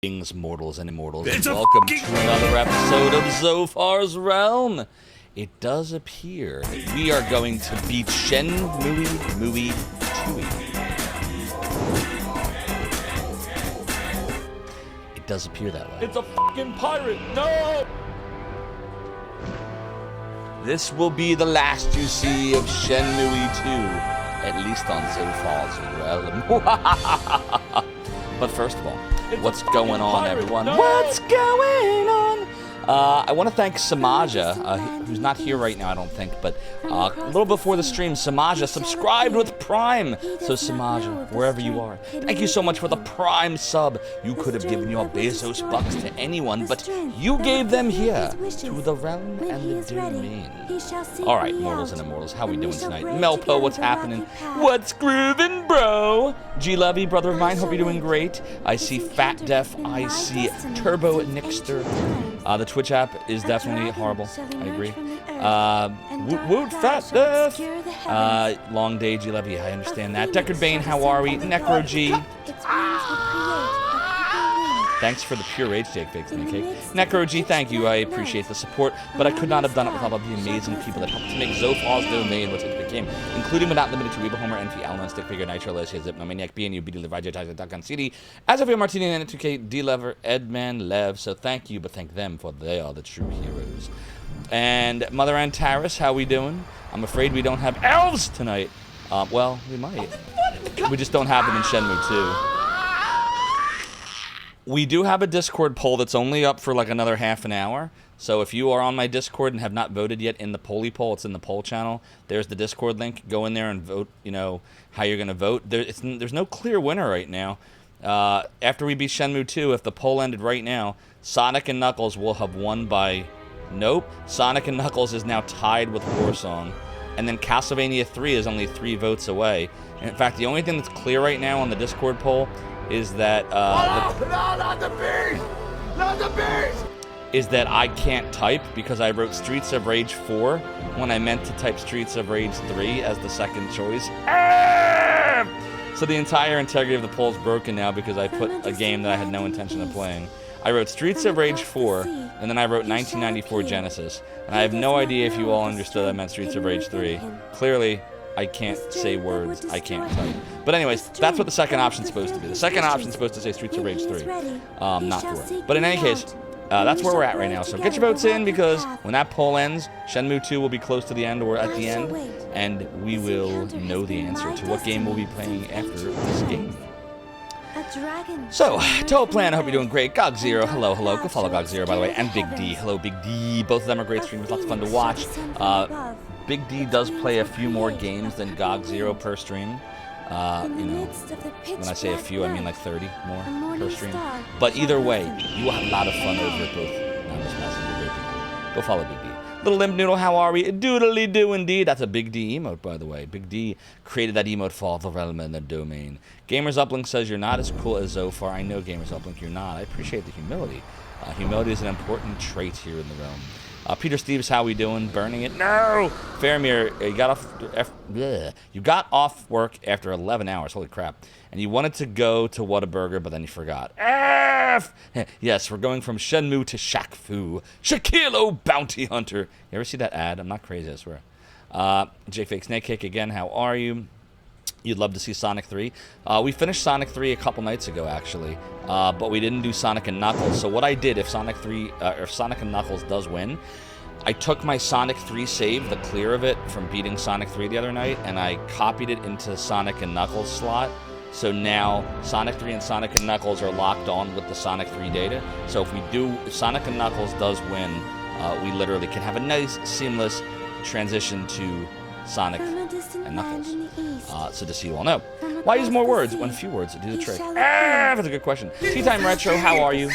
Greetings, mortals and immortals, and welcome to another episode of Zophar's Realm. It does appear that we are going to beat Shenmue II. It does appear that way. It's a fucking pirate! No! This will be the last you see of Shenmue II, at least on Zophar's Realm. But first of all, what's going on, everyone? No! What's going on? I want to thank Samaja, who's not here right now, I don't think, but a little before the stream, Samaja subscribed with Prime. So Samaja, wherever you are, thank you so much for the Prime sub. You could have given your Bezos bucks to anyone, but you gave them here, to the realm and the domain. Alright, mortals and immortals, how we doing tonight? Melpo, what's happening? What's groovin', bro? G-Lovey, brother of mine, hope you're doing great. I see Fat Def, I see Turbo Nixter. The Twitch app is definitely horrible. I agree. Woot Fat Def. Long day, G-Levy. I understand that. Deckard Bane, how are we? Necro G. Thanks for the pure rage, Jake Big Snake Cake. Necro G, thank you. I appreciate the support, but I could not have done it without all the amazing people that helped to make Zophar's domain what it became, including but not limited to Reba Homer, Envy, Alan, Stickfigure, Nitro, Lesia, Zip, Maniac, BNU, BD, Levi, Duck, CD, Azavia, Martini, and 2K, D-Lever, Edman, Lev. So thank you, but thank them, for they are the true heroes. And Mother Antares, how we doing? I'm afraid we don't have elves tonight. Well, we might. We just don't have them in Shenmue 2. We do have a Discord poll that's only up for like another half an hour. So if you are on my Discord and have not voted yet in the Polly poll, it's in the poll channel. There's the Discord link. Go in there and vote, you know, how you're going to vote. There's no clear winner right now. After we beat Shenmue 2, if the poll ended right now, Sonic and Knuckles will have won by... Nope. Sonic and Knuckles is now tied with Warsong. And then Castlevania 3 is only 3 votes away. And in fact, the only thing that's clear right now on the Discord poll is that not the beast! Not the beast! Is that I can't type because I wrote Streets of Rage 4 when I meant to type Streets of Rage 3 as the second choice. So the entire integrity of the poll is broken now because I put a game that I had no intention of playing. I wrote Streets of Rage 4, and then I wrote 1994 Genesis. And I have no idea if you all understood I meant Streets of Rage 3. Clearly, I can't say words, I can't type. But anyways, that's what the second option's supposed to be. The second option's supposed to say Streets of Rage 3, not 4. But in any case, that's where we're at right now. So get your votes in, because when that poll ends, Shenmue 2 will be close to the end or at the end, and we will know the answer to what game we'll be playing after this game. So, Toe Plan, I hope you're doing great. Gog Zero, hello. Go follow Gog Zero, by the way, and Big D. Hello, Big D. Both of them are great streamers, lots of fun to watch. Big D does play a few more games than Gog Zero per stream. You know, when I say a few, I mean like 30 more per stream. But either way, you will have a lot of fun over at both. No, I'm just messing with great people. Go follow Big D. Little Limp Noodle, how are we? Doodly do indeed. That's a Big D emote, by the way. Big D created that emote for the realm and the domain. Gamers Uplink says you're not as cool as Zophar. I know, Gamers Uplink, you're not. I appreciate the humility. Humility is an important trait here in the realm. Peter Steves, how we doing? Burning it? No! Faramir, you got off work after 11 hours. Holy crap. And you wanted to go to Whataburger, but then you forgot. Yes, we're going from Shenmue to Shaq Fu. Shaquille Bounty Hunter. You ever see that ad? I'm not crazy, I swear. J-Fake Snake Cake again, how are you? You'd love to see Sonic 3. We finished Sonic 3 a couple nights ago, actually, but we didn't do Sonic and Knuckles. So what I did, if Sonic and Knuckles does win, I took my Sonic 3 save, the clear of it, from beating Sonic 3 the other night, and I copied it into Sonic and Knuckles slot. So now Sonic 3 and Sonic and Knuckles are locked on with the Sonic 3 data. So if Sonic and Knuckles does win, we literally can have a nice, seamless transition to Sonic and Knuckles. So just so you all know. Why use more words when few words do the trick? That's a good question. Tea Time Retro, how are you?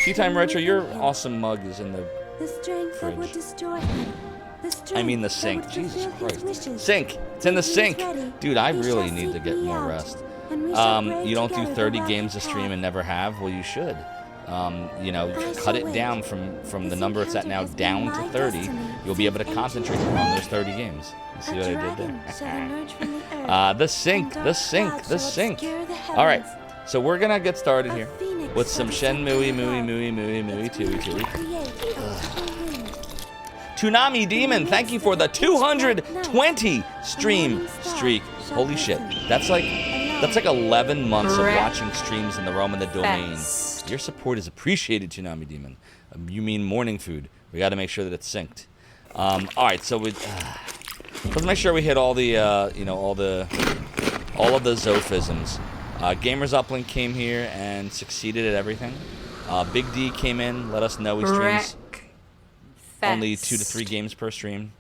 Tea Time Retro, your awesome mug is in the fridge. I mean the sink. Jesus Christ. Sink! It's in the sink! Dude, I really need to get more rest. You don't do 30 games a stream and never have? Well, you should. You know, cut it down from the number it's at now down to 30. You'll be able to concentrate on those 30 games. You see what I did there? The sink. All right, so we're gonna get started here. with some Shenmue II. Toonami Demon, thank you for the 220 stream streak. Holy shit. That's like 11 months of watching streams in the realm of the domain. Your support is appreciated, Toonami Demon. You mean morning food. We got to make sure that it's synced. All right, so let's make sure we hit all the all of the Zophisms. Gamers Uplink came here and succeeded at everything. Big D came in, let us know he streams only 2 to 3 games per stream.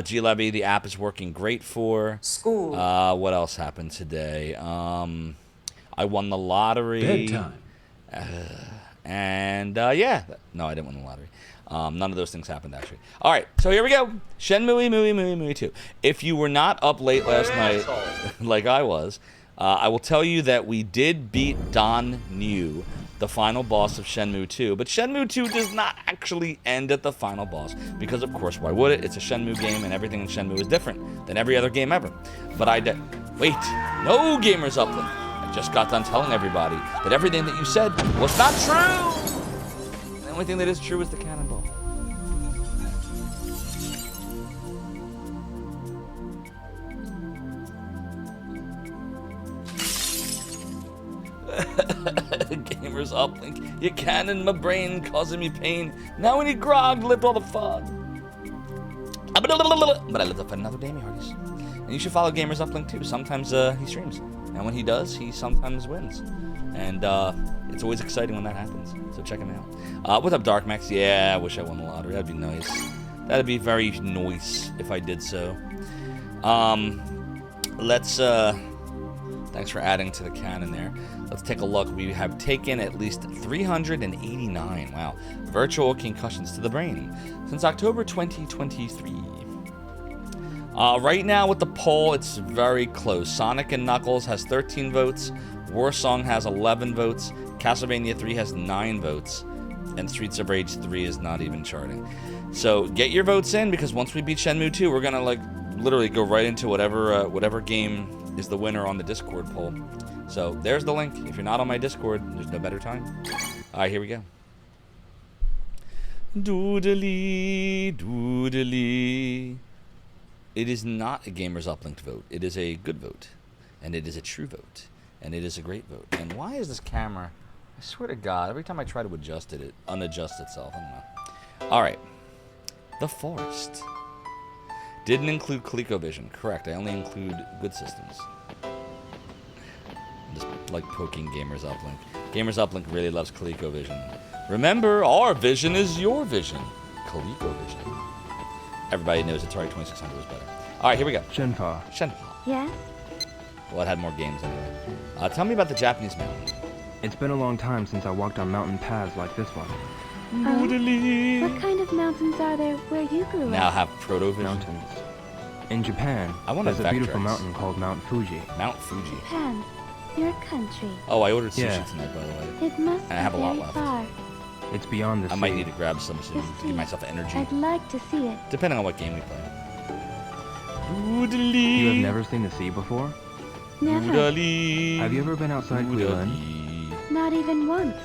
G Levy, the app is working great for. School. What else happened today? I won the lottery. Bedtime. Yeah. No, I didn't win the lottery. None of those things happened, actually. All right, so here we go. Shenmue 2. If you were not up late last night, like I was, I will tell you that we did beat Don New, the final boss of Shenmue 2. But Shenmue 2 does not actually end at the final boss. Because, of course, why would it? It's a Shenmue game, and everything in Shenmue is different than every other game ever. But I did. Wait. No, Gamers Uplink. I just got done telling everybody that everything that you said was not true. The only thing that is true is the cannonball. Gamers Uplink, you can in my brain, causing me pain. Now we need grog to lift all the fun. But I live up another day, me hearties. And you should follow Gamers Uplink too. Sometimes he streams, and when he does, he sometimes wins. And it's always exciting when that happens. So check him out. What's up, Dark Max? Yeah, I wish I won the lottery. That'd be nice. That'd be very nice if I did so. Thanks for adding to the canon there. Let's take a look. We have taken at least 389, wow, virtual concussions to the brain since October 2023. Right now with the poll, it's very close. Sonic and Knuckles has 13 votes. Warsong has 11 votes. Castlevania 3 has 9 votes. And Streets of Rage 3 is not even charting. So get your votes in, because once we beat Shenmue 2, we're gonna literally go right into whatever game is the winner on the Discord poll. So there's the link. If you're not on my Discord, there's no better time. All right, here we go. Doodly, doodly. It is not a Gamers Uplinked vote. It is a good vote. And it is a true vote. And it is a great vote. And why is this camera, I swear to God, every time I try to adjust it, it unadjusts itself. I don't know. All right. The Forest. Didn't include ColecoVision. Correct. I only include good systems. I'm just like poking Gamers Uplink. Gamers Uplink really loves ColecoVision. Remember, our vision is your vision. ColecoVision. Everybody knows Atari 2600 was better. All right, here we go. Shenmue. Yes? Well, it had more games anyway. Tell me about the Japanese mountain. It's been a long time since I walked on mountain paths like this one. What kind of mountains are there where you grew up? Now have Protovision. Mountains. In Japan, there's a beautiful mountain called Mount Fuji. Mount Fuji. Japan, your country. Oh, I ordered sushi Yeah. tonight, by the way. It must And I have a be lot very left. far. It's beyond the I sea. might need to grab some soon Yes, to give myself energy. I'd like to see it. Depending on what game we play. You have never seen the sea before? Never. Have you ever been outside Guilin? Not even once.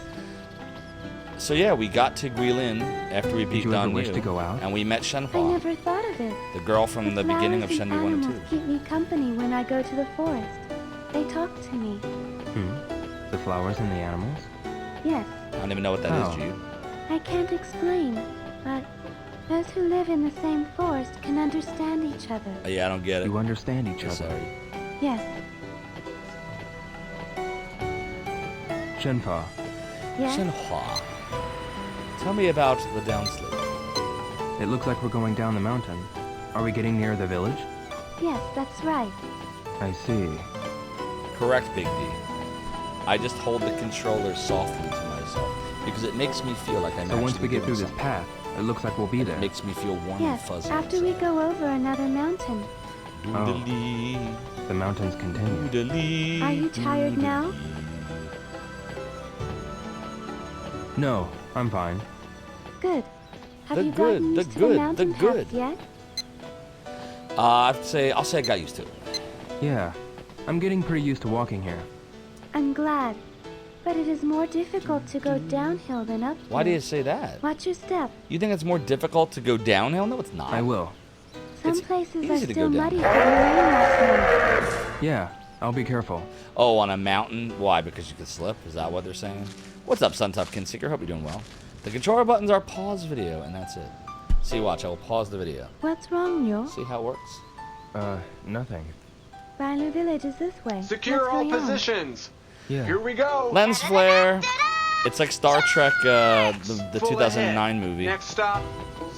So yeah, we got to Guilin after we beat you ever Don wish Yu, to go out? and we met I Shenhua, never thought of it. the girl from the beginning of flowers Shenmue 1 and 2. animals keep me company when I go to the forest. They talk to me. The flowers and the animals? Yes, I don't even know what that How? is, Jude. I can't explain, but those who live in the same forest can understand each other. Yeah, I don't get it. You understand each I'm other. sorry. Yes, Shenmue. yes. Shenhua. Tell me about the downslope. It looks like we're going down the mountain. Are we getting near the village? Yes, that's right. I see. Correct, Big D. I just hold the controller softly to myself because it makes me feel like I'm So once actually we get through doing this something. path, it looks like we'll be there. It makes me feel warm Yes, and fuzzy. after we go over another mountain. Doodly, The mountains continue. doodly, Are you tired now? No, I'm fine. Good. Have The you good, gotten the used to good, the the mountain good. paths yet? I'll say I got used to it. Yeah, I'm getting pretty used to walking here. I'm glad. But it is more difficult to go downhill than uphill. Why do you say that? Watch your step. You think it's more difficult to go downhill? No, it's not. I will. Some It's places are easy to still go muddy down. from the rain last night. Yeah, I'll be careful. Oh, on a mountain? Why? Because you could slip? Is that what they're saying? What's up, Suntop Kinseeker? Hope you're doing well. The controller buttons are pause video, and that's it. See, watch. I will pause the video. What's wrong, Mule? See how it works? Nothing. Bailu Village is this way. Secure Let's all hurry on. positions. Yeah. Here we go. Lens flare. It's like Star Trek, the Full 2009 ahead. movie. Next stop,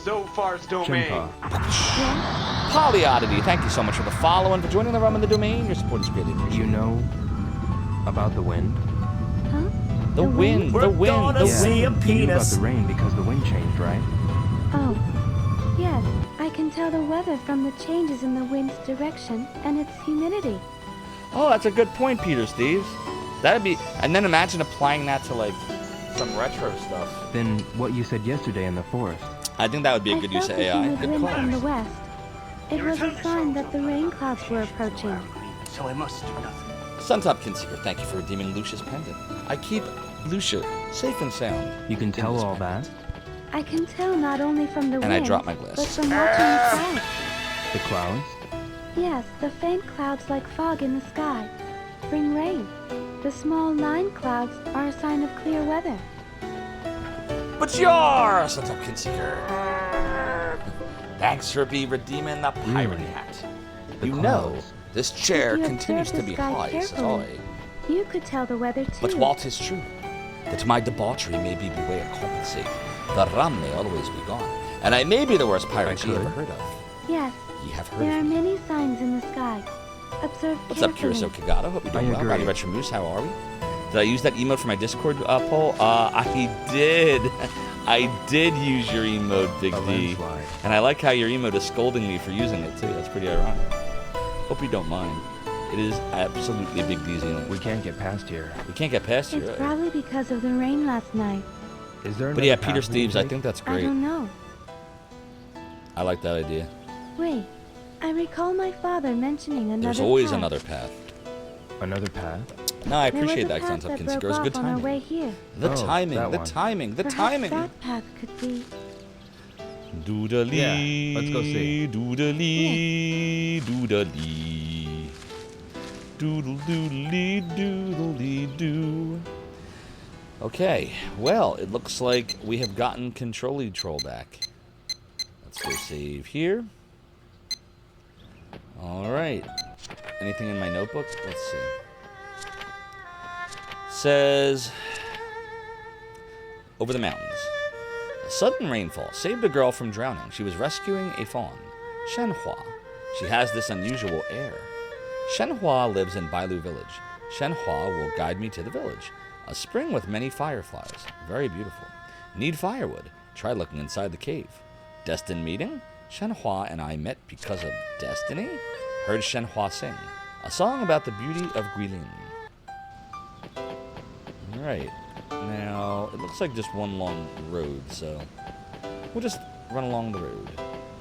Zophar's domain. Shenmue. Polyoddity, thank you so much for the follow and for joining the room in the domain. Your support is greatly You appreciated. know about the wind? Huh? The wind, the wind, the Yeah, wind. you knew about the rain because the wind changed, right? Oh, yes. I can tell the weather from the changes in the wind's direction and its humidity. Oh, that's a good point, Peter Steves. That'd be, and then imagine applying that to like some retro stuff. Then what you said yesterday in the forest. I think that would be a I good felt use of the AI. humid Good wind call. from the west. It was a sign that the rain clouds were approaching. So I must do nothing. Suntop Kinseeker, thank you for redeeming Lucia's pendant. I keep Lucia safe and sound. You can tell this all pendant. that? I can tell not only from the And wind, I dropped my glass. but from watching the clouds. The clouds? Yes, the faint clouds like fog in the sky bring rain. The small line clouds are a sign of clear weather. But you're Suntop Kinseeker. Thanks for redeeming the pirate hat. The You know, clouds. this chair If you continues to observe the be sky high, says carefully, I. You could tell the weather too. But while 'tis true that my debauchery may be beware compensate, the rum may always be gone, and I may be the worst pirate I ye ever could. heard of. Yes, Ye have heard there are of me. many signs in the sky. Observe What's up, carefully. Curacao Kagata? Hope you're doing I well. agree. Rowdy Retro Moose, how are we? Did I use that emote for my Discord poll? I did. I did use your emote, Big A D. landslide. And I like how your emote is scolding me for using it, too. That's pretty ironic. Hope you don't mind. It is absolutely Big D's emote. We can't get past here. We can't get past you. It's probably because of the rain last night. Is there But another yeah, path Peter we can Steves, I take? think that's I great. don't know. I like that idea. Wait, I recall my father mentioning another There's always path. another path. Another path? No, I There was appreciate a that, path Concept that broke Kinseeker. It was good off on our way timing. here. The Oh, timing, that the one. timing, the Perhaps timing. that path could be. Doodly, Yeah, let's go see. Doodly, doodly, doodle doodly doodly doo. Okay, well, it looks like we have gotten Control-y Troll back. Let's go save here. All right. Anything in my notebook? Let's see. Says over the mountains. A sudden rainfall saved a girl from drowning. She was rescuing a fawn, Shenhua. She has this unusual air. Shenhua lives in Bailu Village. Shenhua will guide me to the village. A spring with many fireflies. Very beautiful. Need firewood. Try looking inside the cave. Destined meeting? Shenhua and I met because of destiny? Heard Shenhua sing. A song about the beauty of Guilin. Alright. Now, it looks like just one long road, so we'll just run along the road.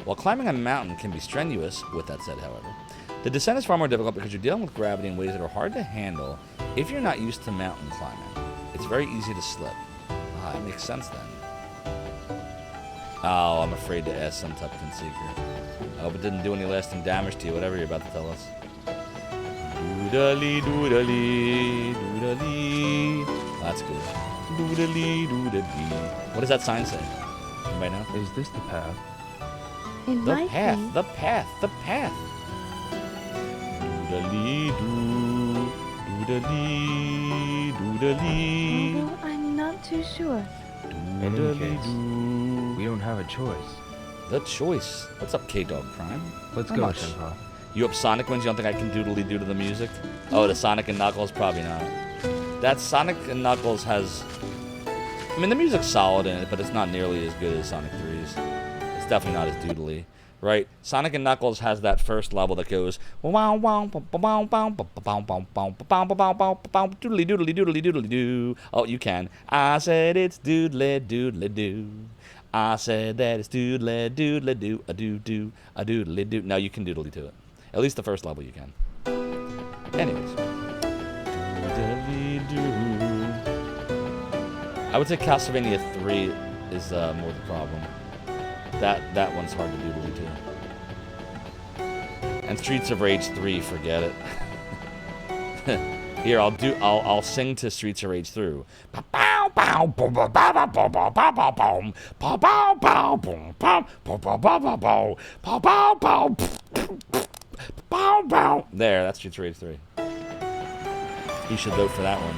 While climbing a mountain can be strenuous, with that said, however, the descent is far more difficult because you're dealing with gravity in ways that are hard to handle if you're not used to mountain climbing. It's very easy to slip. Ah, that makes sense then. Oh, I'm afraid to ask Suntop Kinseeker. I hope it didn't do any lasting damage to you, whatever you're about to tell us. Doodly, doodly, doodly. Oh, that's good. Doodly, doodly. What does that sign say? Anybody know? Is this the path? It The might path, be. the path, the path. Doodly, doo, doodly, doodly. Although I'm not too sure. In any Doodly, case, doo. we don't have a choice. The choice. What's up, K-Dog Prime? Let's How go, much? Shenhua. You up Sonic wins? You don't think I can doodly doo to the music? Oh, the Sonic and Knuckles? Probably not. That Sonic and Knuckles has... I mean, the music's solid in it, but it's not nearly as good as Sonic 3's. It's definitely not as doodly, right? Sonic and Knuckles has that first level that goes wow wow doodly doodly doodly doodly doo. Oh, you can. I said it's doodly doodly doo. I said that it's doodly doodly doo. A doo doo a doodly doo. No, you can doodly to it. At least the first level you can. Anyways. Doodly doo. I would say Castlevania 3 is more the problem. That one's hard to doodly too. And Streets of Rage 3, forget it. Here, I'll sing to Streets of Rage through. There, that's Streets of Rage 3. You should vote for that one.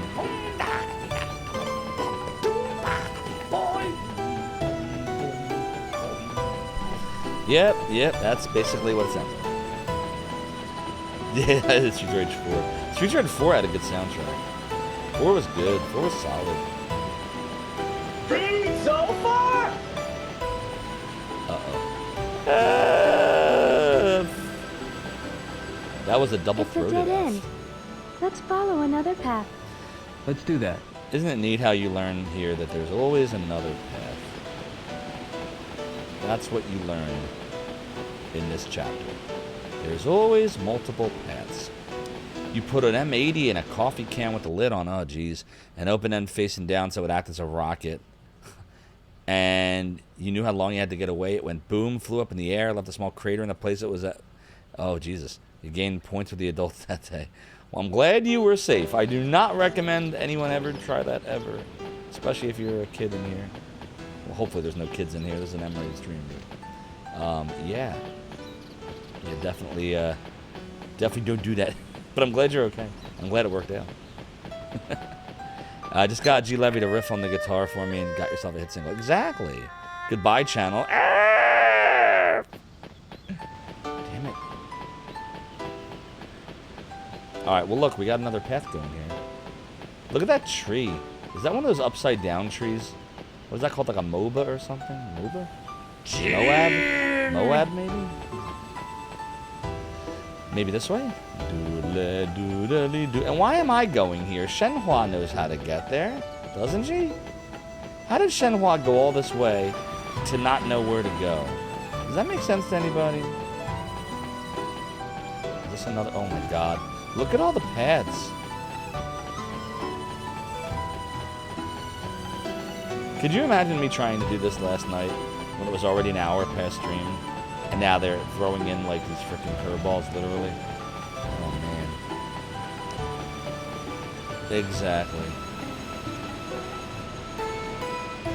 Yep, that's basically what it sounds like. Yeah, it's Streets of Rage 4. Streets of Rage 4 had a good soundtrack. 4 was good. 4 was solid. Beat Zophar! That was a double It's a throated. dead end. Let's follow another path. Let's do that. Isn't it neat how you learn here that there's always another path? That's what you learn in this chapter. There's always multiple paths. You put an M80 in a coffee can with the lid on, oh geez, and open end facing down so it would act as a rocket. And you knew how long you had to get away. It went boom, flew up in the air, left a small crater in the place it was at. Oh Jesus, you gained points with the adults that day. Well, I'm glad you were safe. I do not recommend anyone ever try that ever, especially if you're a kid in here. Well, hopefully there's no kids in here. This is an M-rated stream. Yeah, definitely don't do that. But I'm glad you're okay. I'm glad it worked out. I just got G Levy to riff on the guitar for me and got yourself a hit single. Exactly. Goodbye, channel. Damn it. All right. Well, look, we got another path going here. Look at that tree. Is that one of those upside down trees? What is that called? Like a MOBA or something? MOBA? Moab? Moab, maybe? Maybe this way? Doodle-doodle-doo. And why am I going here? Shenhua knows how to get there, doesn't she? How did Shenhua go all this way to not know where to go? Does that make sense to anybody? Is this another? Oh my god. Look at all the paths. Could you imagine me trying to do this last night when it was already an hour past stream? And now they're throwing in like these freaking curveballs, literally. Oh man. Exactly.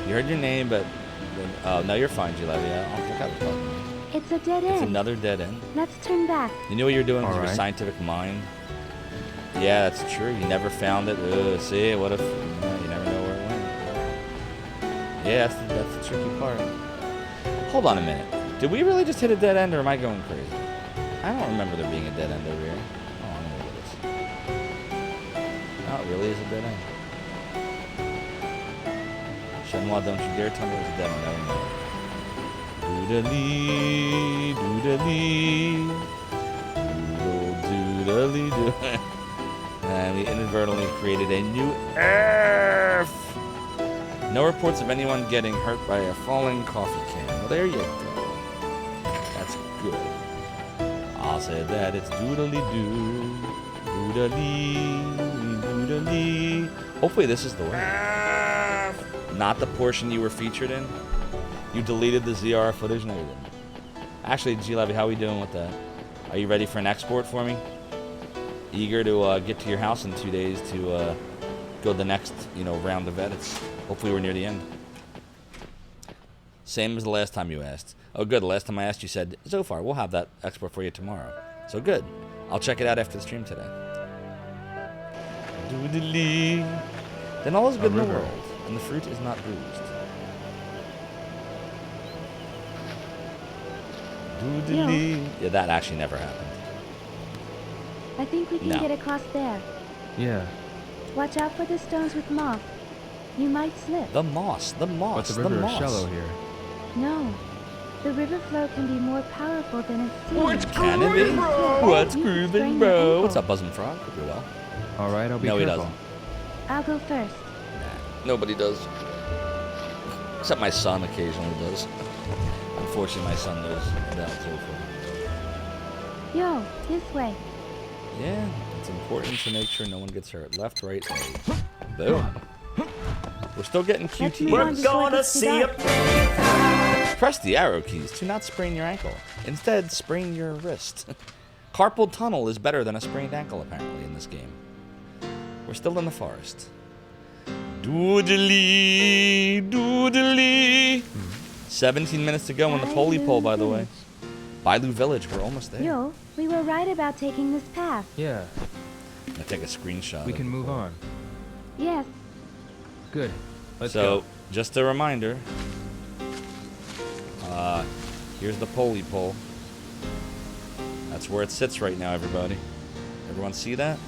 You heard your name, but oh no, you're fine, G-Levy. I don't think I was talking to you. It's a dead It's end. another dead end. Let's turn back. You knew what you were doing with your Alright. scientific mind. Yeah, that's true. You never found it. See, what if you never know where it went? Yeah, that's the tricky part. Hold on a minute. Did we really just hit a dead end, or am I going crazy? I don't remember there being a dead end over here. Oh, I know what it is. Oh, it really is a dead end. Shenhua, don't you dare tell me it was a dead end. No, no. Doodly, doodly, doodle, doodly, doo. And we inadvertently created a new Earth. No reports of anyone getting hurt by a falling coffee can. Well, there you go. That's good. I'll say that it's doodly-doo, doodly-doodly. Hopefully this is the way. Not the portion you were featured in. You deleted the ZR footage? No, you didn't. Actually, G-Levy, how are we doing with that? Are you ready for an export for me? Eager to get to your house in 2 days to go the next, round of edits. Hopefully we're near the end. Same as the last time you asked. Oh, good. The last time I asked, you said, Zophar, we'll have that export for you tomorrow. So good. I'll check it out after the stream today. Doodly. Then all is good in the world, and the fruit is not bruised. Doodly. Yeah, that actually never happened. I think we can No. get across there. Yeah. Watch out for the stones with moss. You might slip. The moss, the moss, But the the river is moss. shallow here. No. The river flow can be more powerful than it seems. What's Can it be? grooving, bro? What's You can grooving, sprain bro? your What's up, ankle. Buzzing Frog? Hope you're well. All right, I'll be No, he careful. doesn't. I'll go first. Nah, nobody does. Except my son occasionally does. Unfortunately, my son knows about Zophar. Yo, this way. Yeah, it's important to make sure no one gets hurt. Left, right, A. Boom. We're still getting Let's move on QTEs. before it gets too dark. Press the arrow keys to not sprain your ankle. Instead, sprain your wrist. Carpal tunnel is better than a sprained ankle, apparently, in this game. We're still in the forest. Doodly, doodly. 17 minutes to go on the Poly Pole, by the way. Bailu Village, we're almost there. Yo, we were right about taking this path. Yeah, I take a screenshot. we can move on. Yes. Good. Let's So, go. just a reminder. Here's the Poly Pole. That's where it sits right now, everybody. Everyone see that?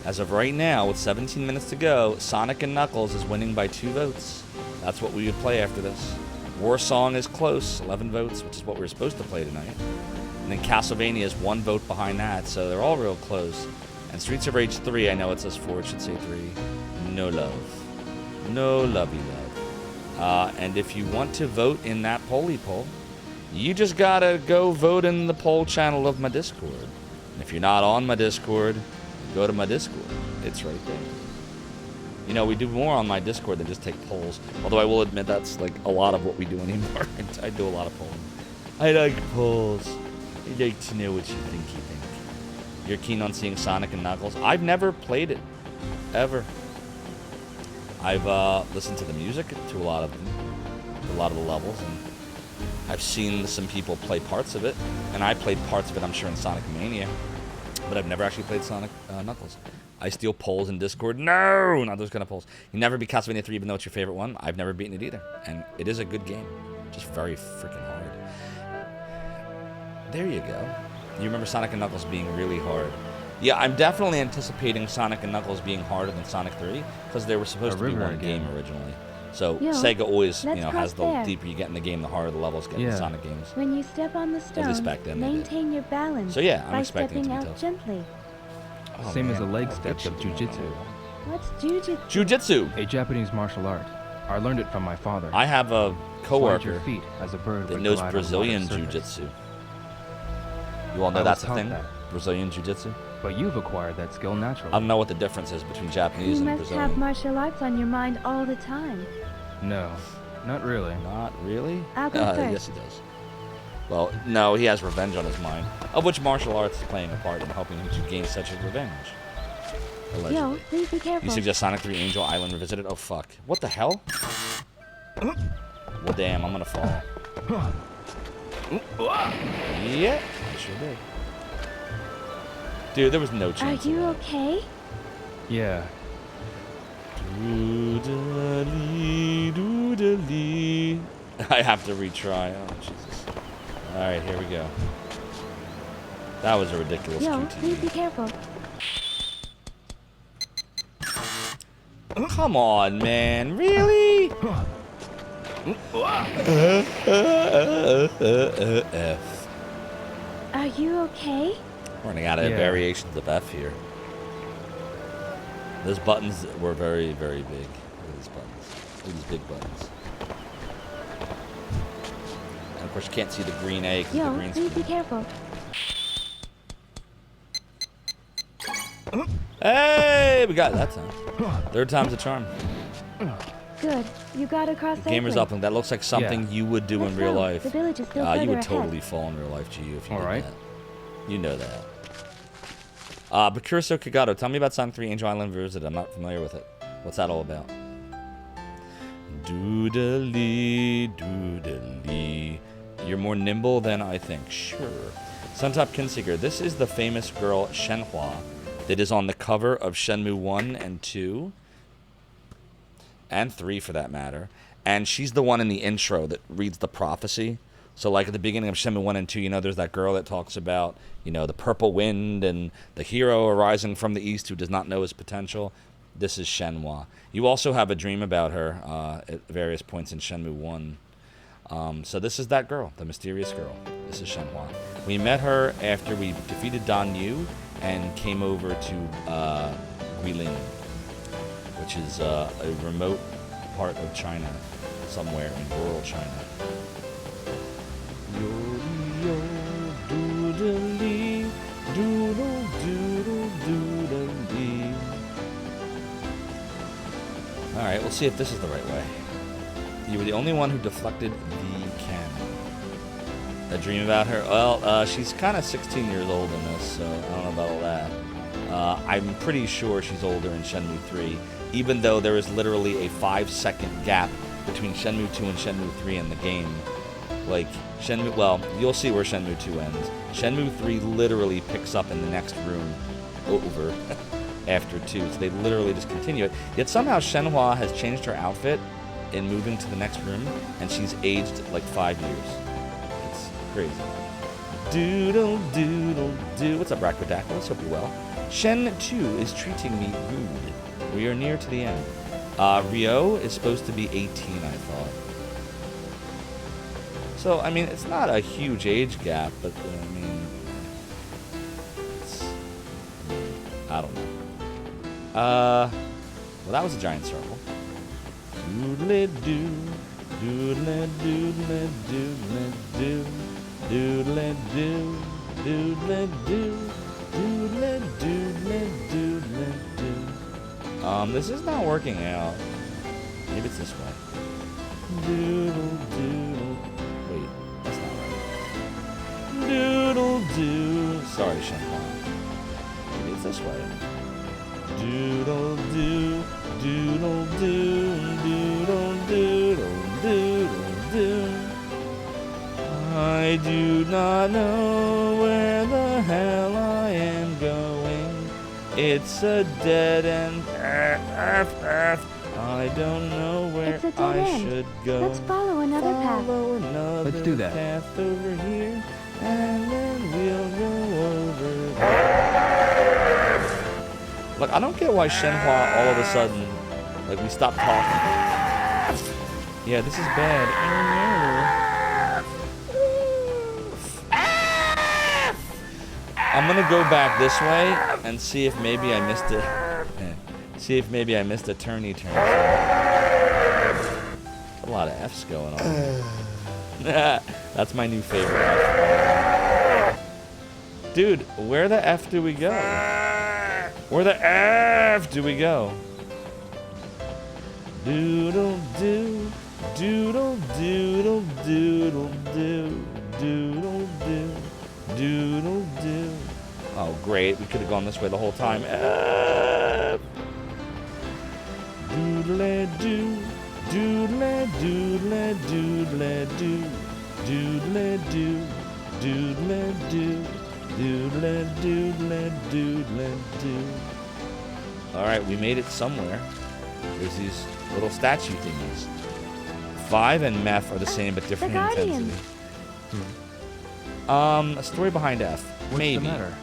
As of right now, with 17 minutes to go, Sonic and Knuckles is winning by 2 votes. That's what we would play after this. War Song is close, 11 votes, which is what we were supposed to play tonight. And then Castlevania is 1 vote behind that, so they're all real close. And Streets of Rage 3, I know it says 4, it should say 3. No love. No lovey love. And if you want to vote in that Poly Poll, you just gotta go vote in the poll channel of my Discord. And if you're not on my Discord, go to my Discord. It's right there. You know, we do more on my Discord than just take polls. Although I will admit that's like a lot of what we do anymore. I do a lot of polling. I like polls. I like to know what you think. You're keen on seeing Sonic and Knuckles? I've never played it. Ever. I've listened to the music to a lot of them. A lot of the levels. And I've seen some people play parts of it. And I played parts of it, I'm sure, in Sonic Mania. But I've never actually played Sonic Knuckles. I steal polls in Discord. No! Not those kind of polls. You never beat Castlevania 3 even though it's your favorite one. I've never beaten it either. And it is a good game. Just very freaking hard. There you go. You remember Sonic and Knuckles being really hard. Yeah, I'm definitely anticipating Sonic and Knuckles being harder than Sonic 3 because they were supposed to be one game originally. So Yo, Sega always, let's has the cross there. deeper you get in the game, the harder the levels get in Yeah. Sonic games. When you step on the stone, least back then they did. maintain your balance So yeah, I'm by expecting it to stepping be out tough. gently. Oh, Same as man. the leg I'll steps get of you. jujitsu. What's jujitsu? Jujitsu. A Japanese martial art. I learned it from my father. I have a Slide coworker your feet as a bird that would knows glide on Brazilian water surface. Jiu-Jitsu. You all know I that's was a taught thing? that. Brazilian Jiu-Jitsu? But you've acquired that skill naturally. I don't know what the difference is between Japanese You and must Brazilian. have martial arts on your mind all the time. No, not really. Not really? I'll go first. Yes, he does. Well, no, he has revenge on his mind, of which martial arts is playing a part in helping him to gain such a revenge. Allegedly. Yo, please be You careful. suggest Sonic 3 Angel Island Revisited? Oh, fuck. What the hell? Well, damn, I'm gonna fall. Yeah, I sure did. Dude, there was no Are chance you of that. okay? Yeah. Doodly, doodly. I have to retry. Oh, Jesus. Alright, here we go. That was a ridiculous Yo, QT. please be careful. Come on, man. Really? F. Are you okay? We're running out of Yeah. variations of F here. Those buttons were very, very big. Look at these buttons. Look at these big buttons. And of course, you can't see the green A because the Yo, green please be screen. careful. Hey, we got it that time. Third time's a charm. Good. You got across safely. Gamer's Uplink. That looks like something Yeah. you would do Let's in real go. life. The village is still You further would ahead. totally fall in real life, GU, if you All did right. that. You know that. But Curso Kagato, tell me about Sonic 3 Angel Island Revisited. I'm not familiar with it. What's that all about? Doodly, doodly. You're more nimble than I think. Sure. Suntop Kinseeker. This is the famous girl Shenhua that is on the cover of Shenmue 1 and 2. And 3 for that matter. And she's the one in the intro that reads the prophecy. So like at the beginning of Shenmue 1 and 2, there's that girl that talks about, the purple wind and the hero arising from the east who does not know his potential. This is Shenhua. You also have a dream about her at various points in Shenmue 1. So this is that girl, the mysterious girl. This is Shenhua. We met her after we defeated Dan Yu and came over to Guilin, which is a remote part of China, somewhere in rural China. Yo, doodly, doodle, doodle, doodly. Alright, we'll see if this is the right way. You were the only one who deflected the cannon. A dream about her? Well, she's kind of 16 years old in this, so I don't know about all that. I'm pretty sure she's older in Shenmue 3, even though there is literally a 5-second gap between Shenmue 2 and Shenmue 3 in the game. Like, Shenmue, well, you'll see where Shenmue 2 ends. Shenmue 3 literally picks up in the next room over after 2, so they literally just continue it. Yet somehow Shenhua has changed her outfit in moving to the next room, and she's aged like 5 years. It's crazy. Doodle, doodle, doo. What's up, Rakbadackle? Let's hope you're well. Shen 2 is treating me rude. We are near to the end. Ryo is supposed to be 18, I thought. So, I mean, it's not a huge age gap, but, I mean, it's, I don't know. Well, that was a giant circle. Doodle-doo, doodle-doo, doodle-doo, doodle-doo, doodle-doo, doodle-doo, doodle-doo. This is not working out. Maybe it's this way. Doodle-doo. Wait, that's not right. Doodle-doo. Sorry, Shenhua. Maybe it's this way. Doodle-doo, doodle-doo, doodle-doodle, doodle-doo. I do not know where the hell I am going. It's a dead end. I don't know where I should go. Let's follow another path. Let's do that. Path over here, and then we'll go over there. Look, I don't get why Shenhua all of a sudden, like, we stopped talking. Yeah, this is bad. I'm gonna go back this way and see if maybe I missed it. See if maybe I missed a turny turn. A lot of F's going on. That's my new favorite F. Dude, where the F do we go? Where the F do we go? Doodle doo, doodle doodle doodle doo, doodle doo, doodle doo. Oh, great. We could have gone this way the whole time. Doodle-doo, doodle-doodle, doodle-doo, doodle-doo, doodle-doo, doodle-doodle, doodle-doo. All right, we made it somewhere. There's these little statue thingies. 5 and Meph are the same but different in intensity. A story behind F. What's Maybe. the matter?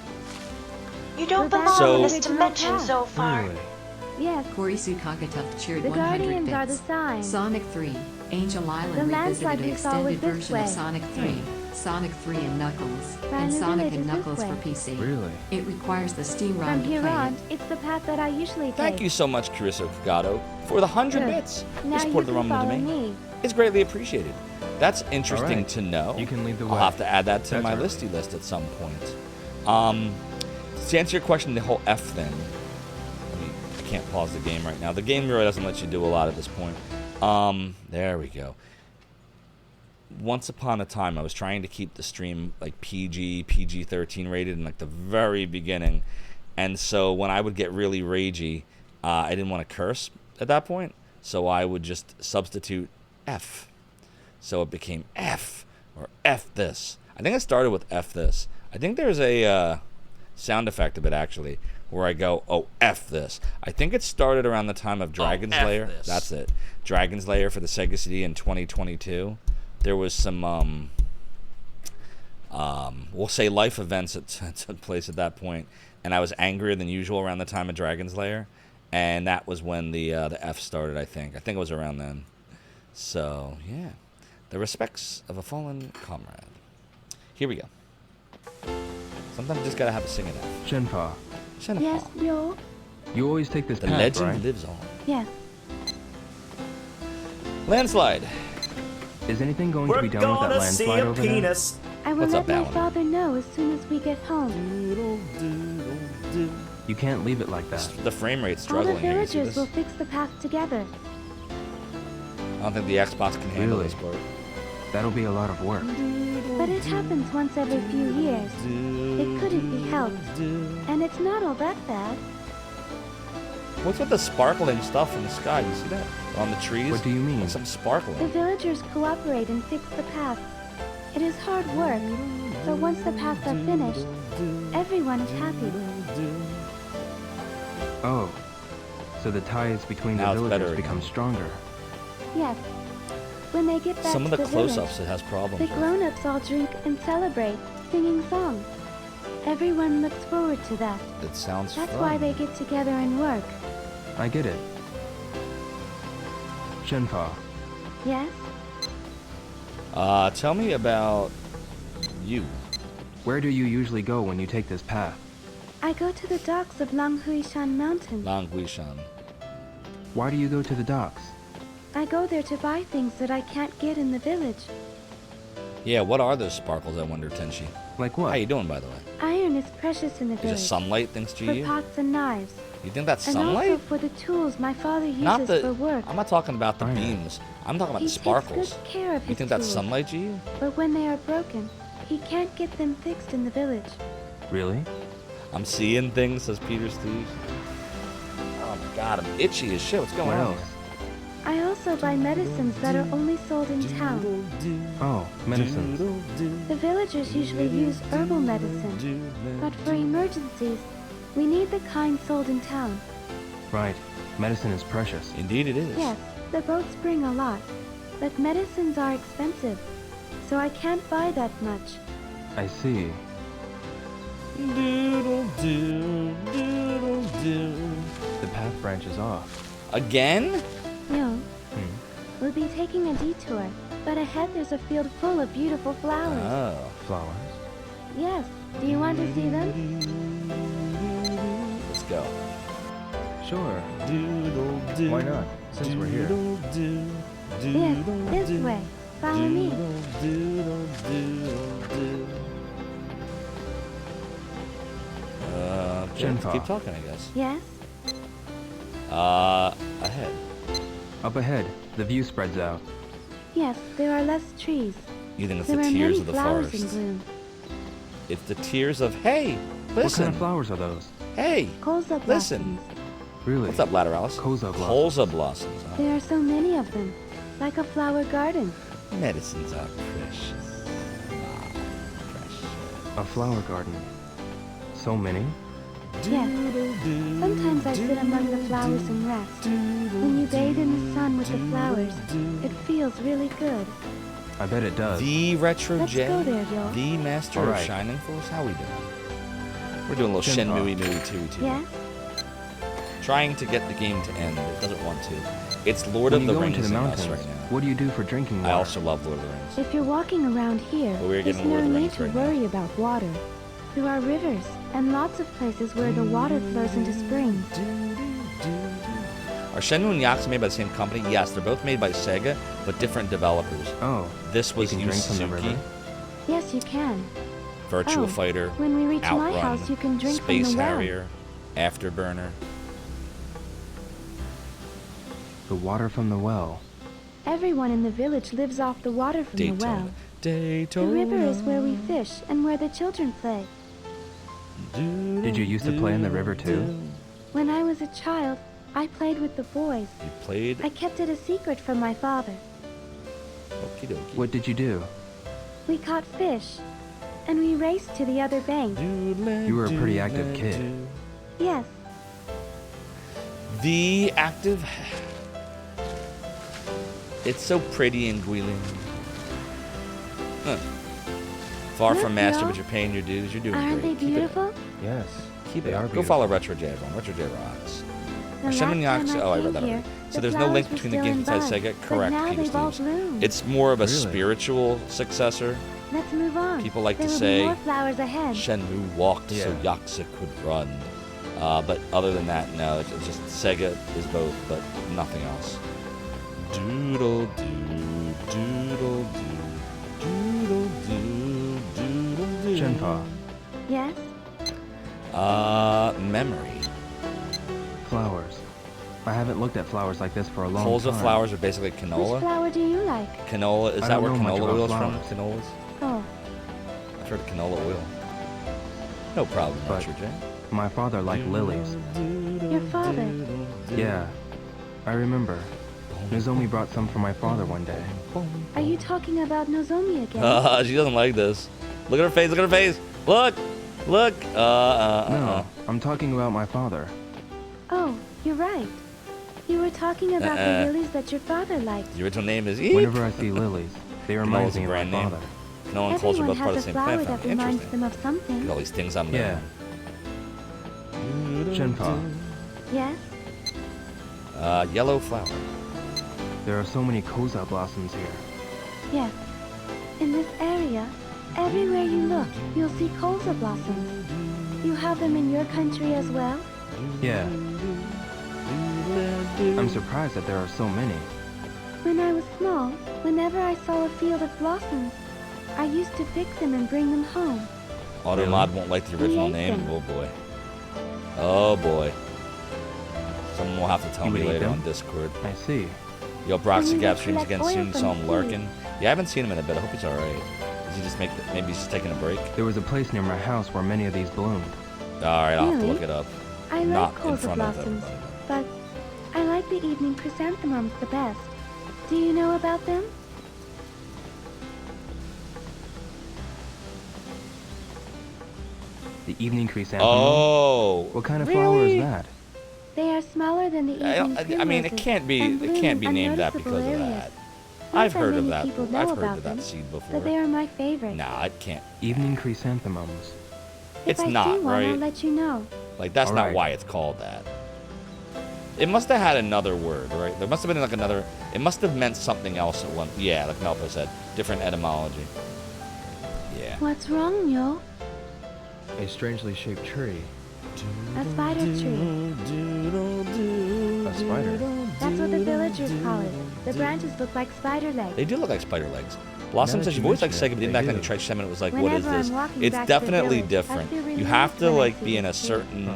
You don't belong So- in this dimension, Zophar. Really? Yes, Korisu Kagatuff cheered the 100 Guardians are the bits. sign. Sonic 3. Angel The Island landslide revisited an we saw was extended this version way. of Sonic 3. Sonic 3 and Knuckles. Rhino And Sonic Village and is Knuckles this for way. PC. Really? It requires the Steam From ROM to here play on, it. it's the path that I usually take. Thank you so much, Kiriso Kagato, for the 100 Good. bits. Now You you supported the can Roman follow domain. me. It's greatly appreciated. That's interesting right. to know. You can lead the way. I'll have to add that to That's my early. listy list at some point. To answer your question, the whole F thing. I can't pause the game right now. The game really doesn't let you do a lot at this point. There we go. Once upon a time, I was trying to keep the stream like PG-13 rated in like the very beginning, and so when I would get really ragey, I didn't want to curse at that point, so I would just substitute F. So it became F or F this. I think I started with F this. I think there's a sound effect of it actually, where I go, oh, F this. I think it started around the time of Dragon's F Lair. this. That's it. Dragon's Lair for the Sega CD in 2022. There was some, we'll say life events that took place at that point, and I was angrier than usual around the time of Dragon's Lair, and that was when the F started, I think. I think it was around then. So, yeah. The respects of a fallen comrade. Here we go. Sometimes you just gotta have a sing it out. Shenpa, Shenhua. Yes, yo. you always take this The path, legend right? lives on. Yes. Landslide. Is anything going to We're be done with that gonna see landslide a over there? penis. I will What's let up, my Alan? father know as soon as we get home. Doodle, doodle, doo. You can't leave it like that. The frame rate's All the struggling here. You see villagers this? will fix the path together. don't think the Xbox can handle Really? this part. That'll be a lot of work. But it happens once every few years. It couldn't be helped. And it's not all that bad. What's with the sparkling stuff in the sky? You see that? On the trees? What do you mean? Like some The sparkling. villagers cooperate and fix the paths. It is hard work, but once the paths are finished, everyone is happy. Oh, so the ties between Now the it's better villagers again. become stronger. Yes. When they get back Some of to the the village, close-ups it has problems the with. grown-ups all drink and celebrate, singing songs. Everyone looks forward to that. It sounds That's fun. why they get together and work. I get it. Shenmue. Yes? Tell me about you. Where do you usually go when you take this path? I go to the docks of Langhuishan Mountain. Langhuishan. Why do you go to the docks? I go there to buy things that I can't get in the village. Yeah, what are those sparkles, I wonder, Tenshi? Like what? How you doing, by the way? Iron is precious in the Is village. it sunlight thanks to For you? pots and knives. You think that's And sunlight? also for the tools my father uses Not the. for work. I'm not talking about the Iron. beams. I'm talking about He the sparkles. takes good care of You his think that's tools. sunlight, G? But when they are broken, he can't get them fixed in the village. Really? I'm seeing things, says Peter Steve. Oh my god, I'm itchy as shit. What's going What on? else? I also buy medicines that are only sold in town. Oh, medicines. The villagers usually use herbal medicine, but for emergencies, we need the kind sold in town. Right. Medicine is precious. Indeed it is. Yes, the boats bring a lot, but medicines are expensive, so I can't buy that much. I see. The path branches off. Again? No, we'll be taking a detour, but ahead there's a field full of beautiful flowers. Oh. Flowers. Yes, do you want to see them? Let's go. Sure. Why not? Since we're here. Yes, this way. Follow me. Okay, let's Shenmue. keep talking, I guess. Yes? Ahead. Up ahead, the view spreads out. Yes, there are less trees. You think it's There the are tears many of the flowers in forest? bloom. It's the tears of, hey, What listen, kind of flowers are those? hey, Colza listen. blossoms. Really? What's up, Lateralis? Colza blossoms. Colza blossoms. Huh? There are so many of them, like a flower garden. Medicines are precious. Ah, precious. A flower garden. So many? Yes. Sometimes I sit among the flowers and rest. When you bathe in the sun with the flowers, it feels really good. I bet it does. The Retro Let's J, go there, Joel. the Master All of right. Shining Force. How we doing? We're doing a little Shenmue. Shenmue II too. Yes? Trying to get the game to end. It doesn't want to. It's Lord When of you the go Rings into the in mountains, us right now. what do you do for drinking water? I also love Lord of the Rings. If you're walking around here, But we're there's getting Lord no of the need Rings to right now. worry about water. There are rivers and lots of places where the water flows into springs. Are Shenmue and Yakuza made by the same company? Yes, they're both made by Sega, but different developers. Oh, This was you can Yu drink from the Suzuki, river? Yes, you can. Virtua Oh, Fighter, When we reach my Outrun, house, you can drink Space from the well. Harrier, Afterburner. The water from the well. Everyone in the village lives off the water from the well. Daytona. The river is where we fish and where the children play. Did you used to play in the river too? When I was a child, I played with the boys. You played? I kept it a secret from my father. Okie dokie. What did you do? We caught fish, and we raced to the other bank. You were a pretty active kid. Yes, The active. It's so pretty in Guilin. Huh. Far Look, from master, Neil. but you're paying your dues. You're doing aren't great. they Keep it up. beautiful? Yes. Keep They it are up. Go beautiful. follow Retro J everyone. Retro J rocks. The Shenmue last and time Yakuza. Oh, I came read that here, already. So the there's no link flowers were between the still games in inside bud, Sega. but Correct, now Peter they've all Steves. bloomed. It's more of a Really? spiritual successor. Let's move on. People like there to will say, be more flowers ahead. Shenmue walked so Yeah. Yakuza could run. But other than that, no. It's just Sega is both, but nothing else. Doodle doo, doodle doo, doodle doo, doodle doo. Shenmue. Yes? Memory. Flowers. I haven't looked at flowers like this for a long Coals time. of flowers are basically Which canola. flower do you like? Canola, is I that don't where know much canola about oil is from? flowers. Canolas? Oh, I've heard of canola oil. No problem, But- Richard J. My father liked lilies. your father. Yeah, I remember. Nozomi brought some for my father one day. Are you talking about Nozomi again? She doesn't like this. Look at her face, look at her face. Look! Look! No, I'm talking about my father. Oh, you're right. You were talking about the lilies that your father liked. The original name is Eep. Whenever I see lilies, they remind Canola's a me of my brand name. father. Canola and coals are Everyone both part of has the a same flower plant that family. reminds Interesting. them of Look something. at all these things I'm Yeah. Shenpa, Yes? Yellow flower. there are so many koza blossoms here. Yes. In this area, everywhere you look, you'll see koza blossoms. You have them in your country as well? Yeah. I'm surprised that there are so many. When I was small, whenever I saw a field of blossoms, I used to pick them and bring them home. Automod won't like the original Nathan. name. Oh boy. Oh boy. Someone will have to tell You me would eat later them? on Discord. I see. Yo, And Broxy you Gap would streams collect again oil soon, from so the I'm seeds. lurking. Yeah, I haven't seen him in a bit. I hope he's alright. Does he just maybe he's just taking a break? There was a place near my house where many of these bloomed. Alright, I'll have to Really? look it up. I like Not in koza front of blossoms, everybody. but I like the evening chrysanthemums the best. Do you know about them? The evening chrysanthemum? Oh. What kind of flower is Really? that? They are smaller than the evening I mean, it primroses can't be. and It bloom can't be in named that unnoticeable because of areas. that. Not I've that heard of many that. people know I've heard about of that them, seed before. but they are my favorite. Nah, it can't. Evening chrysanthemums. If It's I not, see one, I'll right? let you know. Like that's not Alright. why it's called that. It must have had another word, right? There must have been like another. It must have meant something else at one. Yeah, like Melpa said, different etymology. Yeah. What's wrong, yo? A strangely shaped tree. A spider tree. A spider. That's what the villagers call it. The branches look like spider legs. They do look like spider legs. Blossom Now says that you've you always liked mention Sega, it, but didn't they back then you do. tried Shenmue, it was like, what is Whenever this? I'm walking It's back to the definitely village, I different. feel You relieved have to when I like see be in a this tree. certain,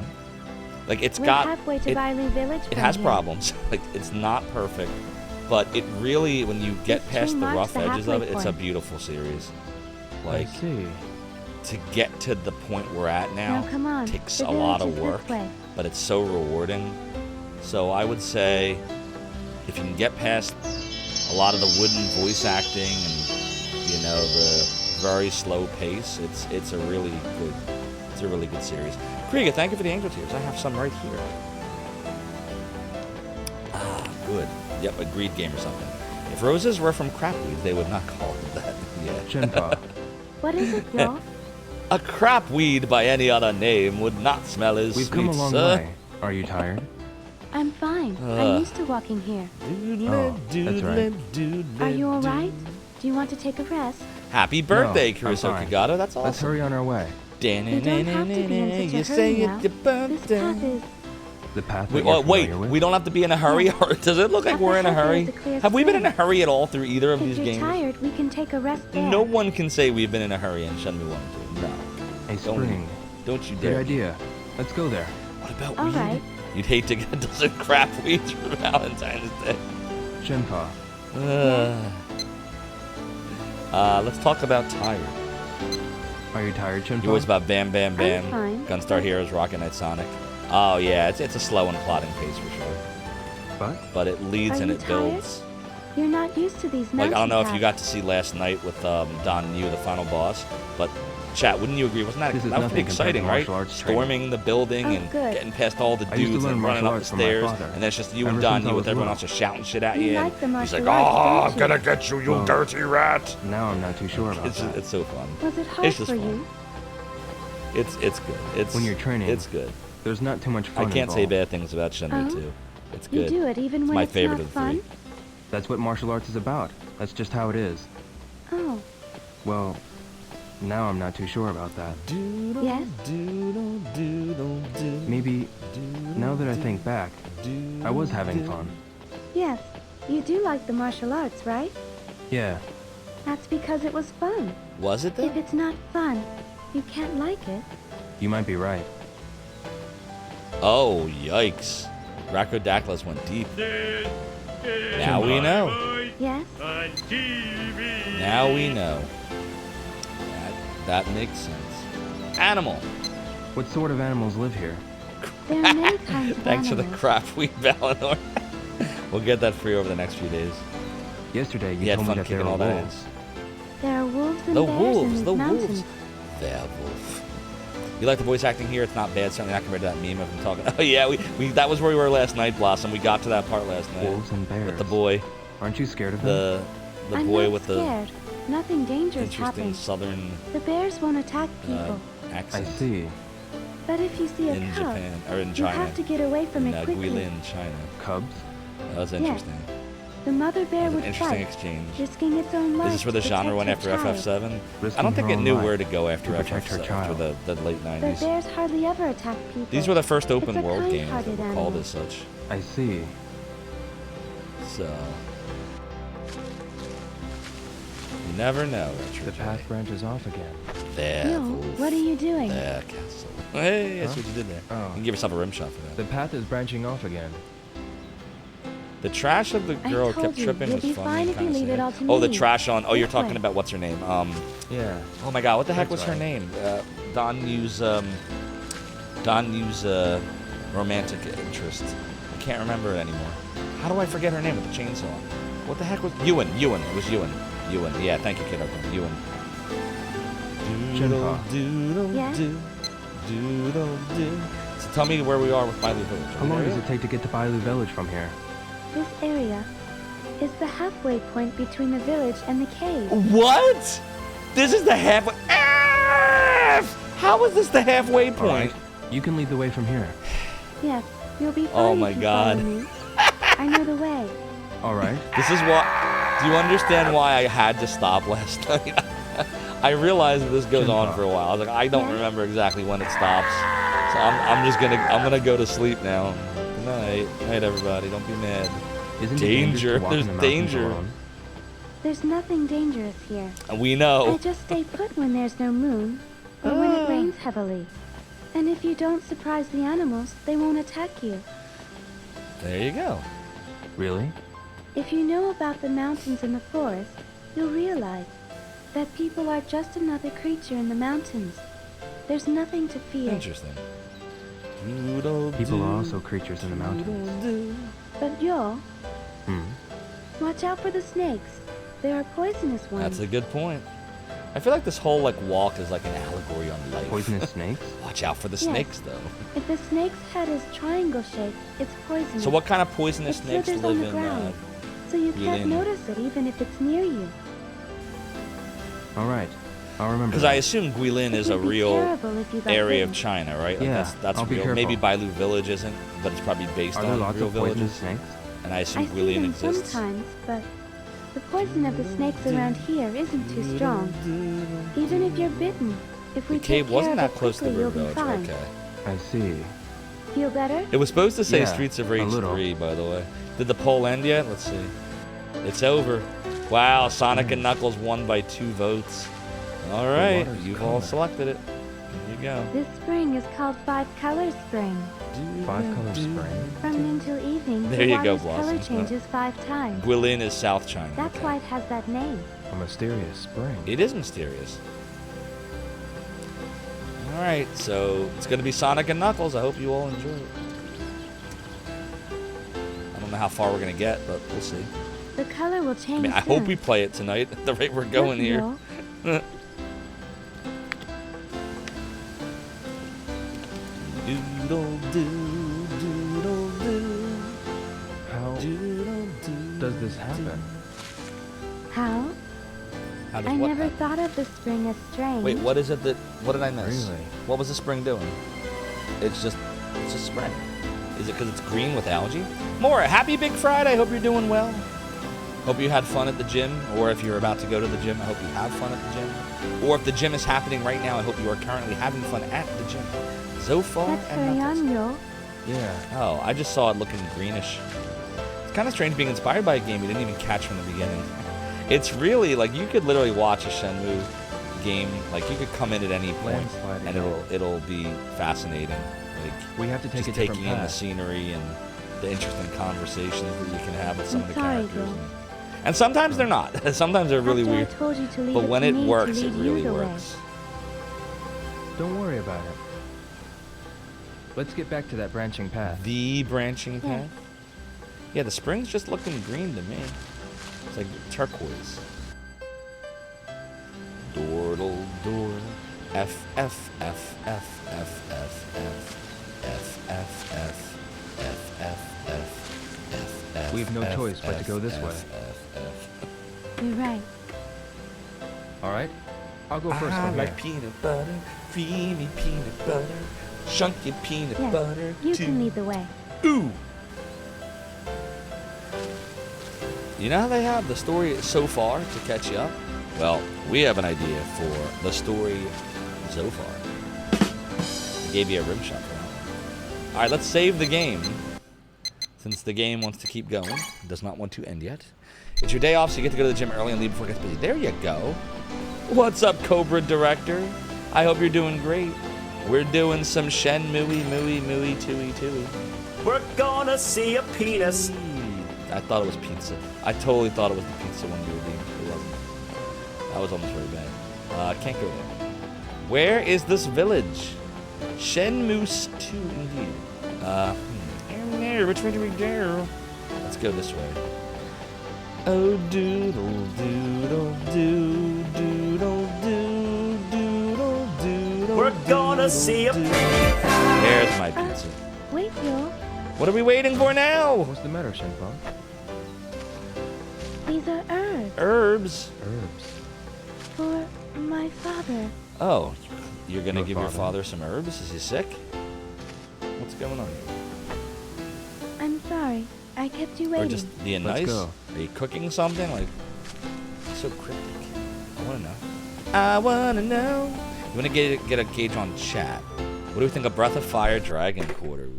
like it's We're got, halfway to it, Bailu Village it from has here. problems. Like it's not perfect, but it really, when you get This past tree the marks rough the edges of halfway it, it's a point. beautiful series. I Like see. to get to the point we're at now, Now come on. takes The a lot village of is work, this way. but it's so rewarding. So I would say, if you can get past a lot of the wooden voice acting and you know the very slow pace, it's a really good series. Kriega, thank you for the angel tears. I have some right here. Ah, good. Yep, agreed, game or something. If roses were from crapweed, they would not call it that. Yeah. Shenpa. What is it, yo? A crapweed by any other name would not smell as We've sweet, come a long sir. way. Are you tired? I'm fine. Ugh. I'm used to walking here. Oh, that's right. Are you alright? Do you want to take a rest? Happy birthday, I'm Kuroso fine. Kigato. That's awesome. Let's hurry on our way. You don't have to be in such You a say hurry now. it's your This path birthday. is... The path Wait, that you're wait, familiar with? we don't have to be in a hurry? Or does it look like Up we're in a ahead hurry? there's a clear Have we been in a stream. hurry at all through either of If these you're games? tired, we can take a rest there. No one can say we've been in a hurry in Shenmue 1 and 2. No. A spring. Don't you Good dare. idea. Let's go there. What about All weed? right. You'd hate to get a dozen crap weeds for Valentine's Day. Shenpa. Let's talk about tired. Are you tired, Shenpa? You always about Bam Bam Bam, fine. Gunstar Heroes, Rocket Knight Sonic. Oh yeah, it's a slow and plodding pace for sure. But it leads Are and you it tired? builds. You're not used to these Like mountain I don't know if you paths. got to see last night with Don Yu, the final boss, but chat, wouldn't you agree? Wasn't that This is that was pretty nothing compared to exciting, right? martial arts training. Storming the building Oh, and good. getting past all the I used to dudes learn and running martial up the arts from my stairs, father. and then it's just you and Ever Don since I Yu with was everyone little. else just shouting shit at You you. like the and he's like, martial arts, oh, don't you? Gonna get you, you Well, dirty rat! Now I'm not too sure about that. it's so fun. Was it hard It's just for fun. you? It's good. It's When you're training, it's good. There's not too much I fun can't say involved. bad things about Shenmue Oh? 2. It's You good. do it even when my it's favorite not of the fun? three. That's what martial arts is about. That's just how it is. Oh, Well, now I'm not too sure about that. yes? Maybe, now that I think back, I was having fun. Yes. You do like the martial arts, right? Yeah, That's because it was fun. Was it though? If it's not fun, you can't like it. you might be right. Oh, yikes. Racodaclys went deep. Now we know. Yes? Now we know. That makes sense. Animal. What sort of animals live here? There are many kinds of Thanks for the animals. crap weed, Valinor. We'll get that free over the next few days. Yesterday, you You had told me fun that there kicking are all that wolves. ass. There are wolves and The bears in wolves, these the mountains. wolves. Werewolf. You like the voice acting here? It's not bad. Certainly not compared to that meme of him talking. Oh yeah, we that was where we were last night, Blossom. We got to that part last night. Wolves and bears. With the boy, Aren't you scared of them? the I'm boy not with scared. Nothing the dangerous interesting happens. southern The bears won't attack people. I accent see. But if you see a in cub, Japan or in you China. have to get away from In it quickly. Guilin, China. Cubs? That was Yes. interesting. The mother bear That was would an interesting fight, exchange. risking its own life. Is this where the to genre protect went her after child. FF7? I Risking don't think her it own knew life where to go after to protect her FF7, child. after the late But 90s. bears hardly ever attack people. These were the first open It's a world games that kind-hearted were called animal. as such. I see. So you never know. Richard The J. path branches off again. There, No, wolf. what are you doing? There, castle. Hey, that's Huh? what you did there. Oh. You can give yourself a rim shot for that. The path is branching off again. The trash of the I girl told kept you, tripping you'll was be funny. fine and if you kinda leave it sad. all to Oh, the me. trash on. Oh, you're This talking way. about what's her name? Yeah. Oh my God, what the heck That's was her right. name? Don's romantic interest. I can't remember it anymore. How do I forget her name with the chainsaw? What the heck was Ewan? It was Ewan. Yeah, thank you, kiddo. Ewan. Shenmue. Doodle Yes? do, doodle do. So tell me where we are with Miley Village. How long does it take to get to Bailu Village from here? This area is the halfway point between the village and the cave. What? This is the halfway. How is this the halfway All point? right. You can lead the way from here. Yes, you'll be fine Oh if my you God. follow me. I know the way. All right. This is what. Do you understand why I had to stop last night? I realized that this goes on for a while. I was like, I don't Yeah. remember exactly when it stops, so I'm gonna go to sleep now. Good night, night everybody. Don't be mad. Isn't it Danger. dangerous to walk There's in the mountains danger. alone? There's nothing dangerous here. We I know. just stay put when there's no moon or when it rains heavily. And if you don't surprise the animals, they won't attack you. There you go. Really? If you know about the mountains and the forest, you'll realize that people are just another creature in the mountains. There's nothing to fear. Interesting. People are also creatures in the mountains. But Joel, Hmm. watch out for the snakes. There are poisonous ones. That's a good point. I feel like this whole walk is like an allegory on life. Poisonous snakes? Watch out for the Yes. snakes, though. If the snake's head is triangle-shaped, it's poisonous. So what kind of poisonous It snakes slithers live on the in? ground, so you can't Guilin? notice it even if it's near you. All right. I'll remember Because that. I assume Guilin It is a would be real terrible if you got area of bitten. China, right? Yeah, that's I'll be real. Maybe careful. Bailu Village isn't, but it's probably based Are there on lots real of poisonous villages. snakes? And I I assume see Guilin them exists. sometimes, but the poison of the snakes around here isn't too strong. Even if you're bitten, if we The cave take care wasn't of that it close to quickly, the you'll village. be fine. Okay. I see. Feel better? It was supposed to say Yeah, Streets of a Rage little. 3, by the way. Did the poll end yet? Let's see. It's over. Wow, Sonic and Knuckles won by 2 votes. All right, water's you've all color. selected it. There you go. This spring is called Five Color Spring. 5-color spring. From noon till evening, There the you go, water's color Blossom. changes 5 times. Guilin is South China. That's okay. why it has that name. A mysterious spring. It is mysterious. All right, so it's going to be Sonic and Knuckles. I hope you all enjoy it. I don't know how far we're going to get, but we'll see. The color will I change mean, I soon. hope we play it tonight at the rate we're going Look, here. Joel, Doodle doo, doodle doo, How doodle doo. does this happen? How? How does I what never happen? thought of the spring as strange. Wait, what is it that? What did I miss? Really? What was the spring doing? It's just spring. Is it because it's green with algae? More. Happy Big Friday. Hope you're doing well. Hope you had fun at the gym, or if you're about to go to the gym, I hope you have fun at the gym. Or if the gym is happening right now, I hope you are currently having fun at the gym. Zophar That's and very Knuckles. on, Joel. Yeah. Oh, I just saw it looking greenish. It's kind of strange being inspired by a game you didn't even catch from the beginning. It's really like you could literally watch a Shenmue game. Like you could come in at any point, Landslide and again. it'll be fascinating. Like We have to take just a different taking in the path. scenery and the interesting conversations that you can have with some I'm of the sorry, characters. Bill. And sometimes they're not. Sometimes they're really After weird. I told you to leave But it when to it me works, to it lead you really the way. works. Don't worry about it. Let's get back to that branching path. The branching path? Yeah, the spring's just looking green to me. It's like turquoise. Dordle, dordle. F, F, F, F, F, F, F, F, F, F, F, F, F, F, F. We've no choice but to go this way. You're right. All right, I'll go first I from like here. peanut butter, feed me peanut butter, chunky peanut Yes, butter. you too. can lead the way. Ooh. You know how they have the story so far to catch you up? Well, we have an idea for the story Zophar. I gave you a rim shot for that one. Alright, let's save the game. Since the game wants to keep going. It does not want to end yet. It's your day off, so you get to go to the gym early and leave before it gets busy. There you go. What's up, Cobra Director? I hope you're doing great. We're doing some Shenmue II. We're gonna see a penis. I thought it was pizza. I totally thought it was the pizza one you redeemed. It wasn't. That was almost very bad. Can't go there. Where is this village? Shenmue II, indeed. Which way do we go? Let's go this way. Oh, doodle, doodle, doo, doodle, doo, doodle, doodle. We're gonna see a penis. There's my pizza. Wait, Bill. What are we waiting for now? What's the matter, Shenpao? These are herbs Herbs. Herbs. for my father. Oh, you're gonna Your give your father. father some herbs? Is he sick? What's going on here? I'm sorry. I kept you Or waiting. just being Let's nice? go. Are you cooking something? Like, so cryptic. I wanna know. I wanna know. You wanna get a gauge on chat. What do we think of Breath of Fire Dragon Quarter? Ooh.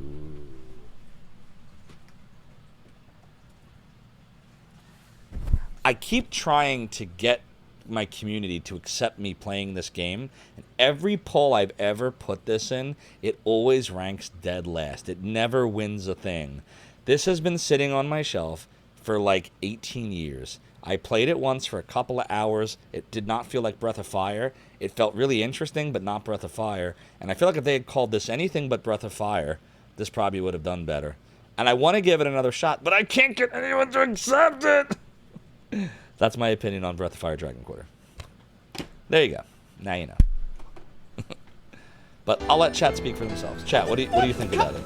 I keep trying to get my community to accept me playing this game, and every poll I've ever put this in, it always ranks dead last. It never wins a thing. This has been sitting on my shelf for like 18 years. I played it once for a couple of hours. It did not feel like Breath of Fire. It felt really interesting, but not Breath of Fire. And I feel like if they had called this anything but Breath of Fire, this probably would have done better. And I want to give it another shot, but I can't get anyone to accept it. That's my opinion on Breath of Fire Dragon Quarter. There you go. Now you know. But I'll let chat speak for themselves. Chat, what do you think about it?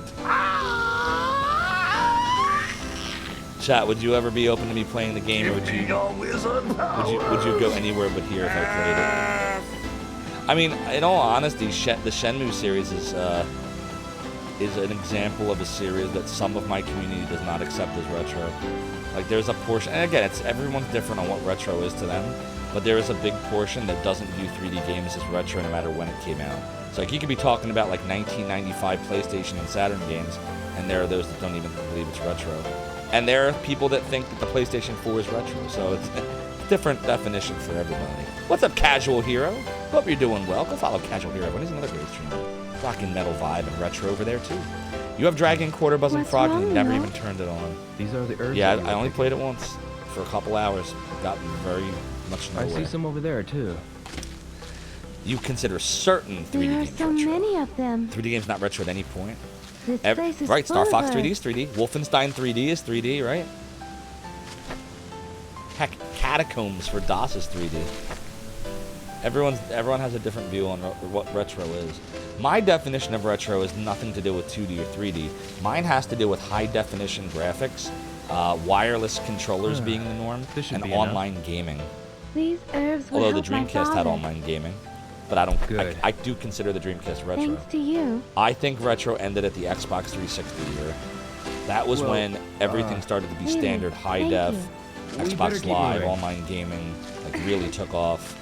Chat, would you ever be open to me playing the game, or would you go anywhere but here if I played it? I mean, in all honesty, the Shenmue series is an example of a series that some of my community does not accept as retro. Like, there's a portion, and again, everyone's different on what retro is to them, but there is a big portion that doesn't view 3D games as retro no matter when it came out. So, like, you could be talking about, like, 1995 PlayStation and Saturn games, and there are those that don't even believe it's retro. And there are people that think that the PlayStation 4 is retro, so it's a different definition for everybody. What's up, Casual Hero? Hope you're doing well. Go follow Casual Hero. He's another great streamer. Rockin' metal vibe and retro over there, too. You have Dragon Quarter Buzzing What's Frog, and you wrong, never Will? even turned it on. These are the herbs. Yeah, that you I were only picking. played it once for a couple hours. Got very much I nowhere. see some over there too. You consider certain 3D There are games so retro. many of them. 3D games not retro at any point. This place is Right, full Star of Fox us. 3D is 3D. Wolfenstein 3D is 3D, right? Heck, Catacombs for DOS is 3D. Everyone has a different view on what retro is. My definition of retro has nothing to do with 2D or 3D. Mine has to do with high definition graphics, wireless controllers being the norm, This should and be enough. online gaming. These herbs will Although the help my Dreamcast had father. online gaming, but I don't. Good. I do consider the Dreamcast retro. Thanks to you. I think retro ended at the Xbox 360 year. That was Well, when everything started to be really? standard high Thank def, you. We better Xbox keep Live, moving. online gaming, like really took off.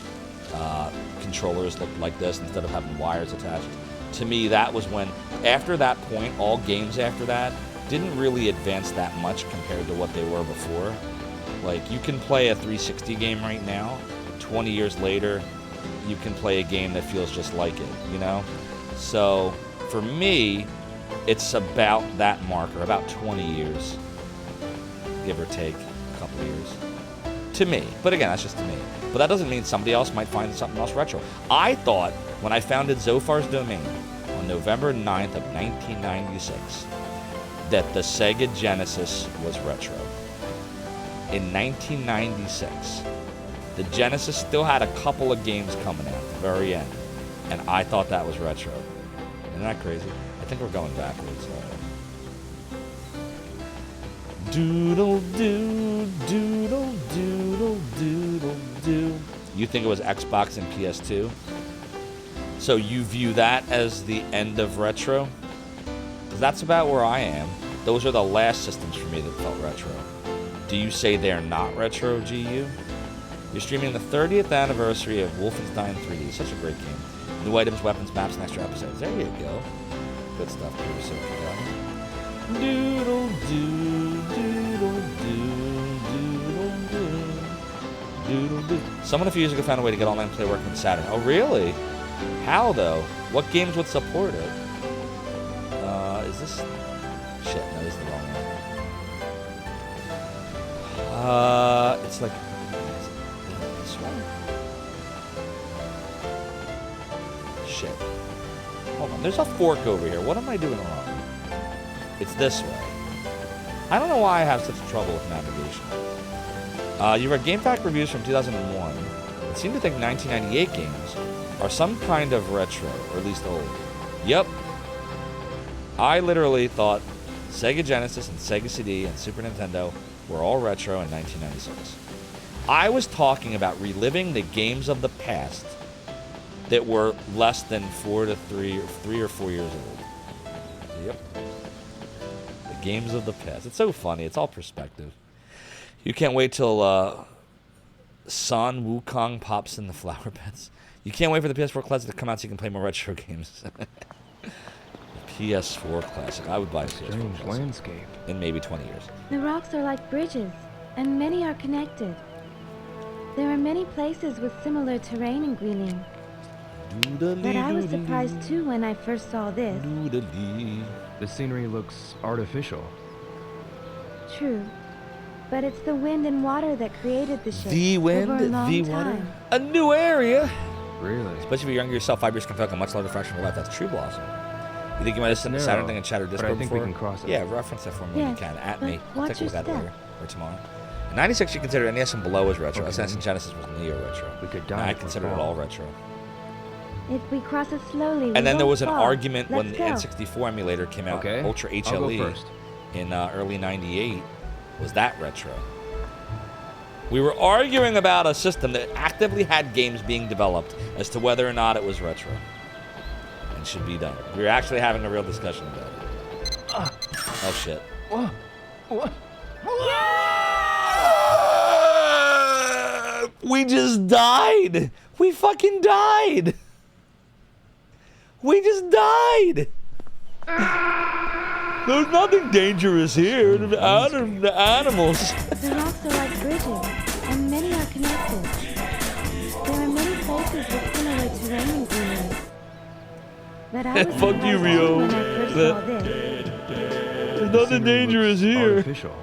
Controllers looked like this instead of having wires attached. To me, that was when, after that point, all games after that didn't really advance that much compared to what they were before. Like, you can play a 360 game right now, 20 years later, you can play a game that feels just like it, you know? So, for me, it's about that marker, about 20 years, give or take a couple of years. To me. But again, that's just to me. But that doesn't mean somebody else might find something else retro. I thought when I founded Zophar's Domain on November 9th of 1996 that the Sega Genesis was retro. In 1996, the Genesis still had a couple of games coming out at the very end. And I thought that was retro. Isn't that crazy? I think we're going backwards. Doodle doo, doodle doodle doodle doo. You think it was Xbox and PS2? So you view that as the end of retro? Because that's about where I am. Those are the last systems for me that felt retro. Do you say they're not retro, GU? You're streaming the 30th anniversary of Wolfenstein 3D. Such a great game. New items, weapons, maps, and extra episodes. There you go. Good stuff, Peter. So doodle doo, doodle doo, doodle doo, doodle doo. Someone a few years ago found a way to get online play working with Saturn. Oh, really? How though? What games would support it? Is this? Shit, no, this is the wrong one. It's like this one. Shit. Hold on, there's a fork over here. What am I doing wrong? It's this way. I don't know why I have such trouble with navigation. You read GameFAQ reviews from 2001 that seem to think 1998 games are some kind of retro, or at least old. Yep. I literally thought Sega Genesis and Sega CD and Super Nintendo were all retro in 1996. I was talking about reliving the games of the past that were less than 3 or 4 years old. Yep. The games of the past. It's so funny. It's all perspective. You can't wait till Sun Wukong pops in the flower beds. You can't wait for the PS4 Classic to come out so you can play more retro games. PS4 Classic. I would buy a PS4 Strange Classic landscape. in maybe 20 years. The rocks are like bridges, and many are connected. There are many places with similar terrain in Guilin. But I was surprised too when I first saw this. The scenery looks artificial. True. But it's the wind and water that created the shape. The wind, over a long the water. time. A new area. Really? Especially if you're younger yourself, 5 years can feel like a much larger fraction of your life. That's true, Blossom. You think you might have sent the Saturn thing in chat or but I Discord think before? we can cross it. Yeah, reference that for me when you Yes, can. At but me. I'll watch take a look your at it step. later or tomorrow. In 96, you considered NES and below as retro. Okay. SNES and Genesis was neo-retro. We could And die I if we consider it fall. all retro. If we cross it slowly, we And then there won't was an fall. argument when the Let's go. N64 emulator came out, Okay. Ultra I'll go HLE, first. in early 98. Was that retro? We were arguing about a system that actively had games being developed as to whether or not it was retro and should be done. We were actually having a real discussion about it. Oh, shit. What? We just died. We fucking died. We just died. There's nothing dangerous here. The animals. The rocks are like bridges, and many are connected. There are many places with similar terrain in Guilin. But I was Fuck you, surprised Rio. too when I first saw this. There's nothing dangerous here. Artificial.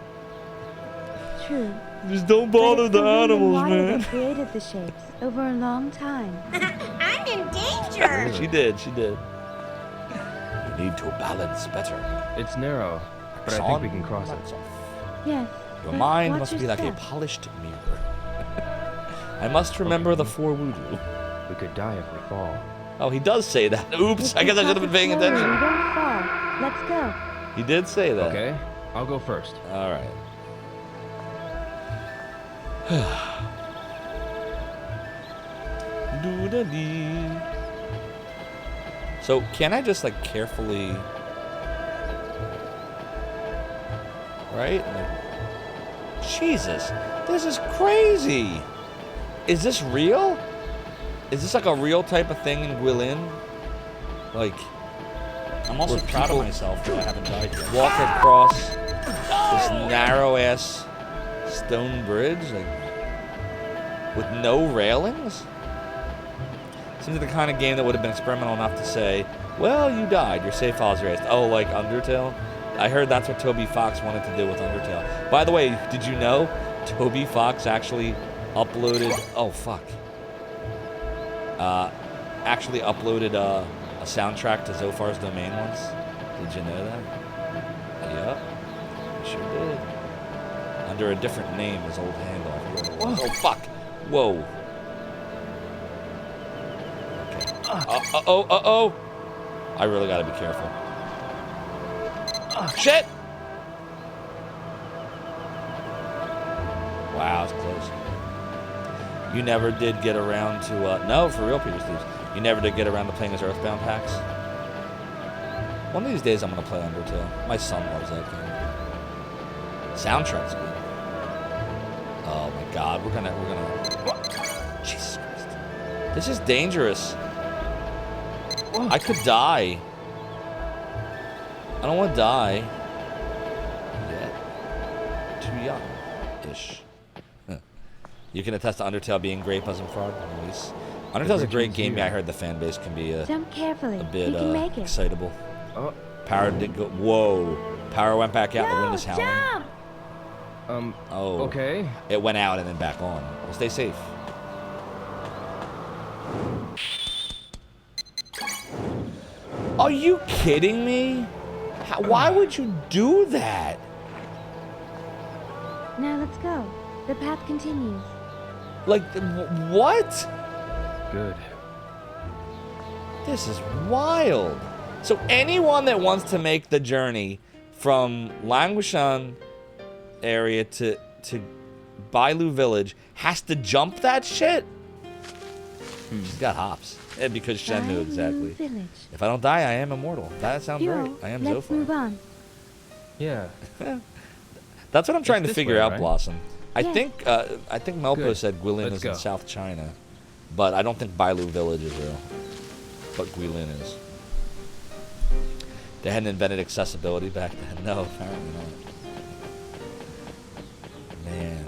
True. Just don't But bother it's the wind and animals, water man. that created the shapes over a long time. I'm in danger. She did. She did. You need to balance better. It's narrow, but I think we can cross it. Yes. Your but mind watch must your be like a step. polished mirror. I must remember the 4 voodoo. We could die if we fall. Oh, he does say that. Oops, If I we guess I should have cross been it paying slowly, attention. We won't fall. Let's go. He did say that. Okay, I'll go first. All right. Doodle-dee. So, can I just like carefully, right? Like, Jesus, this is crazy. Is this real? Is this like a real type of thing in Guilin? Like, I'm also proud of myself that I haven't died yet. Walk across this narrow ass stone bridge, like with no railings. Seems like the kind of game that would have been experimental enough to say, well, you died, your save file's erased. Oh, like Undertale? I heard that's what Toby Fox wanted to do with Undertale. By the way, did you know Toby Fox actually uploaded... Oh, fuck. Actually uploaded a soundtrack to Zophar's domain once? Did you know that? Yep. He sure did. Under a different name, his old handle. I forget what it was. Oh, fuck. Whoa. Okay. Uh-oh. I really gotta be careful. Shit! Wow, it's close. You never did get around to, no, for real, Peter Steves. You never did get around to playing his Earthbound packs? One of these days I'm gonna play Undertale. My son loves that game. Soundtrack's good. Oh my god, we're gonna... Jesus Christ. This is dangerous. I could die. I don't want to die. Yet. Too young-ish. You can attest to Undertale being great, Buzzing Frog. Nice. Undertale's a great game. Yeah, I heard the fan base can be Jump carefully. a bit you can make it. excitable. Oh. Power did go... Whoa. Power went back out. The wind is howling. Jump! Oh. Okay. It went out and then back on. Well, stay safe. Are you kidding me? Why would you do that? Now let's go. The path continues. Like, what? Good. This is wild. So anyone that wants to make the journey from Langwishan area to Bailu Village has to jump that shit? She's got hops. And because Shenmue, exactly. Village. If I don't die, I am immortal. That sounds Hero, right. I am let's Zophar. move on. Yeah. That's what I'm trying to this figure way, out, right? Blossom. I Yes. think Melpo Good. said Guilin Let's is go. in South China, but I don't think Bailu Village is real. But Guilin is. They hadn't invented accessibility back then. No, apparently not. Man.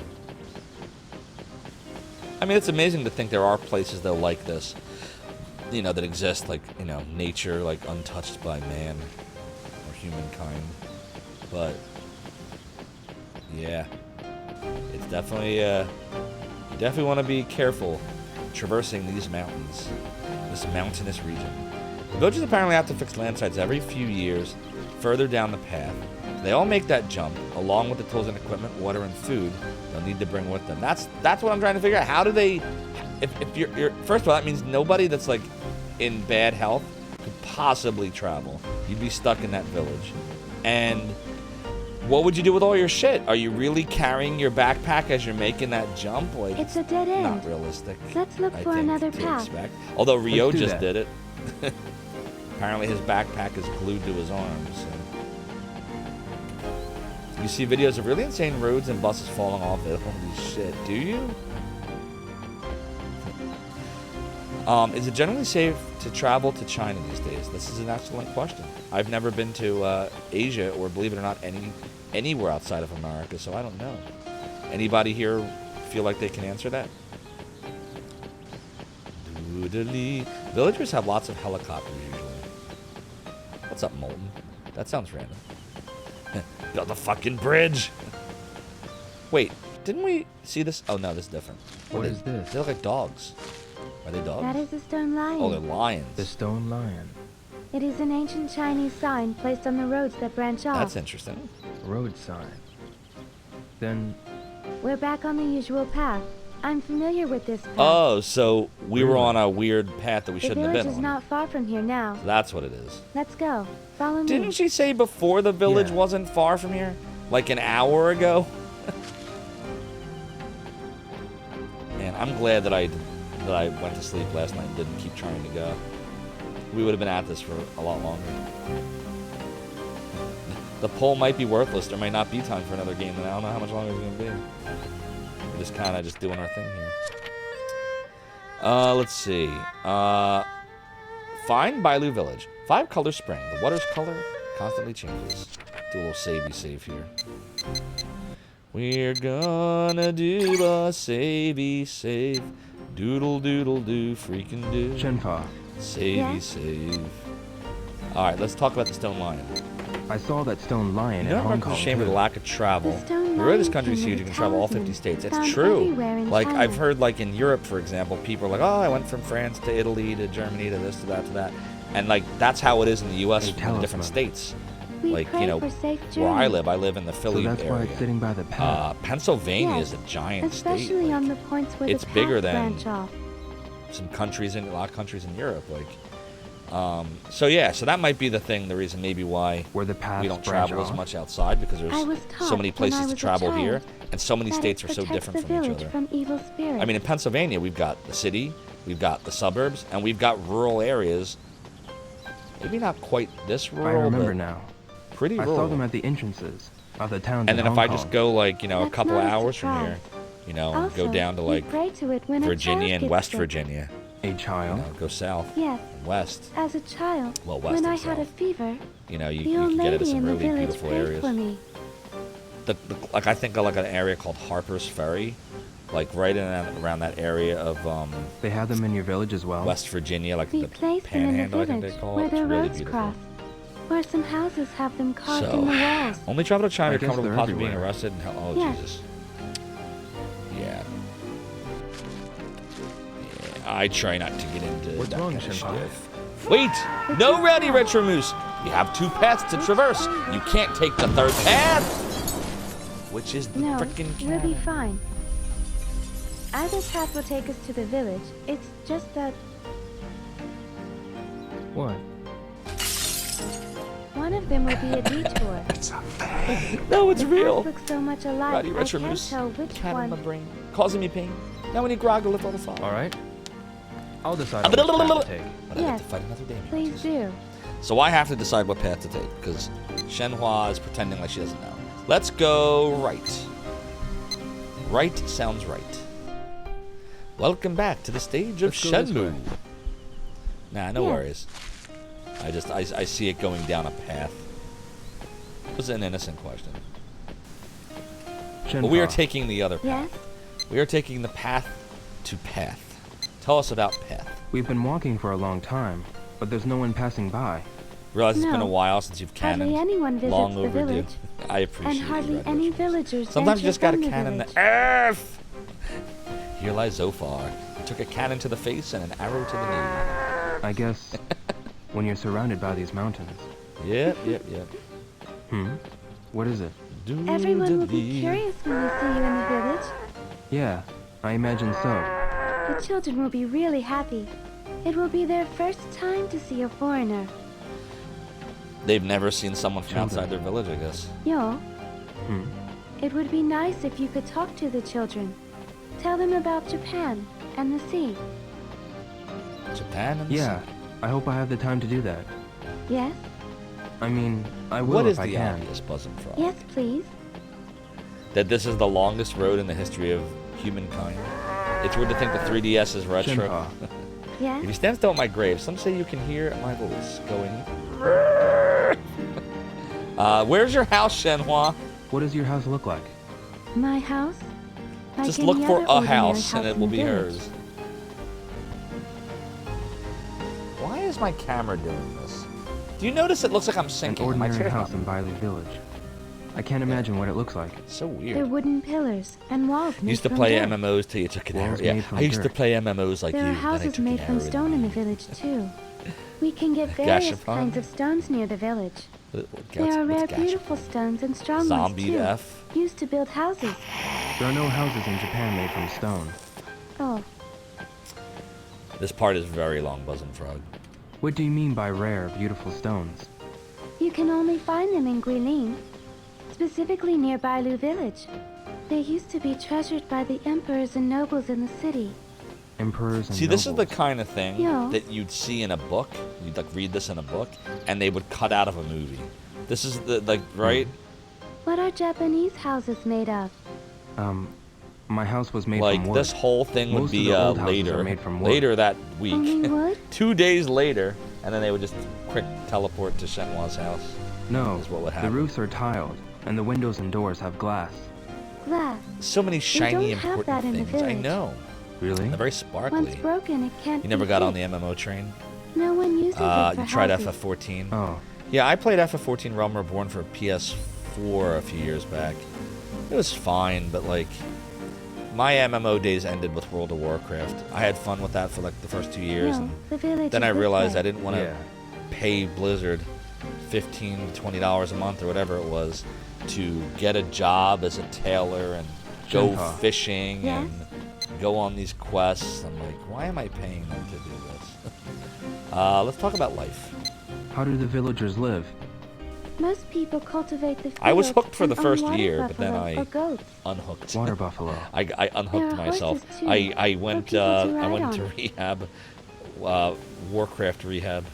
I mean, it's amazing to think there are places that are like this, you know, that exist, like, you know, nature, like, untouched by man or humankind. But, yeah. It's definitely, you definitely want to be careful traversing these mountains, this mountainous region. Villagers apparently have to fix landslides every few years further down the path. They all make that jump, along with the tools and equipment, water and food they'll need to bring with them. That's what I'm trying to figure out. How do they... If you're... First of all, that means nobody that's, like, in bad health could possibly travel. You'd be stuck in that village. And what would you do with all your shit? Are you really carrying your backpack as you're making that jump? Like, It's a dead end. not realistic. Let's look I for think, another to path. expect. Although Rio Let's do just that. did it. Apparently his backpack is glued to his arms. So. You see videos of really insane roads and buses falling off it. Holy shit, do you? Is it generally safe to travel to China these days? This is an excellent question. I've never been to Asia, or believe it or not, anywhere outside of America, so I don't know. Anybody here feel like they can answer that? Doodly. Villagers have lots of helicopters usually. What's up, Molten? That sounds random. Build a fucking bridge! Wait, didn't we see this? Oh no, this is different. What is this? They look like dogs. Are they dogs? That is a stone lion. Oh, they're lions. The stone lion. It is an ancient Chinese sign placed on the roads that branch off. That's interesting. Road sign. Then We're back on the usual path. I'm familiar with this path. Oh, so we were Really? on a weird path that we the shouldn't have village been is on. not far from here now. That's what it is. Let's go. Follow me. Didn't she say before the village Yeah. wasn't far from here? Like an hour ago? Man, I'm glad that I went to sleep last night and didn't keep trying to go. We would have been at this for a lot longer. The poll might be worthless. There might not be time for another game, and I don't know how much longer it's going to be. We're just kind of just doing our thing here. Let's see. Find Bailu Village. 5 color spring. The water's color constantly changes. Do a little savey save here. We're gonna do a savey save. Doodle doodle do, freaking do. Shenpa, Savey Yeah? save. Alright, let's talk about the stone lion. I saw that stone lion You know, in Hong America's Kong. ashamed of the too. lack of travel. The stone Where this lion country's king huge, you is can a travel all talisman 50 states. It's found true. everywhere in Like, China. I've heard, like, in Europe, for example, people are like, oh, I went from France to Italy to Germany to this to that to that. And, like, that's how it is in the U.S. A in the different talisman. states. We Like, pray you know, for safe where I journeys, live in the So Philly that's why area. it's sitting by the path. Pennsylvania Yes, is a giant state. especially Like, on the points where it's the bigger paths than- branch off. some countries in a lot of countries in Europe. Like, so yeah, so that might be the thing, the reason maybe why Where the paths we don't branch travel as off. much outside, because I there's was so taught many when places I to was a travel child here, and so many that states it are so protects different the from each village other. from evil spirits. I mean, in Pennsylvania, we've got the city, we've got the suburbs, and we've got rural areas. Maybe not quite this I rural, remember but now. pretty I rural. saw them at the entrances of the towns And in then if Hong I just Kong. go, like, you know, a That's couple not a hours from surprise. here, you know, and Also, go down to, we like, pray to it when a Virginia child and gets West sick. Virginia. A You child. know, go south Yes, and west. as a child, Well, west when and I had a south. fever, You know, you the can old get into lady some in the really village beautiful prayed areas. for me. Like, I think of, like, an area called Harper's Ferry, like right in around that area of They have them in your village as well. West Virginia, like We the place them in the Panhandle, I think village they call where it. It's the really roads beautiful. cross, where some houses have them carved So, in the walls. only travel to China, I you're guess comfortable with they're possibly being everywhere. arrested. And oh, Yes. Jesus. Yeah. I try not to get into What's that wrong, kind of Shenpai? stuff. Wait! No, ready, Retro Moose! You have two paths to traverse. You can't take the third path! Which is the No, frickin' we'll be cannon. fine. Either path will take us to the village. It's just that What? one of them will be a detour. No, it's The real! paths look so much alike, Roddy I Retro can't Moose. tell which Cat in my one. brain. Causing me pain. Now when you grog, lift all the fall. All right. I'll decide on which path to take. But I get Yes, to fight another day. please do. So I have to decide what path to take, because Shenhua is pretending like she doesn't know. Let's go right. Right sounds right. Welcome back to the stage of Let's go this Shenmue. way. Nah, no Yes. worries. I see it going down a path. It was an innocent question. But we are Shenpa, taking the other path. Yes? We are taking the path to path. Tell us about path. we've been walking for a long time, but there's no one passing by. Realize it's been a No. while since you've Hardly cannoned. anyone visits Long the overdue. village. I appreciate And hardly you, any Rodriguez. villagers Sometimes you venture just gotta from the cannon village. the earth. Here lies Zophar. He took a cannon to the face and an arrow to the knee. I guess when you're surrounded by these mountains. Yep. What is it? Everyone will be Doo-doo-dee. curious when they see you in the village. Yeah, I imagine so. The children will be really happy. It will be their first time to see a foreigner. They've never seen someone from Children. outside their village, I guess. Yo, Hmm. it would be nice if you could talk to the children. Tell them about Japan and the sea. Japan and the Yeah, sea. I hope I have the time to do that. Yes? I mean, I will What if is I the can. obvious buzzing frog? Yes, please. That this is the longest road in the history of humankind. It's weird to think the 3DS is retro. Shenpa, Yes? If you stand still at my grave, some say you can hear my voice going. Where's your house, Shenhua? what does your house look like? My house? Like Just any look for other a ordinary house and it in will the be village. hers. Why is my camera doing this? Do you notice it looks like I'm An sinking? My ordinary chair's house not in Bailey Village. I can't imagine what it looks like. so They're weird. wooden pillars and walls made Used to from play dirt. MMOs till you took an arrow. Walls Yeah, made from I used to dirt. play MMOs like There you. are then I houses took made an from arrow stone in the village, too. We can get various Gashapon? kinds of stones near the village. What's There are rare, Gash? beautiful stones and strong Zombie ones, too. F. Used to build houses. There are no houses in Japan made from stone. Oh, This part is very long, Buzzing Frog. What do you mean by rare, beautiful stones? you can only find them in Guilin, specifically near Bailu village. They used to be treasured by the emperors and nobles in the city. Emperors and See, this is the nobles. kind of thing Yeah. that you'd see in a book. You'd like read this in a book, and they would cut out of a movie. This is the like right, What are Japanese houses made of? My house was made like from wood. this whole thing would Most of be the old houses later, are made from wood. later that Only week, wood? 2 days later, and then they would just quick teleport to Shenhua's house. No, is what would the happen. roofs are tiled, and the windows and doors have glass. Glass. So many shiny don't have important that in the things. I village. know. Really? They're very Once sparkly. broken, it can't You never be got on the fixed. MMO train? No one uses it for You tried houses. FF14? Oh. Yeah, I played FF14 Realm Reborn for PS4 a few years back. It was fine, but like, my MMO days ended with World of Warcraft. I had fun with that for like the first 2 years, No, and the village then is I this realized way. I didn't want to Yeah. pay Blizzard $15, $20 a month or whatever it was to get a job as a tailor and go Shenmue. fishing Yes? and go on these quests. I'm like, why am I paying them to do this? Let's talk about life. How do the villagers live? Most people cultivate the fields I was hooked for and the own first water year, but then buffalo I or goats. unhooked. Water buffalo. I unhooked There are myself. horses, too, I for went people to I ride went on. to rehab, Warcraft rehab.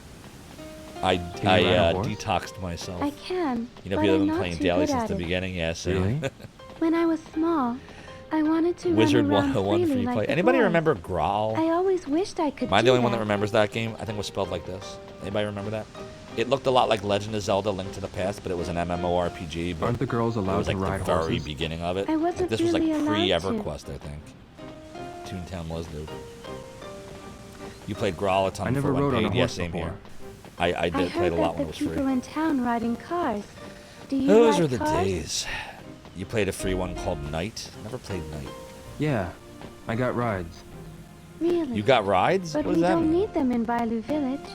I Can you ride a horse? detoxed myself. I can, You know, but people have I'm been not playing too daily good since at the it. beginning. Yeah, same. Really? When I was small, I wanted to Wizard run around 101 freely free like play. the Anybody boys. remember Growl? I always wished I could Am I do the only one that that. remembers that game? I think it was spelled like this. Anybody remember that? It looked a lot like Legend of Zelda: Link to the Past, but it was an MMORPG. But Aren't the girls it allowed was like to ride the very horses? beginning of it. I Like, wasn't this was like really allowed to. pre-EverQuest, I think. Toontown was though. You played Growl a ton I never before rode when on a paid. Yeah, horse same before. here. I I did play heard it a lot that when it the was free. people in town ride in cars. Do you Those ride are the cars? days. You played a free one called Night. Never played Night. Yeah, I got rides. Really? You got rides? But What we does that don't mean? need them in Bailu Village.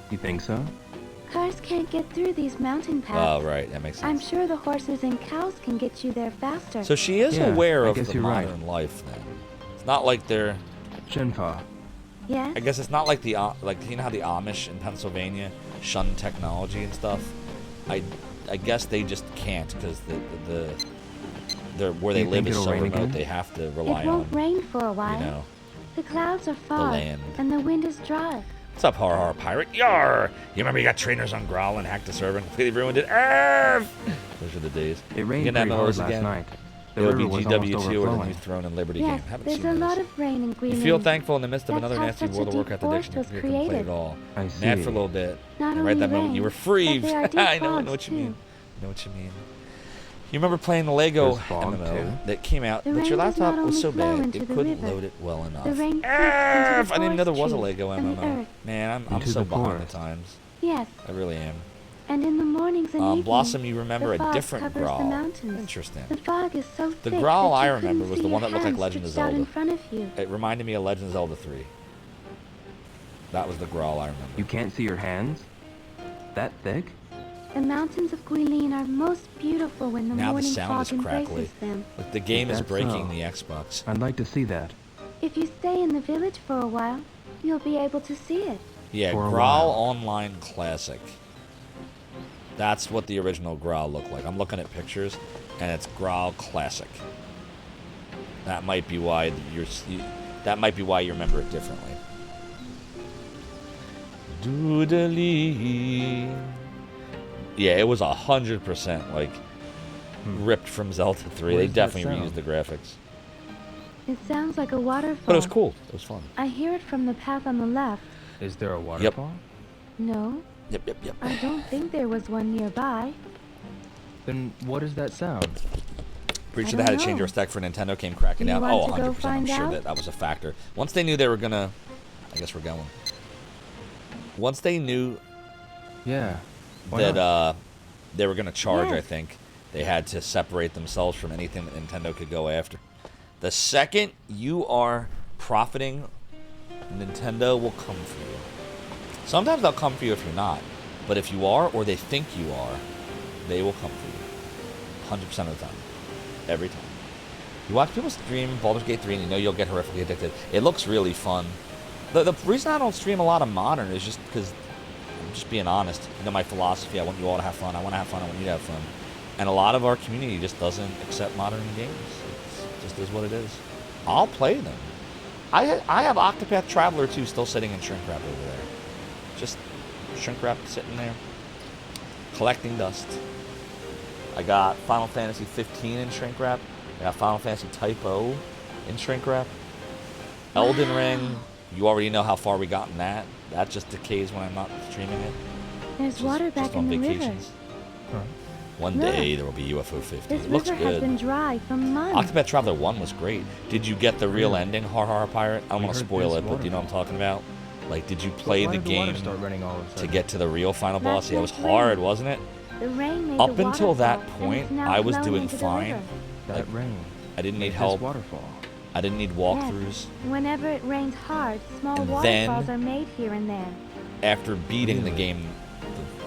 You think so? Cars can't get through these mountain paths. Oh, right. That makes I'm sense. sure the horses and cows can get you there faster. So she is Yeah, aware I of guess the you're right. modern life then. It's not like they're. Shenmue. yes? I guess it's not like the like you know how the Amish in Pennsylvania shun technology and stuff. I guess they just can't because they're where they You live think is it'll so rain remote. again? They have to It rely won't on rain for a while. you know. The clouds are fog, land. and the wind is dry. What's up, horror, horror pirate? Yar! You remember you got trainers on Growl and hacked the server and completely ruined it? Arf! Those are the days. It rained You pretty get hard MMOs last again? night. The It'll be river was almost GW2 or the overflowing. new Throne and Liberty Yes, game. Haven't there's seen a those. lot of rain in Greenland. You feel thankful in the midst of That's another how nasty such a World of deep Warcraft forest addiction. was You can play it created. all. I Mad see. for a little bit. Not And only right that moment rain, you were free. but there are deep I know fogs, what you too. mean. I know what you mean. You remember playing the Lego There's fog, MMO too. that came out, The but your rain does laptop not was only so flow bad into it the couldn't river. load it well enough. The rain seeps into the I didn't even know there was a forest Lego trees and the MMO. earth. Man, I'm Into so the behind forest. the times. Yes, I really am. and in the mornings and evenings, Blossom, you remember the a fog different covers Growl. the mountains. Interesting. The fog is so thick Growl that I you remember couldn't was see the one your that looked like hands Legend of stretched out in Zelda. front of you. It reminded me of Legend of Zelda 3. That was the Growl I remember. You can't see your hands? That thick? The mountains of Guilin are most beautiful when the Now the morning sound fog is embraces crackly. them. Like the game is That's breaking so. the Xbox. I'd like to see that. If you stay in the village for a while, you'll be able to see it. Yeah, For a Growl while. Online Classic. That's what the original Growl looked like. I'm looking at pictures, and it's Growl Classic. That might be why that might be why you remember it differently. Doodly. Yeah, it was 100% like ripped from Zelda 3. What They does that definitely sound? reused the graphics, It sounds like a waterfall. but it was cool. It was fun. I hear it from the path on the left. Is there a waterfall? No, Yep, yep, yep. I don't think there was one nearby. Then what is that sound? Pretty I sure they had don't to change know. their spec for Nintendo came cracking Do you down. want Oh, to go 100%. I'm find sure out? that was a factor. Once they knew they were gonna, I guess we're going. Once they knew Yeah. Why that not? they were gonna charge, I Yes. think they had to separate themselves from anything that Nintendo could go after. The second you are profiting, Nintendo will come for you. Sometimes they'll come for you if you're not, but if you are, or they think you are, they will come for you. 100% of the time, every time. You watch people stream Baldur's Gate 3 and you know you'll get horrifically addicted. It looks really fun. The reason I don't stream a lot of modern is just because I'm just being honest. You know my philosophy. I want you all to have fun. I want to have fun. I want you to have fun. And a lot of our community just doesn't accept modern games. It just is what it is. I'll play them. I have Octopath Traveler 2 still sitting in shrink wrap over there. Just shrink wrap sitting there, collecting dust. I got Final Fantasy 15 in shrink wrap. I got Final Fantasy Type O in shrink wrap. Elden Ring, you already know how far we got in that. That just decays when I'm not streaming it. There's water back just on in the river. vacations. Huh. One day there will be UFO 50. This It looks river has been good. dry for months. Octopath Traveler 1 was great. Did you get the real ending, Har Har Pirate? I don't We want to heard spoil this it, but do you know what I'm talking about? Like, did you play Why the did the water game start running all of a to sudden? get to the real final That's boss? Yeah, it was just rain. hard, wasn't it? The rain made Up the until that waterfall, and it's point, now I was flowing doing into the fine. river. That Like, rain. I didn't need made this help. waterfall. I didn't need walkthroughs. Yes. Whenever it rains hard, small And waterfalls then- are made here and there. After beating the Really? game,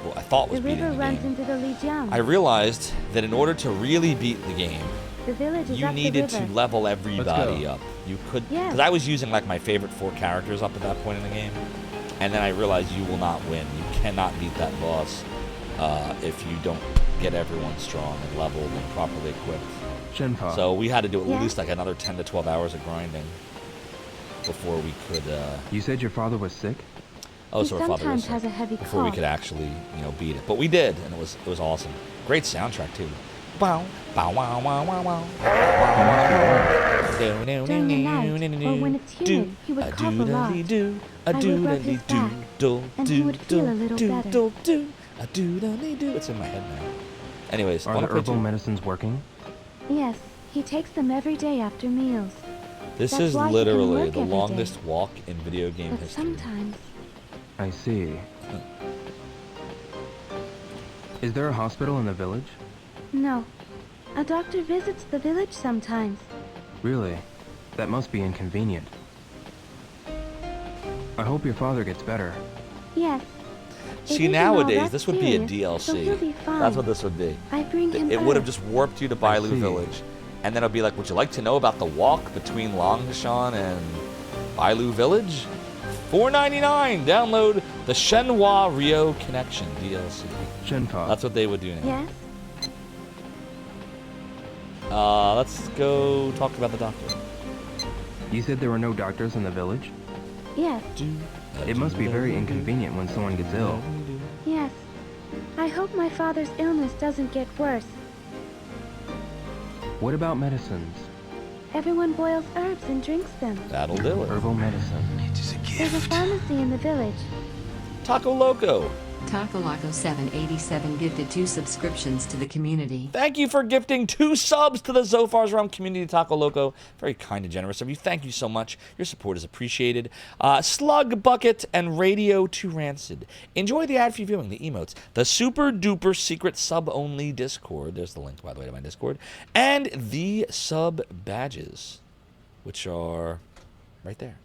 well, I thought was The beating river the runs game, into the Lijiang. I realized that in order to really beat the game, The village is you up needed the to river. level everybody go. up. You could, Yes. because I was using like my favorite 4 characters up at that point in the game, and then I realized you will not win. You cannot beat that boss if you don't get everyone strong and leveled and properly equipped. Shenpa. So we had to do at Yeah. least like another 10 to 12 hours of grinding before we could. You said your father was sick? Oh, He so our father was sometimes has sick a heavy before we cough. could actually, beat it. But we did, and it was awesome. Great soundtrack too. Bow, bow, wow, wow, wow, wow. During the night, or when it's humid, he would cough a lot. I would rub his back, and he would feel a little better. It's in my head now. Anyways, Are wanna the play herbal two? medicines working? Yes, he takes them every day after meals. This That's is why he can literally work the every day. longest walk in video game But history. sometimes, I see. Is there a hospital in the village? no. A doctor visits the village sometimes. Really? That must be inconvenient. I hope your father gets better. Yes. It See, isn't all nowadays, that this would be a serious, so DLC. he'll be fine. That's what this would be. I bring him It would have herbs. just warped you to I Bailu see. Village. And then it'll be like, would you like to know about the walk between Longshan and Bailu Village? $4.99. Download the Shenhua Rio Connection DLC. Shenpa. That's what they would do now. Yes? Let's go talk about the doctor. You said there were no doctors in the village? Yes. It must be very inconvenient when someone gets ill. Yes. I hope my father's illness doesn't get worse. What about medicines? Everyone boils herbs and drinks them. That'll do it. Herbal medicine. There's a pharmacy in the village. Taco Loco. Takalaco787 gifted 2 subscriptions to the community. Thank you for gifting 2 subs to the Zophar's Realm community, Taco Loco. Very kind and generous of you. Thank you so much. Your support is appreciated. Slug Bucket and Radio to Rancid. Enjoy the ad-free viewing, the emotes, the super duper secret sub-only Discord. There's the link, by the way, to my Discord. And the sub badges, which are right there.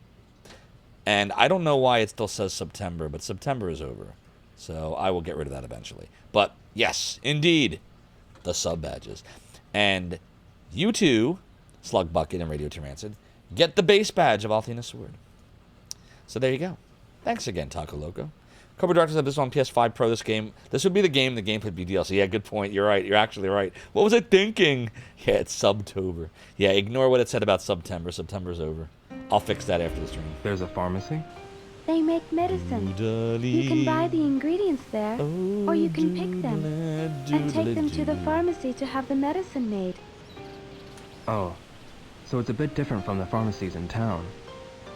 And I don't know why it still says September, but September is over. So I will get rid of that eventually. But yes, indeed, the sub badges. And you too, Slug Bucket and Radio to Rancid, get the base badge of Althena's Sword. So there you go. Thanks again, Taco Loco. Cobra Director said this is on PS5 Pro. This would be the gameplay would be DLC. Yeah, good point. You're right. You're actually right. What was I thinking? Yeah, it's Subtober. Yeah, ignore what it said about September. September's over. I'll fix that after the stream. There's a pharmacy? They make medicine. You can buy the ingredients there, or you can pick them and take them to the pharmacy to have the medicine made. Oh, so it's a bit different from the pharmacies in town.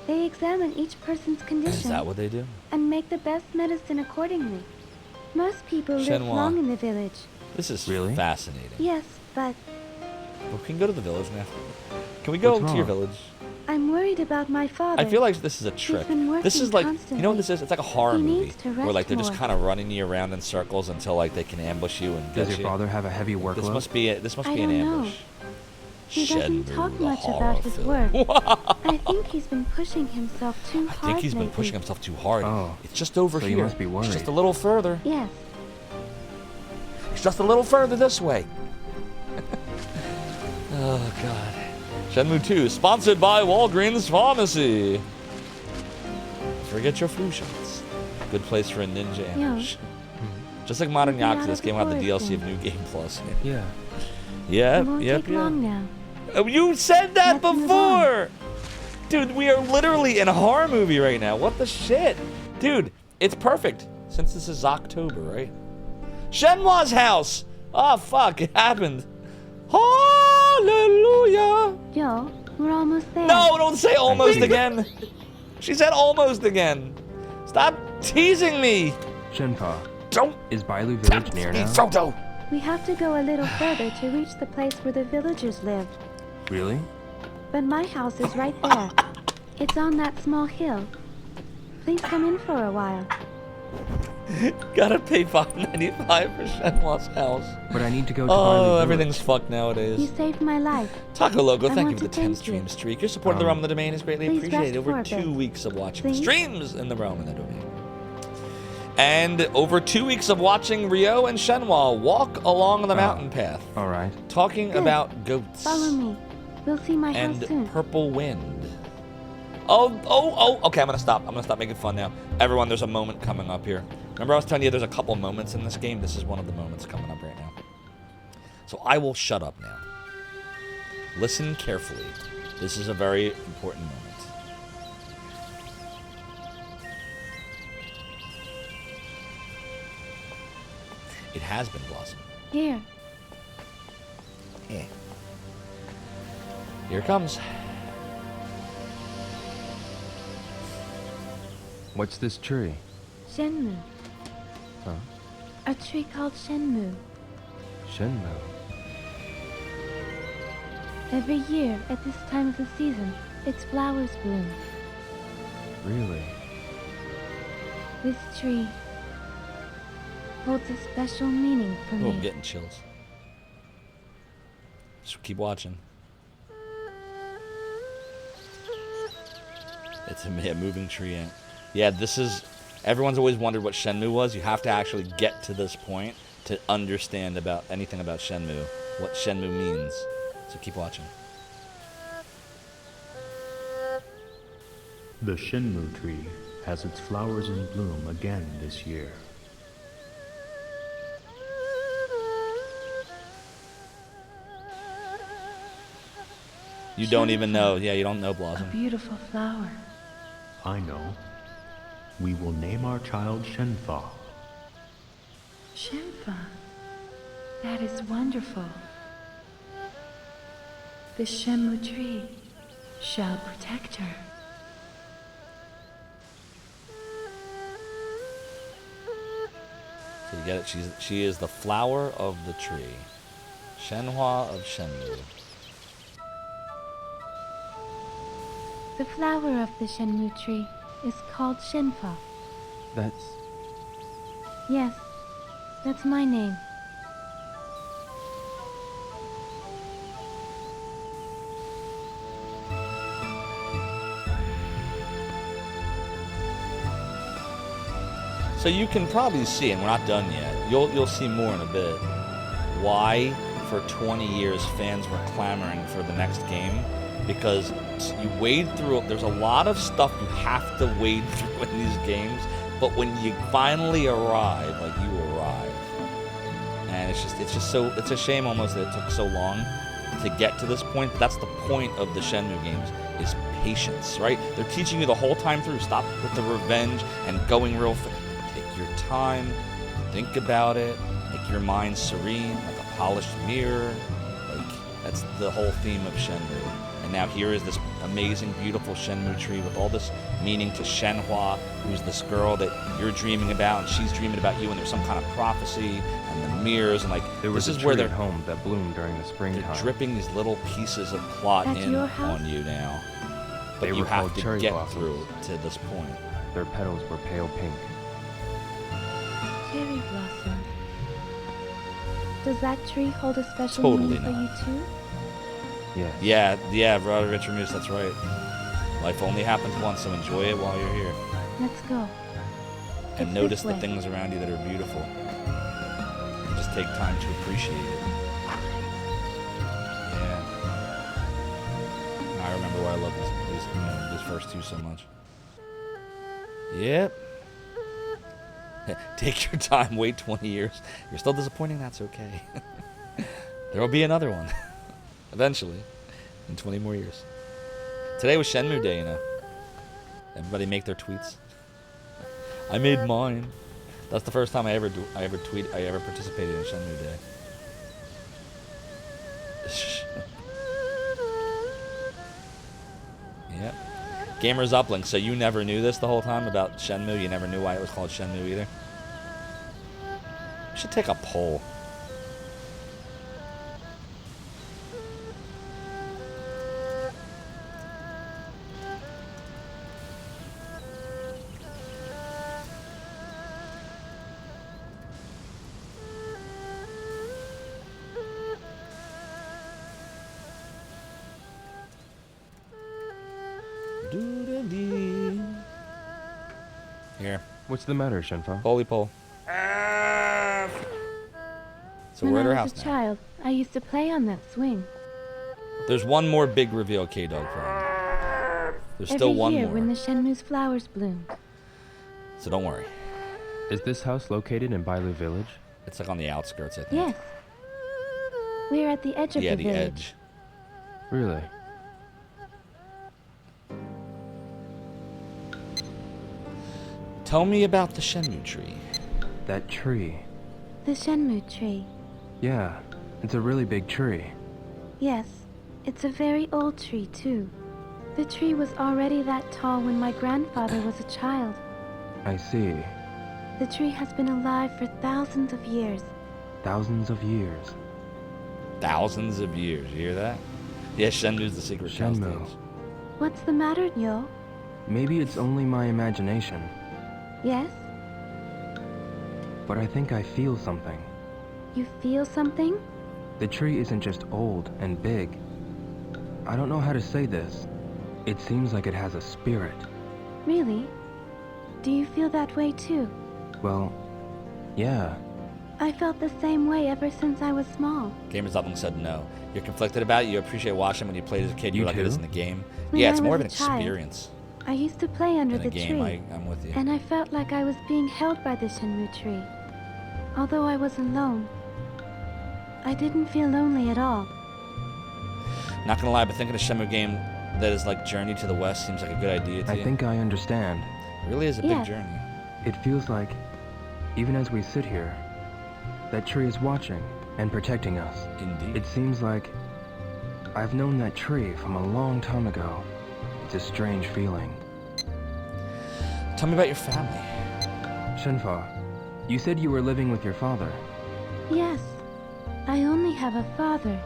They examine each person's Is condition that what they do? and make the best medicine accordingly. Most people live Shenhua. long in the village. This is Really? fascinating. Yes, but Well, we can go to the village now. Can we go What's to your wrong? village? I'm worried about my father. I feel like this is a trick. been working This is like, you know what this is? It's like a horror He movie needs to where rest like they're just more. kind of running you around in circles until like they can ambush you and Does get your you. father have a heavy workload? This must be I an don't know. ambush. He doesn't Shenmue, talk the much horror about his film. work. I think he's been pushing himself too I hard think he's been lately. pushing himself too hard. Oh, It's just over so here. you must be It's just worried. a little further. Yes. It's just a little further this way. Oh, God. Shenmue II, sponsored by Walgreens Pharmacy. Forget your flu shots. Good place for a ninja ambush. Just like Modern We'll be Yakuza, out this of game the will have the forest DLC of then. New Game Plus. Yeah. It Yep, won't yep, take long now. Oh, you said that Let's move before! Dude, we are literally in a horror movie right now. What the shit? Dude, it's perfect. Since this is October, right? Shenhua's house! Oh, fuck, it happened. Hallelujah! Joe, we're almost there. No, don't say almost again. She said almost again. Stop teasing me. Shenpa, Don't is Bailu Village tempt near me, now? Frodo. We have to go a little further to reach the place where the villagers live. Really? But my house is right there. It's on that small hill. Please come in for a while. Gotta pay $5.95 for Shenhua's house. But I need to go to Oh, Barley everything's Village. fucked You nowadays. saved my life. Taco Logo, I thank you want for the to 10 thank stream you. streak. Your support of the Realm of the Domain is greatly please appreciated. rest for Over a 2 bit. weeks of watching Please? streams in the Realm of the Domain. And over 2 weeks of watching Ryo and Shenhua walk along the mountain path, All right. talking Good. about goats Follow me. We'll see my house and soon. purple wind. Oh, okay, I'm gonna stop making fun now. Everyone, there's a moment coming up here. Remember I was telling you there's a couple moments in this game? This is one of the moments coming up right now. So I will shut up now. Listen carefully. This is a very important moment. It has been Blossom. Here. Yeah. Here it comes. What's this tree? Shenmue. Huh? A tree called Shenmue. Shenmue. Every year, at this time of the season, its flowers bloom. Really? This tree holds a special meaning for Oh, I'm me. getting chills. Just keep watching. It's a moving tree. Yeah, this is... Everyone's always wondered what Shenmue was. You have to actually get to this point to understand about anything about Shenmue, what Shenmue means. So keep watching. The Shenmue tree has its flowers in bloom again this year. You don't even know. Yeah, you don't know A Blossom. beautiful flower. I know. We will name our child Shenfa. Shenfa. That is wonderful. The Shenmue tree shall protect her. So you get it? She is the flower of the tree. Shenhua of Shenmue. The flower of the Shenmue tree is called Shenfa. That's... Yes, that's my name. So you can probably see, and we're not done yet, you'll see more in a bit, why for 20 years fans were clamoring for the next game. Because you wade through, there's a lot of stuff you have to wade through in these games, but when you finally arrive, like you arrive, and it's a shame almost that it took so long to get to this point. That's the point of the Shenmue games, is patience, right? They're teaching you the whole time through, stop with the revenge and going real fast. Take your time, think about it, make your mind serene, like a polished mirror. Like, that's the whole theme of Shenmue. And now here is this amazing, beautiful Shenmue tree with all this meaning to Shenhua, who's this girl that you're dreaming about, and she's dreaming about you, and there's some kind of prophecy, and the mirrors, and like, There was this a is where tree they're at home that bloomed during the springtime. they're dripping these little pieces of plot At in your house? on you now. But They you were have called to cherry get blossoms. through to this point. Their petals were pale pink. Cherry blossom. Does that tree hold a special Totally meaning for not. you too? Yes. Yeah, brother Richard Moose, that's right. Life only happens once, so enjoy it while you're here. Let's go. And It's notice this the way. things around you that are beautiful. And just take time to appreciate it. Yeah. I remember why I love these first two so much. Yep. Take your time, wait 20 years. You're still disappointing, that's okay. There will be another one. Eventually. In 20 more years. Today was Shenmue Day, you know. Everybody make their tweets. I made mine. That's the first time I ever participated in Shenmue Day. Yep. Gamers Uplink, so you never knew this the whole time about Shenmue? You never knew why it was called Shenmue either? We should take a poll. What's the matter, Shenfa? Holy pole. So When we're at her I house was a now. child, I used to play on that swing. There's one more big reveal, K-Dog friend. There's still Every one year more. when the Shenmue's flowers bloom. So don't worry. Is this house located in Bailu Village? It's like on the outskirts, I think. Yes. We're at the edge of Yeah, the the village. edge. Really? Tell me about the Shenmue tree. That tree. The Shenmue tree. Yeah, it's a really big tree. Yes, it's a very old tree too. The tree was already that tall when my grandfather was a child. I see. The tree has been alive for thousands of years. Thousands of years. Thousands of years. You hear that? Yes, Shenmue's the secret house Shenmue. stage. What's the matter, Yo? Maybe it's only my imagination, Yes? but I think I feel something. You feel something? The tree isn't just old and big. I don't know how to say this. It seems like it has a spirit. Really? Do you feel that way too? Well, yeah. I felt the same way ever since I was small. Gamers Outlook said no. You're conflicted about it. You appreciate watching when you played as a kid. You You like it as too? in the game. When Yeah, I it's more of an was a child, experience I used to play under than a the game. tree, I'm with you. and I felt like I was being held by the Shenmue tree. Although I was alone, I didn't feel lonely at all. Not gonna lie, but thinking a Shenmue game that is like Journey to the West seems like a good idea to I you. think I understand. It really is a big Yes. journey. It feels like, even as we sit here, that tree is watching and protecting us. Indeed. It seems like I've known that tree from a long time ago. It's a strange feeling. Tell me about your family. Shenfa, you said you were living with your father. Yes, I only have a father.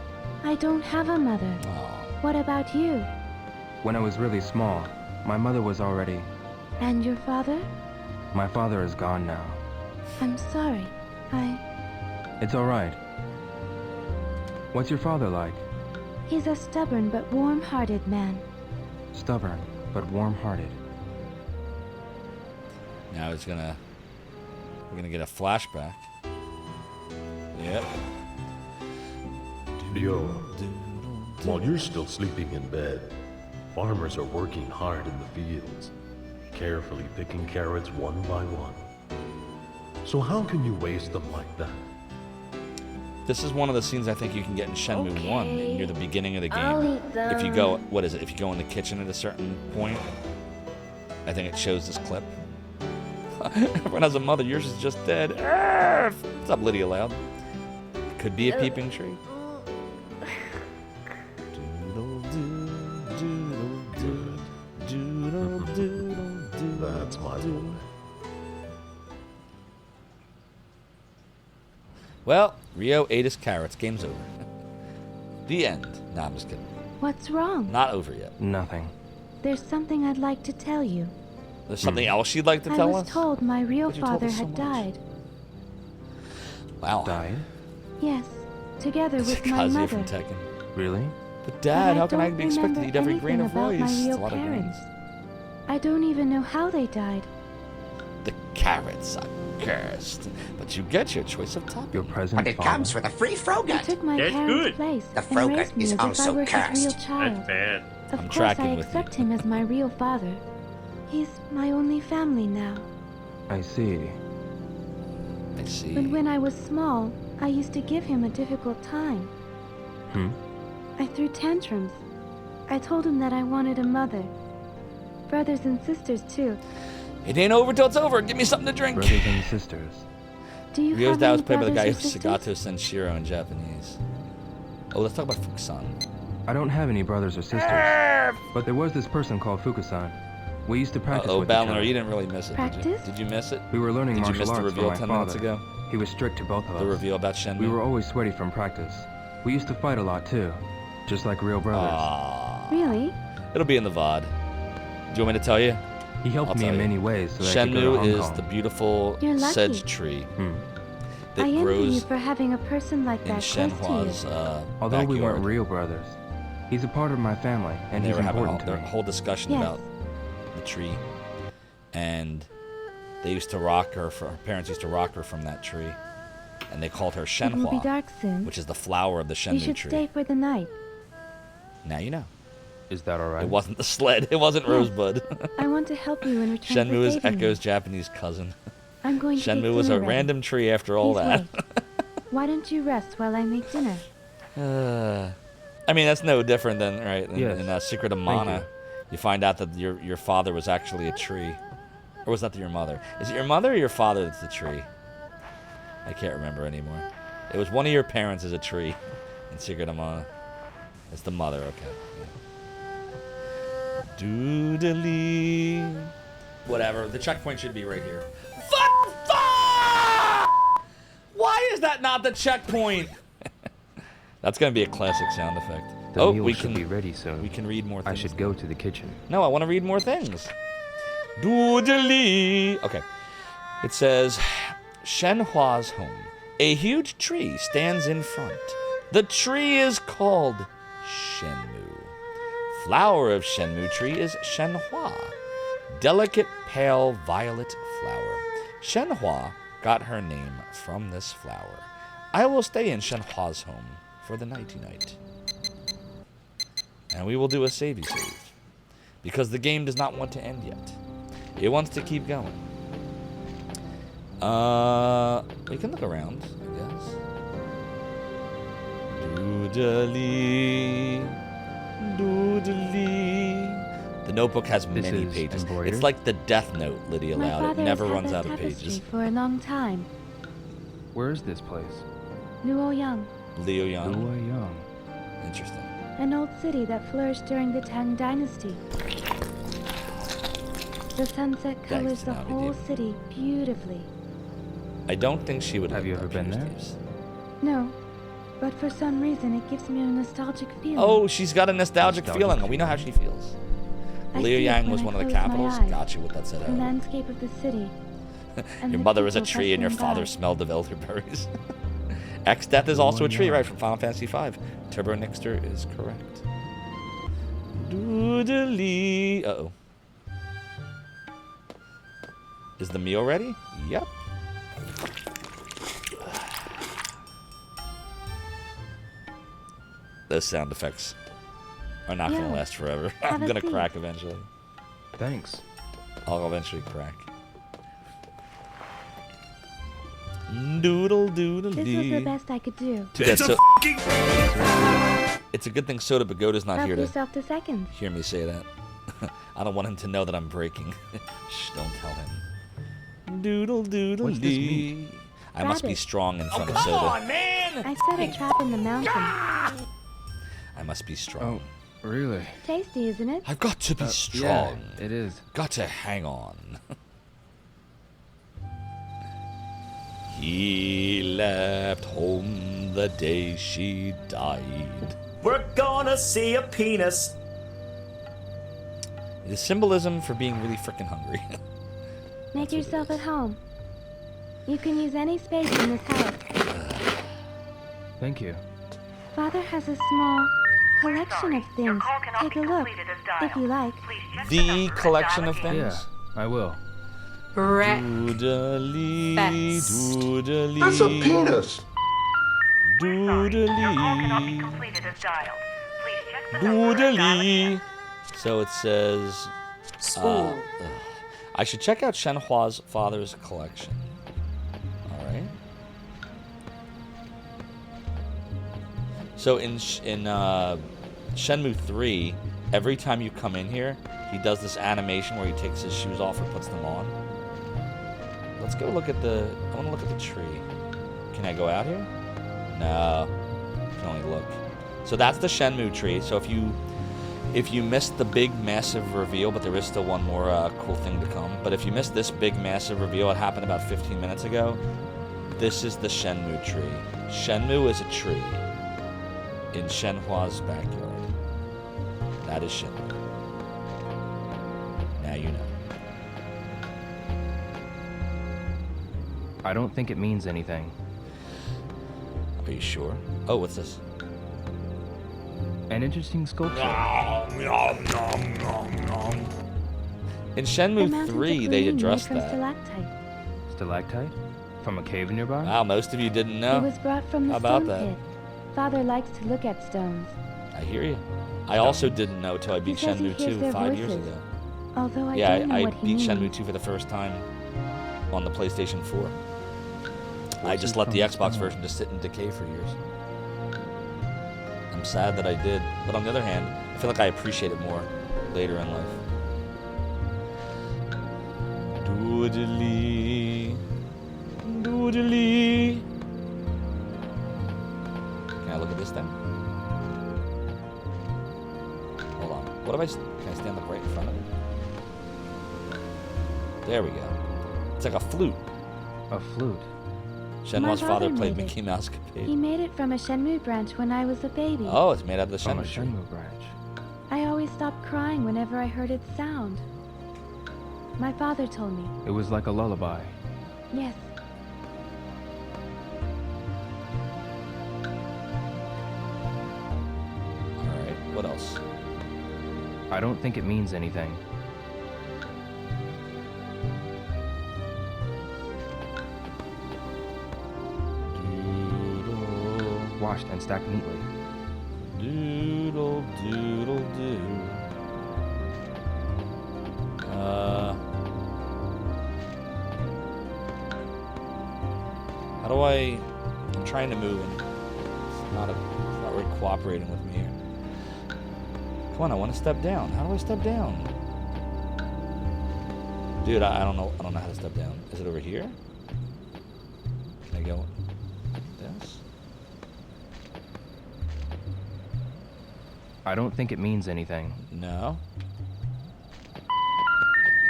I don't have a mother. Oh, What about you? When I was really small, my mother was already... And your father? My father is gone now. I'm sorry. It's alright. What's your father like? He's a stubborn but warm-hearted man. Stubborn, but warm-hearted. now we're gonna get a flashback. Yep. Yo, while you're still sleeping in bed, farmers are working hard in the fields, carefully picking carrots one by one. So how can you waste them like that? This is one of the scenes I think you can get in Shenmue 1 near the beginning of the game. I'll eat them. If you go, what is it? If you go in the kitchen at a certain point, I think it shows this clip. Everyone has a mother. Yours is just dead. What's up, Lydia Loud? Could be a peeping tree. That's my boy. Well, Rio ate his carrots. Game's over. The end. Nah, I'm just kidding. What's wrong? Not over yet. Nothing. There's something I'd like to tell you. There's something else you'd like to I tell was us? told my real But you told father us so had much. died. Wow. Died? Yes, together It's with my Kazuya mother. from Tekken. Really? But Dad, But how can I don't be expected to remember eat every grain anything of about rice? my It's real a lot of parents. grains. I don't even know how they died. The carrots are cursed, but you get your choice of topping. Your present But it father? comes with a free He Frogut. took my That's parents' good. place The and Frogut raised me is as if I also were his real cursed. child. That's bad. Of I'm course, tracking I with accept you. him as my real father. He's my only family now. I see. I see. But when I was small, I used to give him a difficult time. I threw tantrums. I told him that I wanted a mother. Brothers and sisters, too. It ain't over till it's over. Give me something to drink. Brothers and sisters. Do you Ryo's have dad any was played by the guy who brothers or Sagato sisters? Senshiro in Japanese. Oh, let's talk about Fukusan. I don't have any brothers or sisters. But there was this person called Fukusan. We used to practice Uh-oh, with each Balnor, other. you didn't really miss it, did you? Practice? Did you miss it? We were learning Did you martial miss the arts reveal from 10 my minutes father. ago? He was strict to both of us. The reveal about Shenmue? We were always sweaty from practice. We used to fight a lot too, just like real brothers. Aww. Really? It'll be in the VOD. Do you want me to tell you? He helped I'll me tell in you. many ways so that I could go to Shenmue Hong is Kong. the beautiful You're lucky. sedge tree that I envy you grows for having a person like in that close to you. Shenhua's Although we backyard. weren't real brothers, he's a part of my family, and They he's were having important to their me. whole discussion Yes. about the tree, and They used to rock her. Her parents used to rock her from that tree, and they called her It will be Shenhua, dark soon. which is the flower of the You Shenmue should tree. stay for the night. Now you know. Is that all right? It wasn't the sled. It wasn't Rosebud. I want to help you in return Shenmue for is saving me. Echo's Japanese cousin. I'm going to get Shenmue was a dinner ready. random tree after all Please that. wait. Why don't you rest while I make dinner? I mean, that's no different than Yes. in Secret of Thank Mana. You find out that your father was actually a tree, or was that your mother? Is it your mother or your father that's the tree? I can't remember anymore. It was one of your parents as a tree in Secret of Mana. It's the mother, okay. Yeah. Doodly. Whatever. The checkpoint should be right here. Fuck! Why is that not the checkpoint? That's gonna be a classic sound effect. The we meal should can be ready soon. We can read more things. I should go to the kitchen. No, I want to read more things. Doodly. Okay. It says, Shenhua's home. A huge tree stands in front. The tree is called Shenmue. Flower of Shenmue tree is Shenhua. Delicate pale violet flower. Shenhua got her name from this flower. I will stay in Shenhua's home for the nighty night. And we will do a savey save. Because the game does not want to end yet. It wants to keep going. We can look around, I guess. Doodly. Doodly. The notebook has This many is pages. embroidered? It's like the Death Note, Lydia My Loud. father It never has had runs this out of tapestry pages. for a long time. Where is this place? Luoyang, Liu Yang. Luoyang. Interesting. an old city that flourished during the Tang Dynasty. The sunset colors the Tsunami whole Demon. city beautifully. I don't think she would Have like you that, ever been Peter there? Steves. No, but for some reason it gives me a nostalgic feeling. Oh, she's got a nostalgic Nostalgic feeling. We know how she feels. I Liu see it Yang when was I one of the close my capitals. eyes. Got you with that said The out. landscape of the city. and Your the mother was a people tree and your passing father by. smelled of elderberries. X-Death is also a tree, yeah. right, from Final Fantasy V. Turbo Nixter is correct. Doodly. Uh-oh. Is the meal ready? Yep. Those sound effects are not going to Yeah. last forever. Have I'm a going to seat. crack eventually. Thanks. I'll eventually crack. Doodle doodle This was dee. the best I could do. It's a good thing Soda Pagoda's not Help here to yourself to seconds. hear me say that. I don't want him to know that I'm breaking. Shh, don't tell him. Doodle doodle What's this dee. I must be Rabbit. strong in front of Soda. I set a trap in the mountain. I must be strong. Oh, really? Tasty, isn't it? I've got to be strong. Yeah, it is. Got to hang on. He left home the day she died. We're gonna see a penis. It is symbolism for being really freaking hungry. Make yourself at home. You can use any space in this house. Thank you. Father has a small collection of things. Take a look, if you like. The collection of things. Yeah, I will. Doodly, Best. doodly. That's a penis. Doodly, doodly. So it says. I should check out Shenhua's father's collection. All right. So in Shenmue 3, every time you come in here, he does this animation where he takes his shoes off and puts them on. Let's go look at the. I want to look at the tree. Can I go out here? No. I can only look. So that's the Shenmue tree. So if you missed the big massive reveal, but there is still one more cool thing to come. But if you missed this big massive reveal, it happened about 15 minutes ago. This is the Shenmue tree. Shenmue is a tree in Shenhua's backyard. That is Shenmue. Now you know. I don't think it means anything. Are you sure? Oh, what's this? An interesting sculpture. In The Shenmue mountains of 3, they green made addressed from that. stalactite. Stalactite? From a cave nearby? Wow, most of you didn't know. It was brought from the How about stone that? pit. Father likes to look at stones. I hear you. I also didn't know till I beat says he Shenmue hears 2 their 5 years voices. ago. Although I Yeah, don't know I what he beat means. Shenmue 2 for the first time on the PlayStation 4. I What's just it let the from Xbox stone? version just sit in decay for years. I'm sad that I did, but on the other hand, I feel like I appreciate it more later in life. Doodly, doodly. Can I look at this thing? Hold on. What if can I stand up right in front of it? There we go. It's like a flute. A flute. Shenmue's My father father played made it. Mickey Mouse Capade. He made it from a Shenmue branch when I was a baby. Oh, it's made out of the From a Shenmue tree. Shenmue branch. I always stopped crying whenever I heard its sound. My father told me. It was like a lullaby. Yes. Alright, what else? I don't think it means anything. Doodle, Washed and stacked neatly. doodle, doodle, doo. How do I... I'm trying to move and it's not really cooperating with me here. Come on, I want to step down. How do I step down? Dude, I don't know how to step down. Is it over here? Can I go like this? I don't think it means anything. No.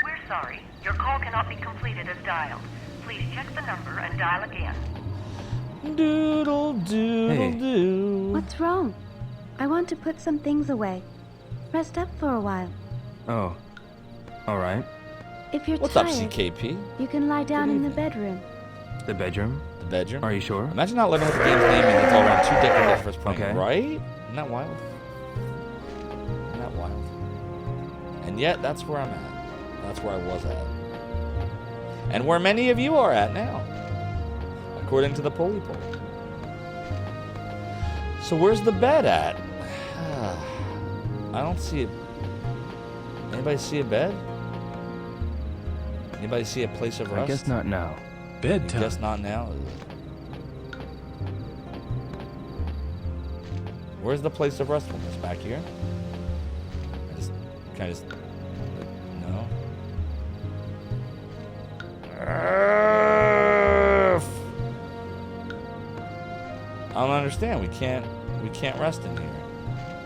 We're sorry. Your call cannot be completed as dialed. Please check the number and dial again. Doodle, doodle, Hey. doo. What's wrong? I want to put some things away. Rest up for a while. Oh. Alright. If you're What's up, tired, CKP? you can lie down in the evening. bedroom. The bedroom? The bedroom? Are you sure? Imagine not learning what the game's name means until around 2 decades after first playing, Okay. right? Isn't that wild? Isn't that wild? And yet, that's where I'm at. That's where I was at. And where many of you are at now, according to the Polly Poll. So where's the bed at? I don't see it. Anybody see a bed? Anybody see a place of rest? I guess not now. I guess not now. Where's the place of restfulness? Back here? Can I just... No? I don't understand. We can't rest in here.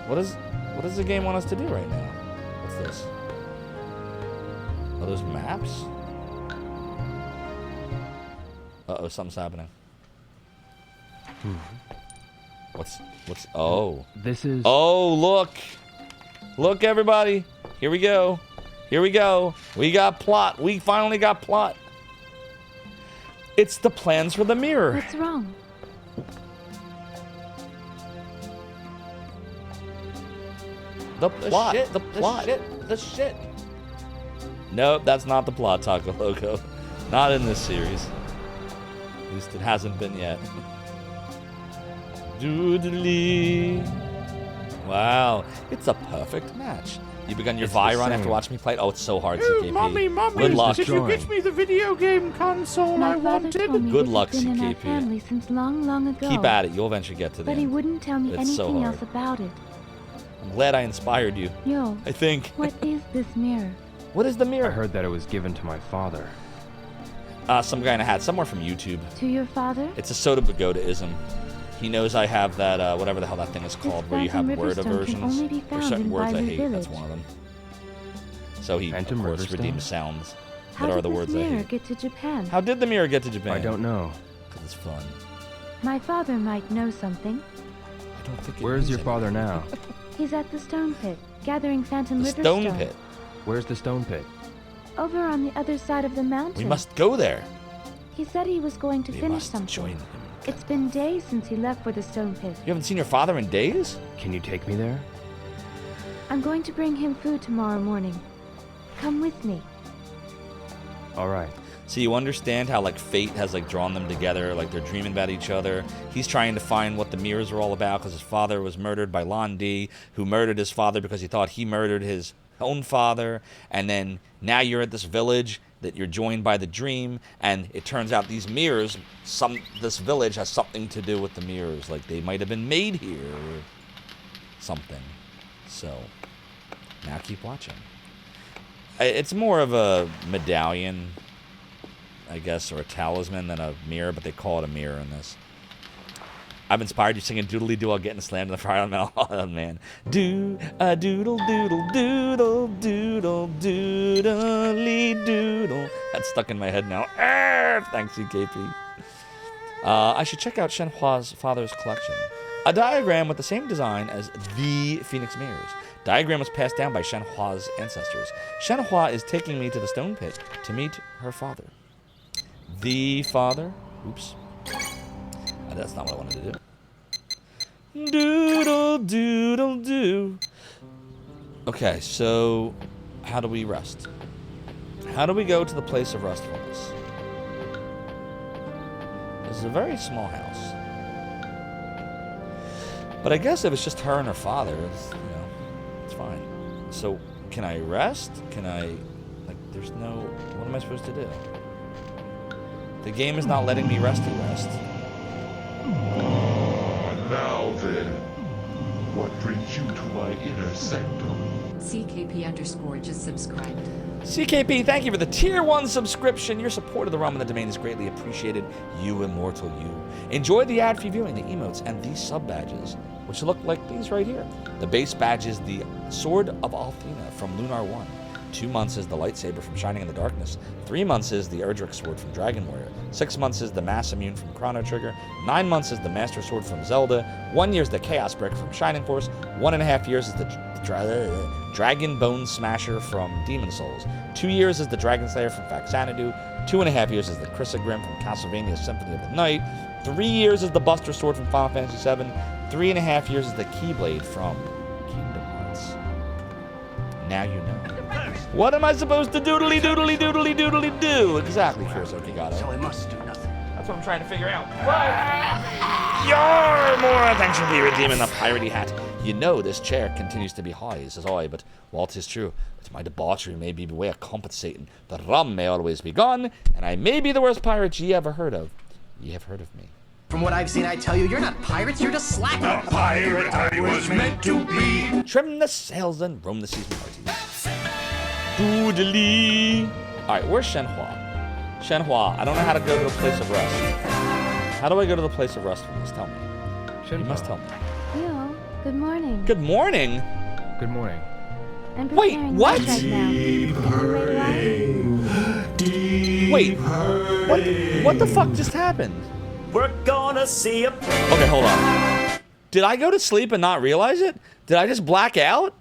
What does the game want us to do right now? What's this? Are those maps? Uh-oh, something's happening. What's oh. This is... Oh, look. Look, everybody. Here we go. Here we go. We got plot. We finally got plot. It's the plans for the mirror. What's wrong? The plot. The plot. The shit. Nope, that's not the plot, Taco Loco. Not in this series. At least it hasn't been yet. Doodly. Wow, it's a perfect match. You begun your It's Vi the run after same. watching me play it? Oh, it's so hard, CKP. Mommy, Good luck. did you get me the video game console My I father wanted? told me Good this luck, had been in our CKP. family since long, long ago. Keep at it. You'll eventually get to the But he end. wouldn't tell me It's so anything hard. else about it. I'm glad I inspired you. Yo, I think. what is this mirror? What is the I mirror? heard that it was given to my father. Some guy in a hat, somewhere from YouTube. To your father? It's a Soda Pagoda-ism. He knows I have that, whatever the hell that thing is called, where you have Phantom word Riverstone can aversions. only be There's found certain in words I Bailu hate. That's Village. one of them. So he, Phantom of course, Riverstone? redeems sounds How that are did the this words I mirror hate. get to Japan? How did the mirror get to Japan? I don't know. Because it's fun. My father might know something. I don't think it Where's means your father now? He's at the stone pit, gathering Phantom The Riverstone. stone pit. Where's the stone pit? Over on the other side of the mountain. We must go there. He said he was going to We finish must something. join him. It's been days since he left for the stone pit. You haven't seen your father in days? Can you take me there? I'm going to bring him food tomorrow morning. Come with me. Alright. So you understand how, like, fate has, like, drawn them together, like, they're dreaming about each other. He's trying to find what the mirrors are all about because his father was murdered by Londi, who murdered his father because he thought he murdered his own father. And then now you're at this village that you're joined by the dream, and it turns out these mirrors, this village has something to do with the mirrors. Like, they might have been made here or something. So, now keep watching. It's more of a medallion, I guess, or a talisman than a mirror, but they call it a mirror in this. I've inspired you singing Doodly Doo while getting slammed in the fire metal. Oh, man. Do-a doodle doodle doodle doodle doodly doodle. That's stuck in my head now. Thanks, CKP. I should check out Shenhua's father's collection. A diagram with the same design as the Phoenix Mirrors. Diagram was passed down by Shenhua's ancestors. Shenhua is taking me to the stone pit to meet her father. The father? Oops. That's not what I wanted to do. Doodle doodle doo. Okay, so how do we rest? How do we go to the place of restfulness? This is a very small house. But I guess if it's just her and her father, it's fine. So, can I rest? Can I, like, there's no, what am I supposed to do? The game is not letting me rest. Now then, what brings you to my inner sanctum? CKP_ just subscribed. CKP, thank you for the Tier 1 subscription. Your support of the realm and the domain is greatly appreciated. You immortal you. Enjoy the ad-free viewing, the emotes, and these sub-badges, which look like these right here. The base badge is the Sword of Althena from Lunar 1. 2 months is the lightsaber from Shining in the Darkness. 3 months is the Erdrick sword from Dragon Warrior. 6 months is the Mass Immune from Chrono Trigger. 9 months is the Master Sword from Zelda. 1 year is the Chaos Brick from Shining Force. 1.5 years is the Dragon Bone Smasher from Demon Souls. 2 years is the Dragon Slayer from Faxanadu. 2.5 years is the Chrysogrim from Castlevania Symphony of the Night. 3 years is the Buster Sword from Final Fantasy VII. 3.5 years is the Keyblade from Kingdom Hearts. Now you know. What am I supposed to doodly doodly doodly doodly do? Exactly, Kurosaki Gato. So I must do nothing. That's what I'm trying to figure out. Your more attention be redeeming the piratey hat. You know this chair continues to be high, says I, but while 'tis true, it's my debauchery may be a way of compensating. The rum may always be gone, and I may be the worst pirate ye ever heard of. Ye have heard of me. From what I've seen, I tell you, you're not pirates, you're just slackers. The pirate I was meant to be. Trim the sails and roam the seas and parties. Doodly. Alright, where's Shenhua? Shenhua, I don't know how to go to the place of rest. How do I go to the place of restfulness? Tell me. You must tell me. Yo, good morning. Good morning? Good morning. I'm Wait, preparing what? lunch right now. Wait, what the fuck just happened? We're gonna see a... Okay, hold on. Did I go to sleep and not realize it? Did I just black out?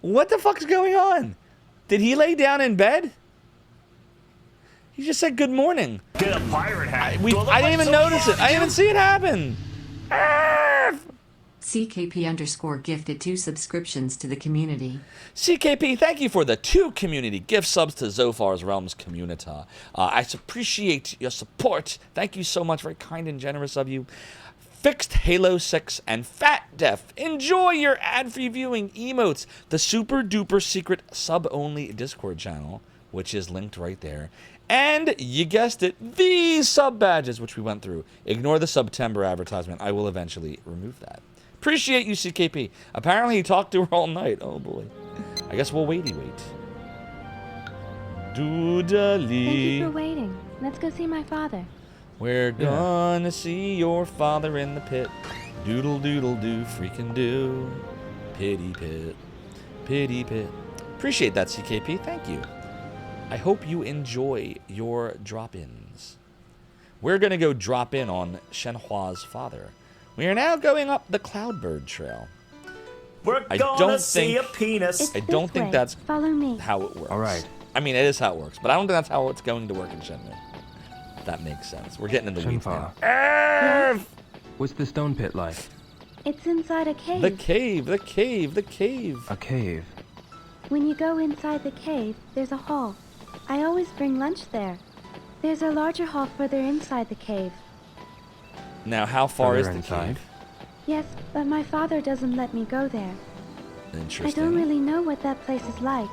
What the fuck is going on? Did he lay down in bed? He just said good morning. Get a pirate hat. I didn't even notice it. I didn't even see it happen. CKP_ gifted 2 subscriptions to the community. CKP, thank you for the 2 community gift subs to Zophar's Realms Communita. I appreciate your support. Thank you so much. Very kind and generous of you. Fixed Halo 6 and Fat Def. Enjoy your ad-free viewing emotes. The super duper secret sub-only Discord channel, which is linked right there. And, you guessed it, these sub-badges, which we went through. Ignore the September advertisement. I will eventually remove that. Appreciate you, CKP. Apparently he talked to her all night. Oh, boy. I guess we'll wait. Doodly. Thank you for waiting. Let's go see my father. We're gonna see your father in the pit. Doodle doodle do, freaking do. Pity pit. Pity pit. Appreciate that, CKP. Thank you. I hope you enjoy your drop-ins. We're gonna go drop in on Shenhua's father. We are now going up the Cloudbird Trail. We're gonna see a penis. I don't think that's Follow me. how it works. All right. I mean, it is how it works, but I don't think that's how it's going to work in Shenmue. That makes sense. We're getting in the weeds now. Yes? What's the stone pit like? It's inside a cave. The cave. A cave. When you go inside the cave, there's a hall. I always bring lunch there. There's a larger hall further inside the cave. Now, how far is the inside? cave? Yes, but my father doesn't let me go there. Interesting. I don't really know what that place is like,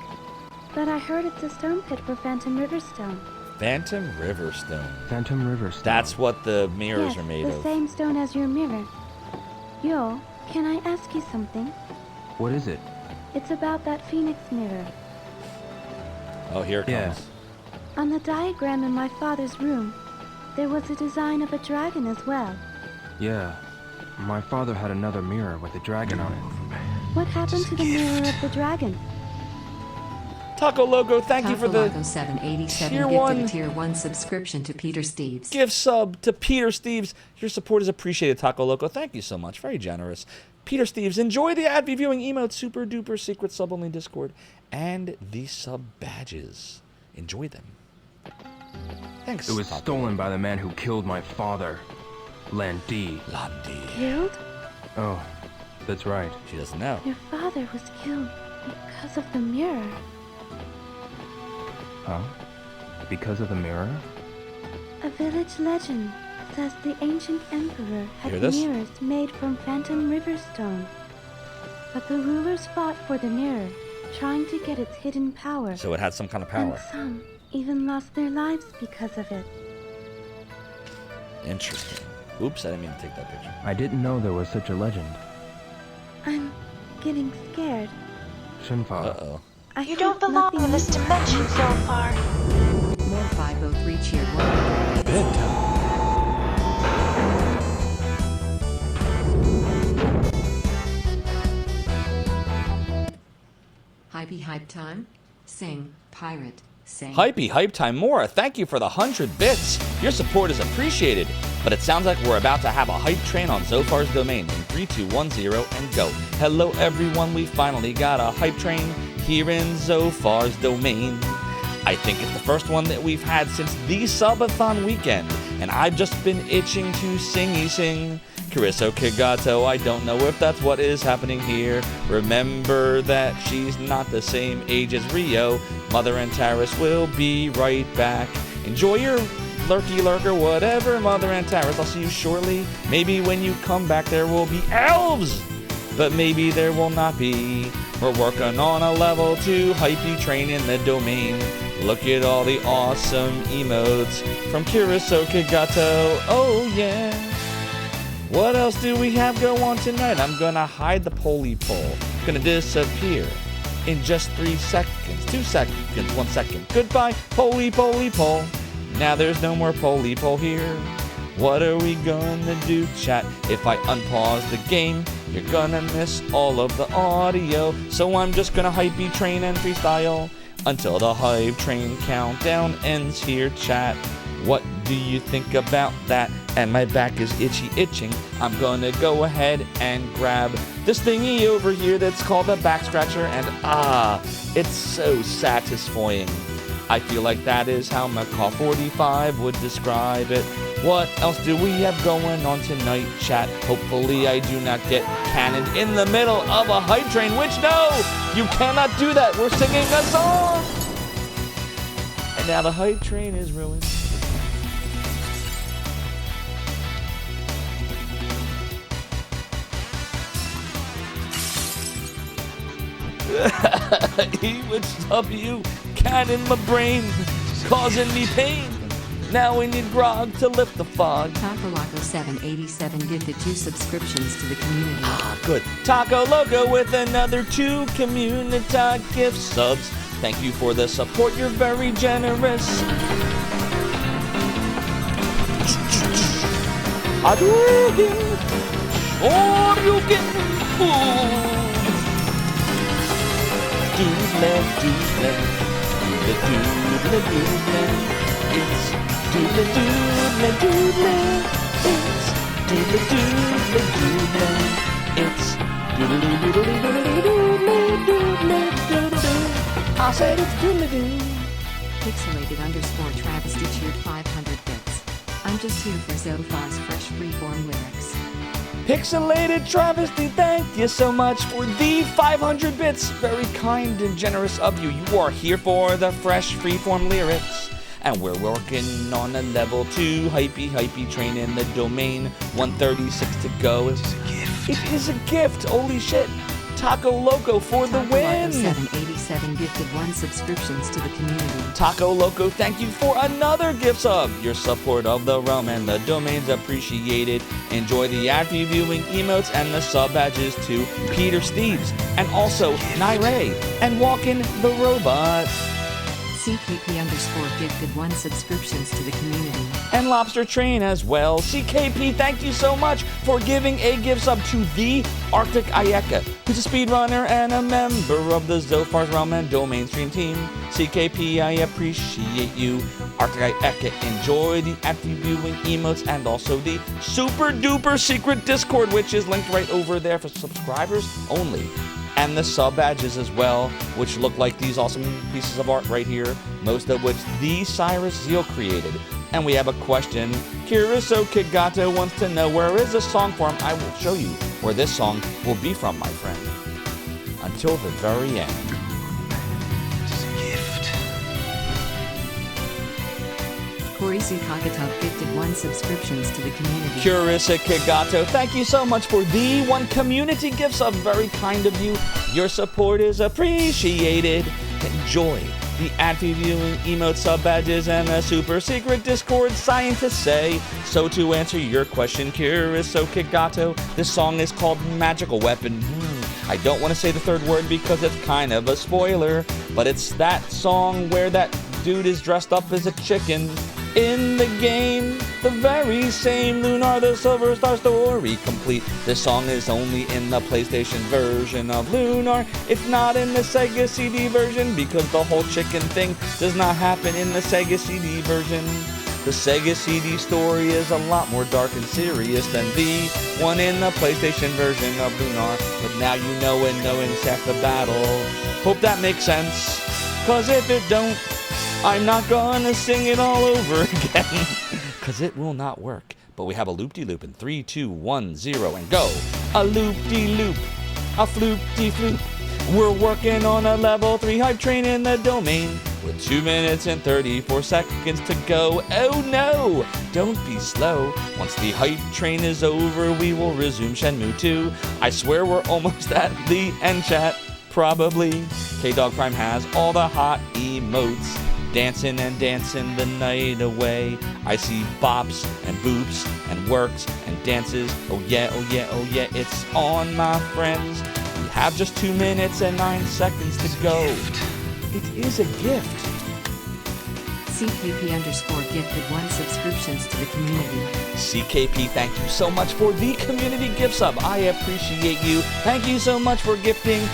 but I heard it's a stone pit for Phantom Riverstone. Phantom Riverstone. Phantom Riverstone. That's what the mirrors Yes, are made the of. same stone as your mirror. Yo, can I ask you something? What is it? It's about that phoenix mirror. Oh, here it Yeah. comes. On the diagram in my father's room, there was a design of a dragon as well. Yeah. My father had another mirror with a dragon on it. What happened to the mirror of the dragon? Taco Logo, thank you for the Taco 787 Tier gifted 1 a Tier 1 subscription to Peter Steves. gift sub to Peter Steves. Your support is appreciated, Taco Loco. Thank you so much. Very generous. Peter Steves, enjoy the ad viewing emote, super duper secret sub only Discord, and the sub badges. Enjoy them. Thanks. It was Taco. stolen by the man who killed my father, Landy. Landy. Killed? Oh, that's right. She doesn't know. Your father was killed because of the mirror. Huh? Because of the mirror? A village legend says the ancient emperor Hear had this? mirrors made from Phantom Riverstone. But the rulers fought for the mirror, trying to get its hidden power. So it had some kind of And power. some even lost their lives because of it. Interesting. Oops, I didn't mean to take that picture. I didn't know there was such a legend. I'm getting scared. Shenmue. Uh-oh. You don't belong in this dimension, Zophar. More 503 cheered 1. Hypey hype time. Sing, pirate, sing. Hypey, hype time more. Thank you for the 100 bits. Your support is appreciated. But it sounds like we're about to have a hype train on Zophar's domain in 3210 and go. Hello everyone, we finally got a hype train here in Zophar's domain. I think it's the first one that we've had since the subathon weekend, and I've just been itching to sing. Carisso Kigato, I don't know if that's what is happening here. Remember that she's not the same age as Rio. Mother and Taris will be right back. Enjoy your lurky lurker, whatever, Mother and Taris. I'll see you shortly. Maybe when you come back there will be elves, but maybe there will not be. We're working on a level 2 hypey train in the domain. Look at all the awesome emotes from Carisso Kigato. Oh yeah. What else do we have go on tonight? I'm gonna hide the poly pole. Gonna disappear in just 3 seconds. 2 seconds, 1 second. Goodbye, poly pole. Now there's no more poly pole here. What are we gonna do, chat? If I unpause the game, you're gonna miss all of the audio. So I'm just gonna hypey train and freestyle until the hype train countdown ends here, chat. What do you think about that? And my back is itching. I'm gonna go ahead and grab this thingy over here that's called a back scratcher, and it's so satisfying. I feel like that is how Macaw 45 would describe it. What else do we have going on tonight, chat? Hopefully I do not get cannoned in the middle of a hype train, which no! You cannot do that! We're singing a song! And now the hype train is ruined. EHW cannon my brain, causing me pain. Now we need grog to lift the fog. Taco Loco 787 gifted 2 subscriptions to the community. Good. Taco Loco with another 2 community gift subs. Thank you for the support. You're very generous. Hadouken! Shoryuken! Doodle, it's doodle, it's I said it's doodle-doo. Pixelated _ travesty cheered 500 bits. I'm just here for Zophar's fresh freeform lyrics. Pixelated Travesty, thank you so much for the 500 bits. Very kind and generous of you. You are here for the fresh freeform lyrics. And we're working on a level 2 hypey train in the domain. 136 to go. It is a gift. Holy shit. Taco Loco for the win. 787 gifted 1 subscriptions to the community. Taco Loco, thank you for another gift sub. Your support of the realm and the domain's appreciated. Enjoy the ad viewing emotes and the sub badges to Peter Steves and also Naire and Walkin' the Robot. CKP underscore gifted 1 subscriptions to the community. And Lobster Train as well. CKP, thank you so much for giving a gift sub to the Arctic Ayeka, who's a speedrunner and a member of the Zophar's Realm and Domain Stream team. CKP, I appreciate you. Arctic Ayeka, enjoy the active viewing emotes and also the super duper secret Discord, which is linked right over there for subscribers only. And the sub badges as well, which look like these awesome pieces of art right here, most of which the Cyrus Zeal created. And we have a question. Kiriso Kigato wants to know, where is this song from? I will show you where this song will be from, my friend. Until the very end. Korisi Kakatov gifted 1 subscriptions to the community. Kurisa Kigato, thank you so much for the 1 community gift sub. Very kind of you. Your support is appreciated. Enjoy the anti-viewing emote sub badges and the super secret Discord scientists say. So to answer your question, Kurisa Kigato, this song is called Magical Weapon. I don't want to say the 3rd word because it's kind of a spoiler, but it's that song where that dude is dressed up as a chicken. In the game, the very same Lunar the Silver Star story complete. This song is only in the PlayStation version of Lunar. It's not in the Sega CD version because the whole chicken thing does not happen in the Sega CD version. The Sega CD story is a lot more dark and serious than the one in the PlayStation version of Lunar. But now you know and knowing's half the battle. Hope that makes sense, cause if it don't, I'm not gonna sing it all over again, cause it will not work. But we have a loop-de-loop in 3, 2, 1, 0, and go. A loop-de-loop, a floop-de-floop. We're working on a level 3 hype train in the domain with 2 minutes and 34 seconds to go. Oh no, don't be slow. Once the hype train is over, we will resume Shenmue II. I swear we're almost at the end, chat. Probably. K-Dog Prime has all the hot emotes. Dancing and dancing the night away. I see bops and boops and works and dances. Oh yeah, oh yeah, oh yeah, it's on, my friends. We have just 2 minutes and 9 seconds to go. It is a gift. CKP underscore gifted 1 subscriptions to the community. CKP, thank you so much for the community gift sub. I appreciate you. Thank you so much for gifting.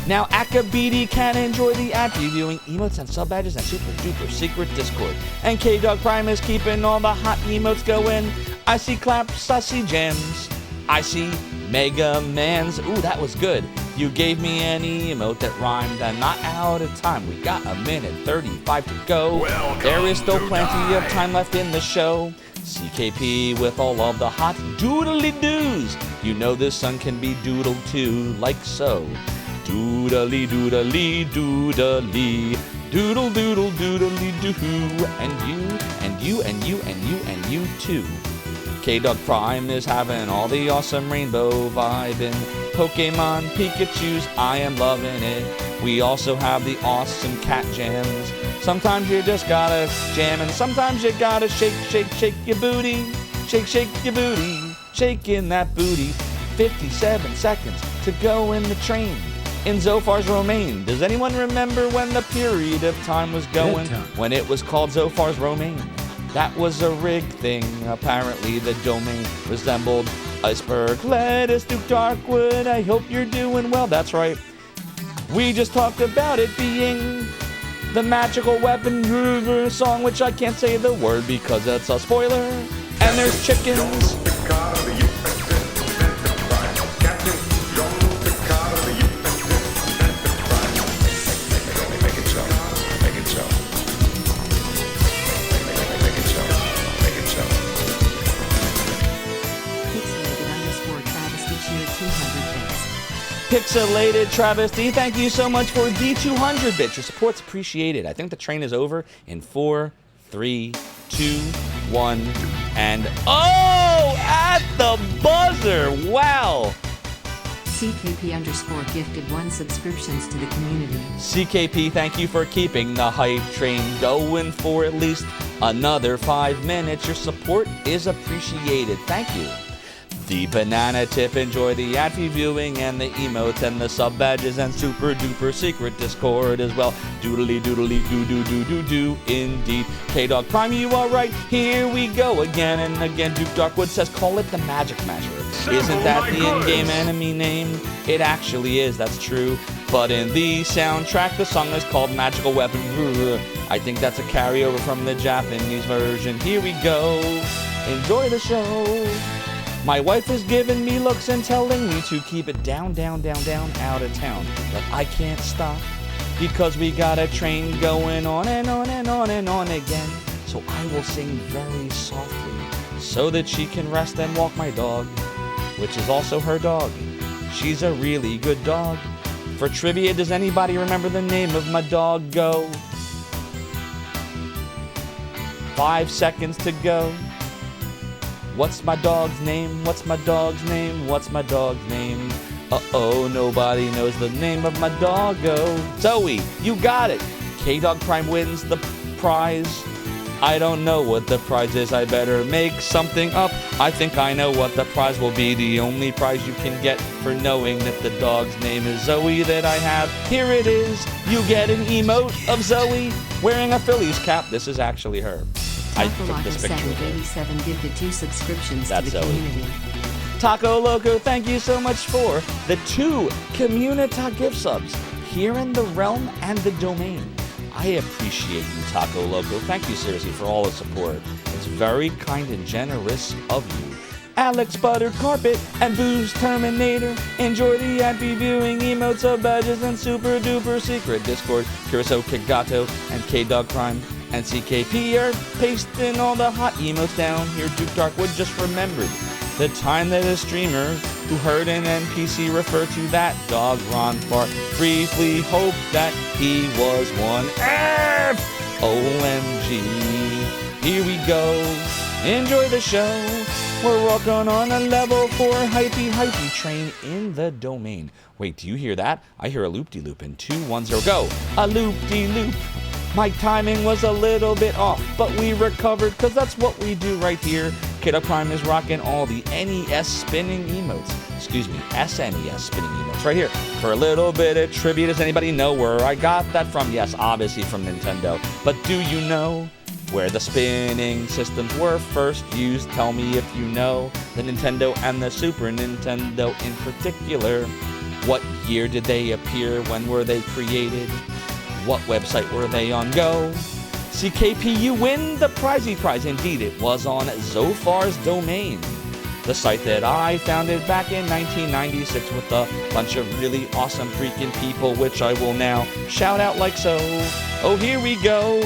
Now Akabidi can enjoy the ad viewing emotes and sub badges and super duper secret Discord. And K-Dog Prime is keeping all the hot emotes going. I see claps, I see gems, I see Mega Mans. Ooh, that was good. You gave me an emote that rhymed. I'm not out of time. We got 1 minute 35 to go. Welcome there is still to plenty of die. time left in the show. CKP with all of the hot doodly-doos. You know this song can be doodled too, like so. Doodly doodly doodly, doodle doodle doodly doo, and you, and you, and you, and you, and you too. K-Dog Prime is having all the awesome rainbow vibing. Pokemon Pikachu's, I am loving it. We also have the awesome cat jams. Sometimes you just gotta jam, and sometimes you gotta shake, shake, shake your booty. Shake, shake your booty, shaking that booty. 57 seconds to go in the train. In Zophar's Romaine. Does anyone remember when the period of time was going when it was called Zophar's Romaine? That was a rigged thing. Apparently the domain resembled iceberg lettuce, Duke Darkwood. I hope you're doing well. That's right. We just talked about it being the magical weapon song, which I can't say the word because it's a spoiler. And there's chickens. Pixelated underscore Pixelated Travesty, thank you so much for the 200 bits. Your support's appreciated. I think the train is over in 4, 3, 2, 1, and oh, at the buzzer! Wow! CKP_ gifted 1 subscriptions to the community. CKP, thank you for keeping the hype train going for at least another 5 minutes. Your support is appreciated. Thank you. The banana tip, enjoy the ad fee viewing and the emotes and the sub badges and super duper secret Discord as well. Doodly doodly doo doo doo doo doo indeed. K-Dog Prime, you are right. Here we go again and again. Duke Darkwood says, call it the Magic Measure. Isn't that the in-game enemy name? It actually is, that's true. But in the soundtrack, the song is called Magical Weapon. I think that's a carryover from the Japanese version. Here we go. Enjoy the show. My wife is giving me looks and telling me to keep it down, down, down, down, out of town. But I can't stop because we got a train going on and on and on and on again. So I will sing very softly so that she can rest and walk my dog, which is also her dog. She's a really good dog. For trivia, does anybody remember the name of my dog? Go. 5 seconds to go. What's my dog's name? What's my dog's name? What's my dog's name? Uh-oh, nobody knows the name of my doggo. Zoe, you got it. K-Dog Prime wins the prize. I don't know what the prize is. I better make something up. I think I know what the prize will be. The only prize you can get for knowing that the dog's name is Zoe that I have. Here it is. You get an emote of Zoe wearing a Phillies cap. This is actually her. I took this picture. 87 gifted 2 subscriptions That's to the Zoe. community. Taco Loco, thank you so much for the 2 Communita gift subs here in the realm and the domain. I appreciate you, Taco Loco. Thank you, seriously, for all the support. It's very kind and generous of you. Alex Butter Carpet and Booze Terminator. Enjoy the ad viewing, emotes, sub badges, and super duper secret Discord. Curacao Kigato and K-Dog Prime and CKP are pasting all the hot emotes down here. Duke Darkwood just remembered the time that a streamer who heard an NPC refer to that dog Ron Far briefly hoped that he was one F. OMG. Here we go. Enjoy the show. We're walking on a level 4 hypey train in the domain. Wait, do you hear that? I hear a loop-de-loop in 2, 1, 0, go. A loop-de-loop. My timing was a little bit off, but we recovered because that's what we do right here. Kiddo Prime is rocking all the NES spinning emotes. Excuse me, SNES spinning emotes right here. For a little bit of trivia, does anybody know where I got that from? Yes, obviously from Nintendo. But do you know where the spinning systems were first used? Tell me if you know. The Nintendo and the Super Nintendo in particular. What year did they appear? When were they created? What website were they on? Go. CKP, you win the prizey prize. Indeed, it was on Zophar's domain, the site that I founded back in 1996 with a bunch of really awesome freaking people, which I will now shout out like so. Oh, here we go.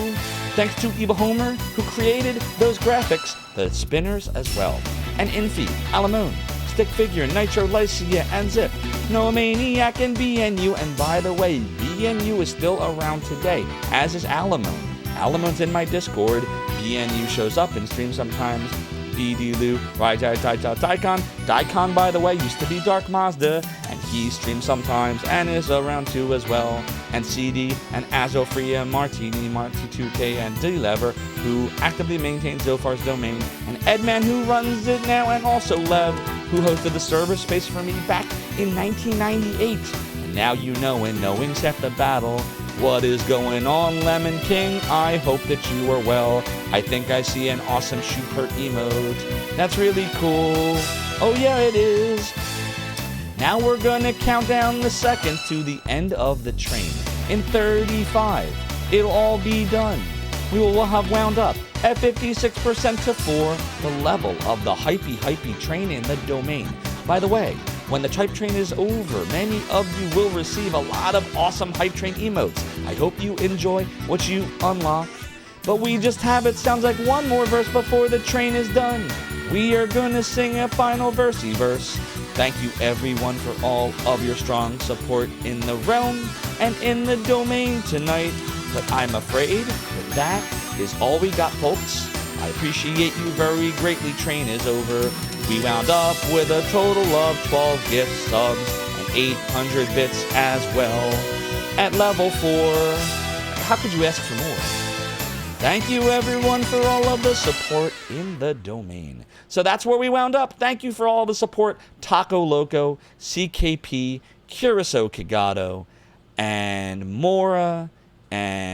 Thanks to Eva Homer, who created those graphics, the spinners as well. And Infi, Alamone, Stick Figure, Nitro, Lycia, and Zip, Noah Maniac, and BNU. And by the way, BNU is still around today, as is Alamone. Alamone's in my Discord. BNU shows up and streams sometimes. BD-Lou, Daikon. Daikon, by the way, used to be Dark Mazda, and he streams sometimes and is around too as well. And CD and Azofria, Martini, Marty2K, and D-Lever, who actively maintains Zophar's domain. And Edman, who runs it now, and also Lev, who hosted the server space for me back in 1998. And now you know, and knowing's half the battle. What is going on, Lemon King? I hope that you are well. I think I see an awesome Schubert emote. That's really cool. Oh yeah, it is. Now we're gonna count down the seconds to the end of the train. In 35, it'll all be done. We will have wound up at 56% to 4, the level of the hypey train in the domain. By the way, when the hype train is over, many of you will receive a lot of awesome hype train emotes. I hope you enjoy what you unlock. But we just have, it sounds like, one more verse before the train is done. We are gonna sing a final versey verse. Thank you everyone for all of your strong support in the realm and in the domain tonight. But I'm afraid that is all we got, folks. I appreciate you very greatly. Train is over. We wound up with a total of 12 gift subs and 800 bits as well. At level 4, how could you ask for more? Thank you everyone for all of the support in the domain. So that's where we wound up. Thank you for all the support. Taco Loco, CKP, Curacao Kigado, and Mora, and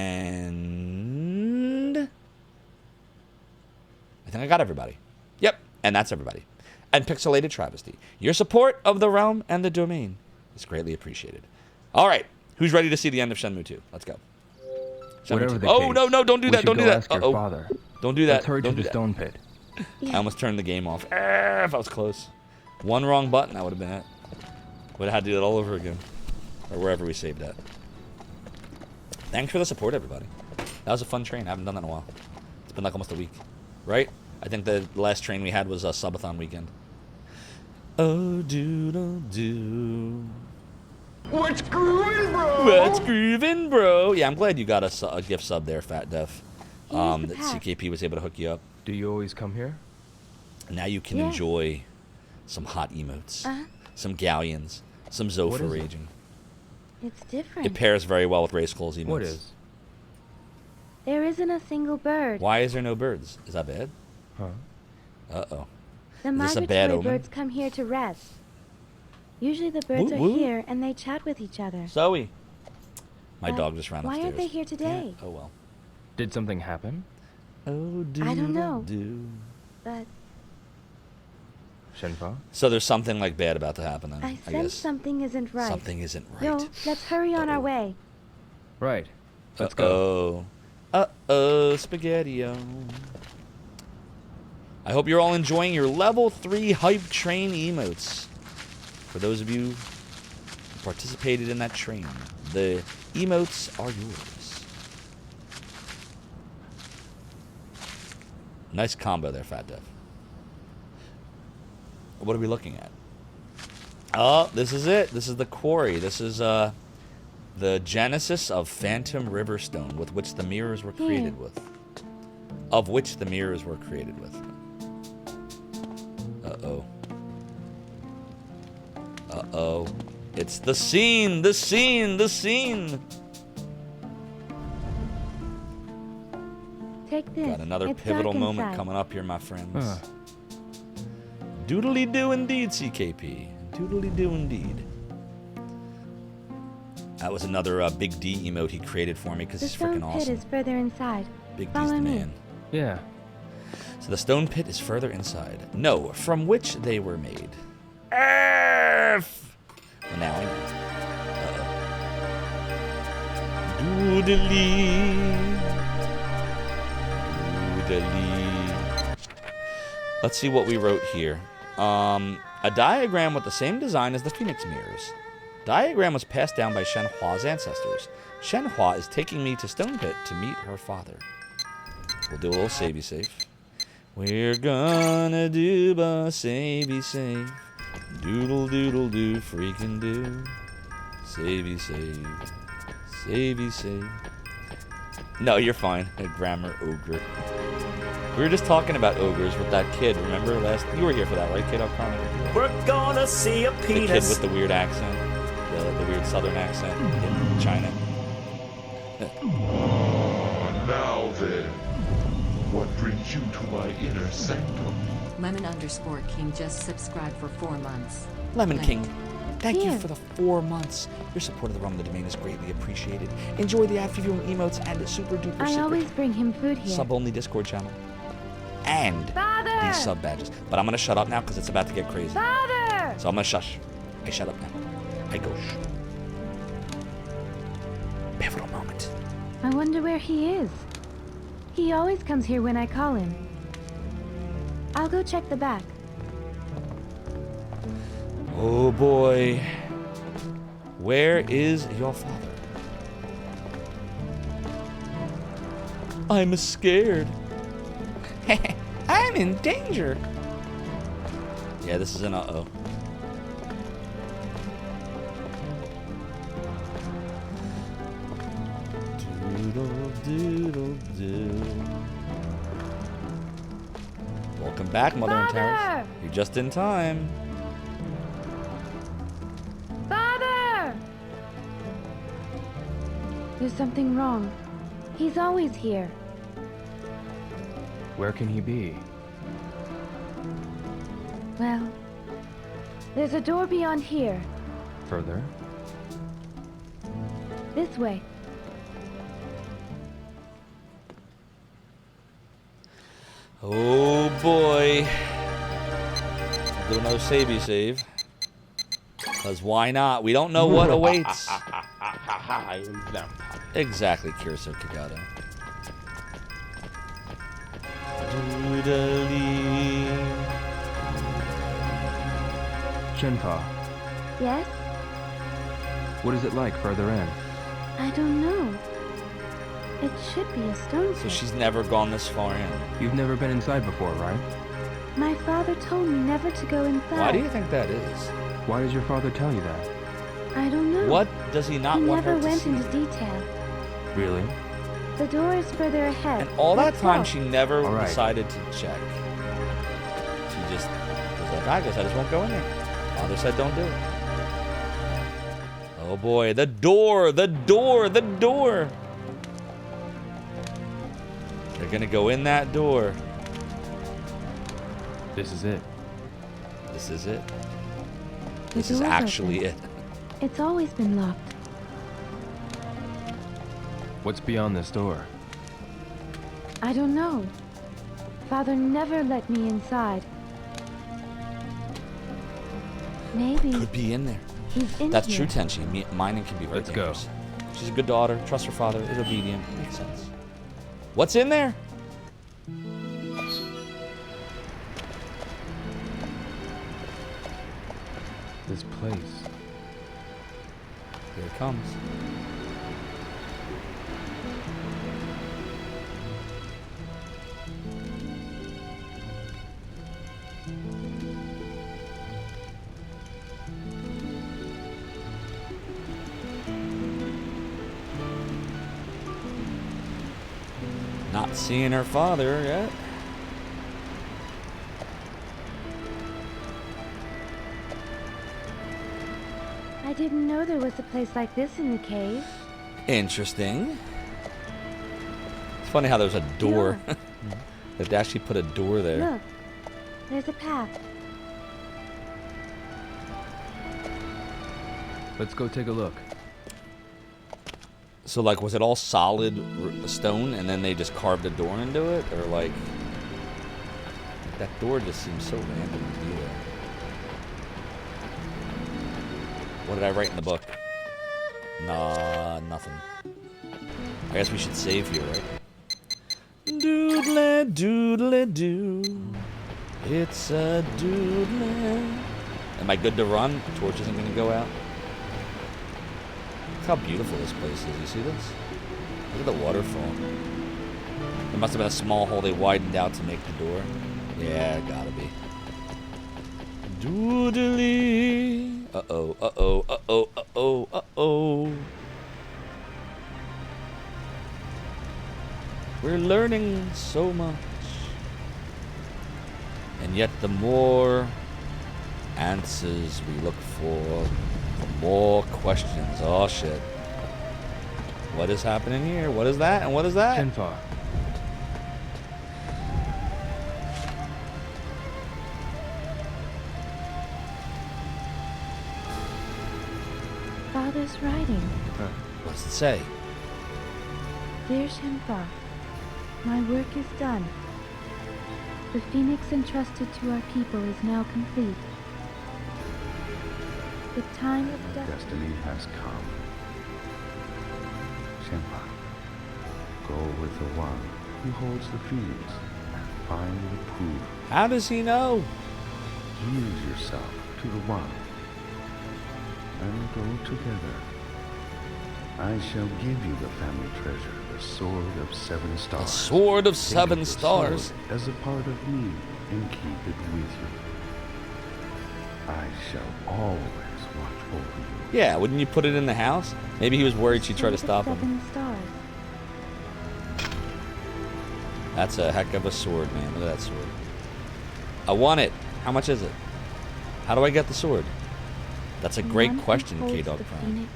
I think I got everybody. Yep, and that's everybody. And Pixelated Travesty. Your support of the realm and the domain is greatly appreciated. All right, who's ready to see the end of Shenmue II? Let's go. Whatever the Oh, case, no, don't do that. Don't do that. Ask your father. Don't do that. Let's hurry don't to do the that. stone pit. I almost turned the game off. If I was close. One wrong button, I would have been it. Would have had to do it all over again. Or wherever we saved at. Thanks for the support, everybody. That was a fun train. I haven't done that in a while. It's been like almost a week. Right? I think the last train we had was a subathon weekend. Oh, doodle doo. What's groovin', bro? What's groovin', bro? Yeah, I'm glad you got a gift sub there, Fat Def. That CKP was able to hook you up. Do you always come here? Now you can enjoy some hot emotes, some galleons, some Zophar raging. It's different. It pairs very well with Race Cole's emotes. What is? There isn't a single bird. Why is there no birds? Is that bad? Huh? Uh-oh. The Is this a bad migratory omen? birds come here to rest. Usually the birds Woo are woo. here and they chat with each other. Zoe. My But dog just ran why upstairs. aren't they here today? Yeah. Oh, well. Did something happen? Oh, I don't know. do. But Shenpa? So there's something like bad about to happen then, I I sense guess. something isn't right. Something isn't right. Yo, let's hurry on our way. Right. Let's go. Uh-oh, Spaghetti-O. I hope you're all enjoying your level 3 hype train emotes. For those of you who participated in that train, the emotes are yours. Nice combo there, Fat Dev. What are we looking at? Oh, this is it. This is the quarry. This is the genesis of Phantom Riverstone, with which the mirrors were created with. Of which the mirrors were created with. Uh-oh. Uh-oh. It's the scene! The scene! The scene! Take this. Got another It's pivotal dark moment inside. coming up here, my friends. Doodly-doo indeed, CKP. Doodly-doo indeed. That was another Big D emote he created for me because The he's freaking stone pit awesome. is further inside. Big D's Follow the me. man. Yeah. So the stone pit is further inside. No, from which they were made. F. Well, now I know. Uh-oh. Doodly. Let's see what we wrote here. A diagram with the same design as the Phoenix mirrors. Diagram was passed down by Shenhua's ancestors. Shenhua is taking me to Stone Pit to meet her father. We'll do a little savey safe. We're gonna do a savey safe. Doodle doodle do freaking do. Savey save. Savey save. No, you're fine. A grammar ogre. We were just talking about ogres with that kid. Remember last? You were here for that, right, kid? Up front. We're gonna see a The kid penis. with the weird accent, the weird southern accent in China. Now then, what brings you to my inner sanctum? Lemon_King just subscribed for 4 months. Lemon King, thank you Here. for the 4 months. Your support of the Realm of the Domain is greatly appreciated. Enjoy the after viewing emotes and the super duper I secret always bring him food here. sub only Discord channel. And Father! these sub badges. But I'm gonna shut up now because it's about to get crazy. Father! So I'm gonna shush. I shut up now. I go shh. Pivotal moment. I wonder where he is. He always comes here when I call him. I'll go check the back. Oh boy. Where is your father? I'm scared. I'm in danger. Yeah, this is an uh-oh. Doodle, doodle, doo. Welcome back, Mother and Terrace. You're just in time. Father! There's something wrong. He's always here. Where can he be? Well, there's a door beyond here. Further? This way. Oh boy. Do no savey save. Because why not? We don't know what awaits. Exactly, Kirso Kagata. Shenmue. Yes? What is it like further in? I don't know. It should be a stone So pit. she's never gone this far in. You've never been inside before, right? My father told me never to go inside. Why do you think that is? Why does your father tell you that? I don't know. What does he not He want never her to went see? into detail. Really? The door is further ahead. And all that That's time, all. she never All right. decided to check. She just was like, I guess I just won't go in there. Father said don't do it. Oh boy, the door, the door, the door. They're gonna go in that door. This is it. This is it. The This is door's actually open. it. It's always been locked. What's beyond this door? I don't know. Father never let me inside. Maybe Could be in there. he's in That's here. true, Tenchi. Mining can be very Let's go. dangerous. She's a good daughter. Trusts her father. Is obedient. Makes sense. What's in there? This place. Here it comes. Not seeing her father yet. I didn't know there was a place like this in the cave. Interesting. It's funny how there's a door. They actually put a door there. Look, there's a path. Let's go take a look. So, like, was it all solid stone and then they just carved a door into it? Or, like, that door just seems so random to be there. What did I write in the book? Nah, nothing. I guess we should save here, right? Doodle doodle doo. It's a doodle. Am I good to run? The torch isn't going to go out. Look how beautiful this place is. You see this? Look at the waterfall. There must have been a small hole they widened out to make the door. Yeah, gotta be. Doodly. Uh-oh, uh-oh, uh-oh, uh-oh, uh-oh. We're learning so much. And yet the more answers we look for, the more questions. Oh, shit. What is happening here? What is that? And what is that? Shenmue. Father's writing. What does it say? Dear Shenmue, my work is done. The phoenix entrusted to our people is now complete. The time of Destiny has come. Shenmue, go with the one who holds the phoenix and find the proof. How does he know? Use yourself to the one and go together. I shall give you the family treasure, the Sword of Seven Stars. The Sword of Think Seven the Stars. sword as a part of me and keep it with you. I shall always watch over you. Yeah, wouldn't you put it in the house? Maybe he was worried she'd try to Sword of stop him. 7 stars. That's a heck of a sword, man. Look at that sword. I want it. How much is it? How do I get the sword? That's a great question, K-Dog Prime. Phoenix.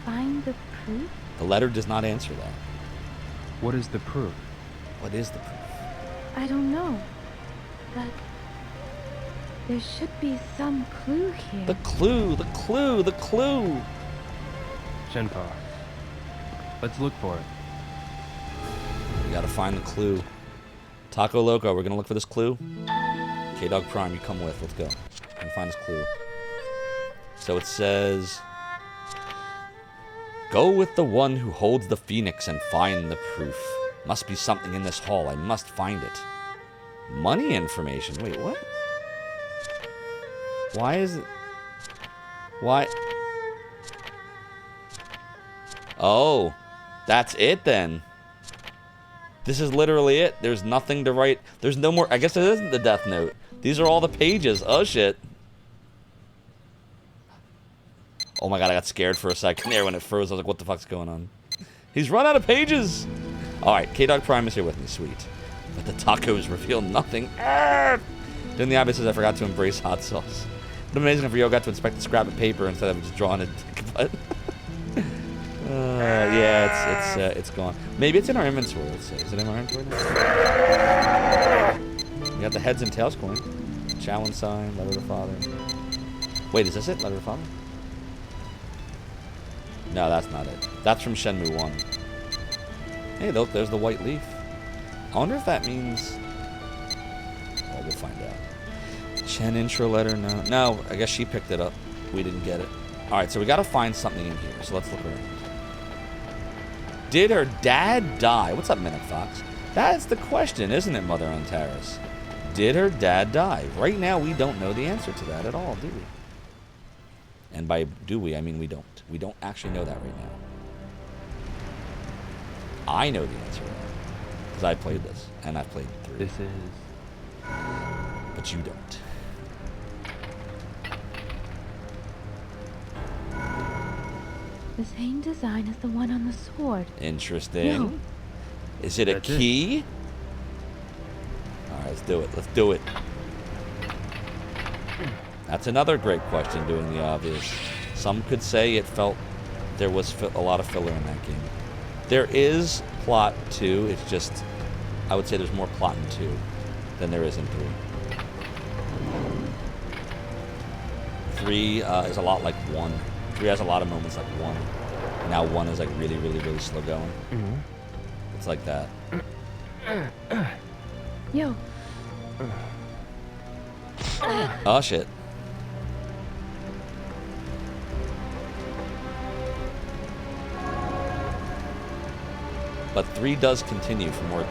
Find the proof? The letter does not answer that. What is the proof? What is the proof? I don't know. But there should be some clue here. The clue, the clue, the clue. Shenmue. Let's look for it. We gotta find the clue. Taco Loco, we're gonna look for this clue. K-Dog Prime, you come with. Let's go. And find this clue. So it says, go with the one who holds the phoenix and find the proof. Must be something in this hall. I must find it. Money information. Wait, what? Why is it? Why? Oh, that's it then. This is literally it. There's nothing to write. There's no more. I guess it isn't the death note. These are all the pages. Oh, shit. Oh, my God. I got scared for a second there when it froze. I was like, what the fuck's going on? He's run out of pages. All right. K-Dog Prime is here with me. Sweet. But the tacos reveal nothing. During the obvious, I forgot to embrace hot sauce. But amazing if Rio got to inspect the scrap of paper instead of just drawing a dick butt. Yeah, it's gone. Maybe it's in our inventory. Let's see. Is it in our inventory now? We got the heads and tails coin. Challenge sign. Letter to father. Wait, is this it? Letter to father? No, that's not it. That's from Shenmue 1. Hey, look, there's the white leaf. I wonder if that means... Well, we'll find out. Shen intro letter? No. No, I guess she picked it up. We didn't get it. Alright, so we gotta find something in here. So let's look around. Did her dad die? What's up, Minute Fox? That's the question, isn't it, Mother on Terrace? Did her dad die? Right now, we don't know the answer to that at all, do we? And by do we, I mean we don't. We don't actually know that right now. I know the answer, because I played this, and I've played 3. This is... But you don't. The same design as the one on the sword. Interesting. No. Is it a key? Alright, let's do it. Let's do it. That's another great question, doing the obvious. Some could say it felt there was a lot of filler in that game. There is plot 2. It's just, I would say there's more plot in 2 than there is in 3. 3 is a lot like 1. 3 has a lot of moments like 1. And now 1 is like really, really, really slow going. Mm-hmm. It's like that. Yo. Oh, shit. But 3 does continue from where,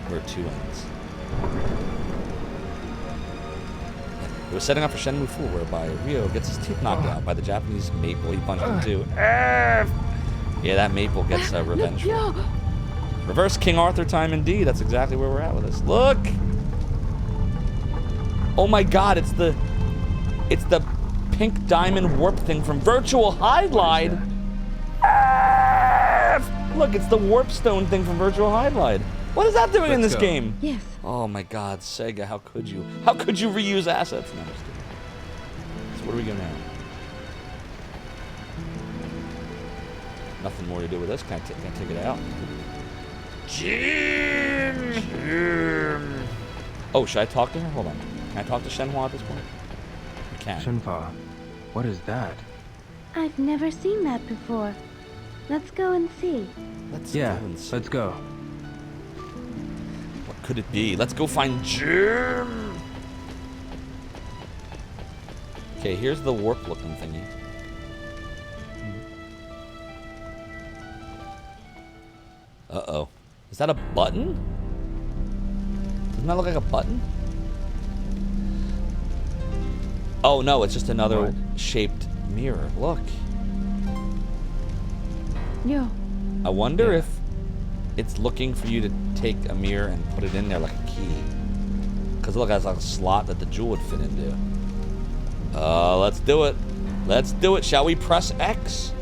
where 2 ends. It was setting up for Shenmue IV, whereby Ryo gets his teeth knocked out by the Japanese maple he punched him too. Yeah, that maple gets revengeful. Reverse King Arthur time indeed. That's exactly where we're at with this. Look! Oh my God! It's the pink diamond warp thing from Virtual Highlight. Look, it's the warp stone thing from Virtual Highlight. What is that doing in this game? Yes. Oh my God, Sega, how could you? How could you reuse assets? No, so where do we go now? Nothing more to do with this. Can I take it out? Jim! Oh, should I talk to her? Hold on. Can I talk to Shenhua at this point? I can. Shenmue, what is that? I've never seen that before. Let's go and see. Let's go and see. Let's go. What could it be? Let's go find Jim! Okay, here's the warp-looking thingy. Uh-oh. Is that a button? Doesn't that look like a button? Oh, no, it's just another shaped mirror. Look. Yo. I wonder if it's looking for you to take a mirror and put it in there like a key. Because look, it has like a slot that the jewel would fit into. Let's do it. Let's do it. Shall we press X?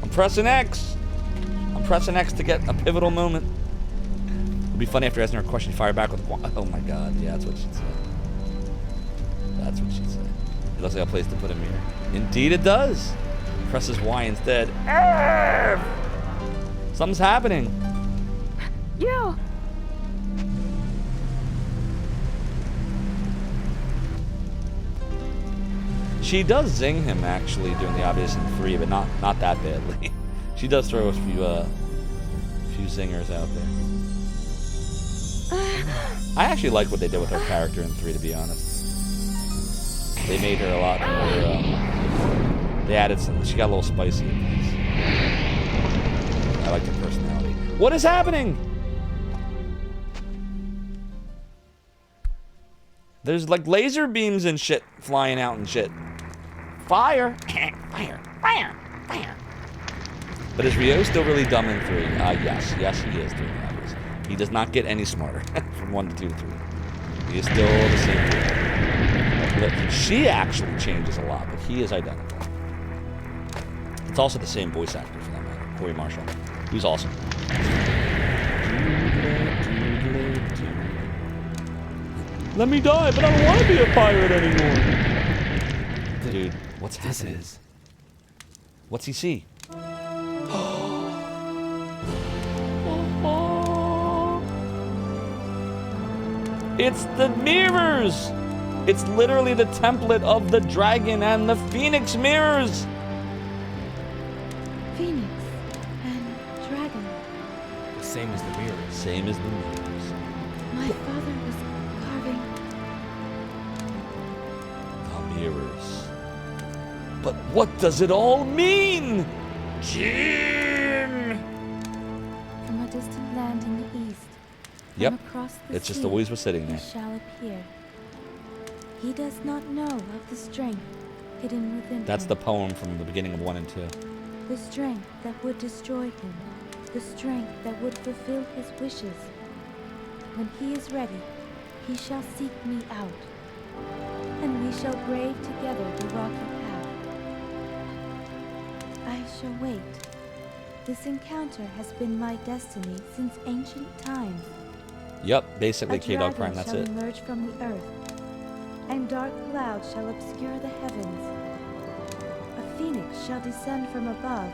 I'm pressing X. I'm pressing X to get a pivotal moment. It'll be funny after asking her a question, fire back with, oh my god, yeah, that's what she'd say. That's what she'd say. It looks like a place to put a mirror. Indeed it does. Presses Y instead. Something's happening. You! She does zing him actually during the obvious in 3, but not that badly. She does throw a few zingers out there. I actually like what they did with her character in 3, to be honest. They made her a lot more. They added some. She got a little spicy in these. I like her personality. What is happening? There's like laser beams and shit flying out and shit. Fire! Fire! Fire! Fire! But is Ryo still really dumb in 3? Yes. Yes, he is doing that. He does not get any smarter from 1 to 2 to 3. He is still the same dude. She actually changes a lot, but he is identical. It's also the same voice actor for that matter, Corey Marshall. He's awesome. Let me die, but I don't want to be a pirate anymore. Dude, what's happening? What's he see? It's the mirrors! It's literally the template of the dragon and the phoenix mirrors! Phoenix and dragon. The same as the mirrors. Same as the mirrors. My father was carving the mirrors. But what does it all mean? Jim! from a distant land in the east. Yep. Across the It's just sea, always was sitting there. He shall appear. He does not know of the strength hidden within That's him. the poem from the beginning of 1 and 2. The strength that would destroy him. The strength that would fulfill his wishes. When he is ready, he shall seek me out. And we shall brave together the rocky path. I shall wait. This encounter has been my destiny since ancient times. Yep, basically A K-Dog dragon Prime, that's shall it. emerge from the earth, and dark clouds shall obscure the heavens. A phoenix shall descend from above.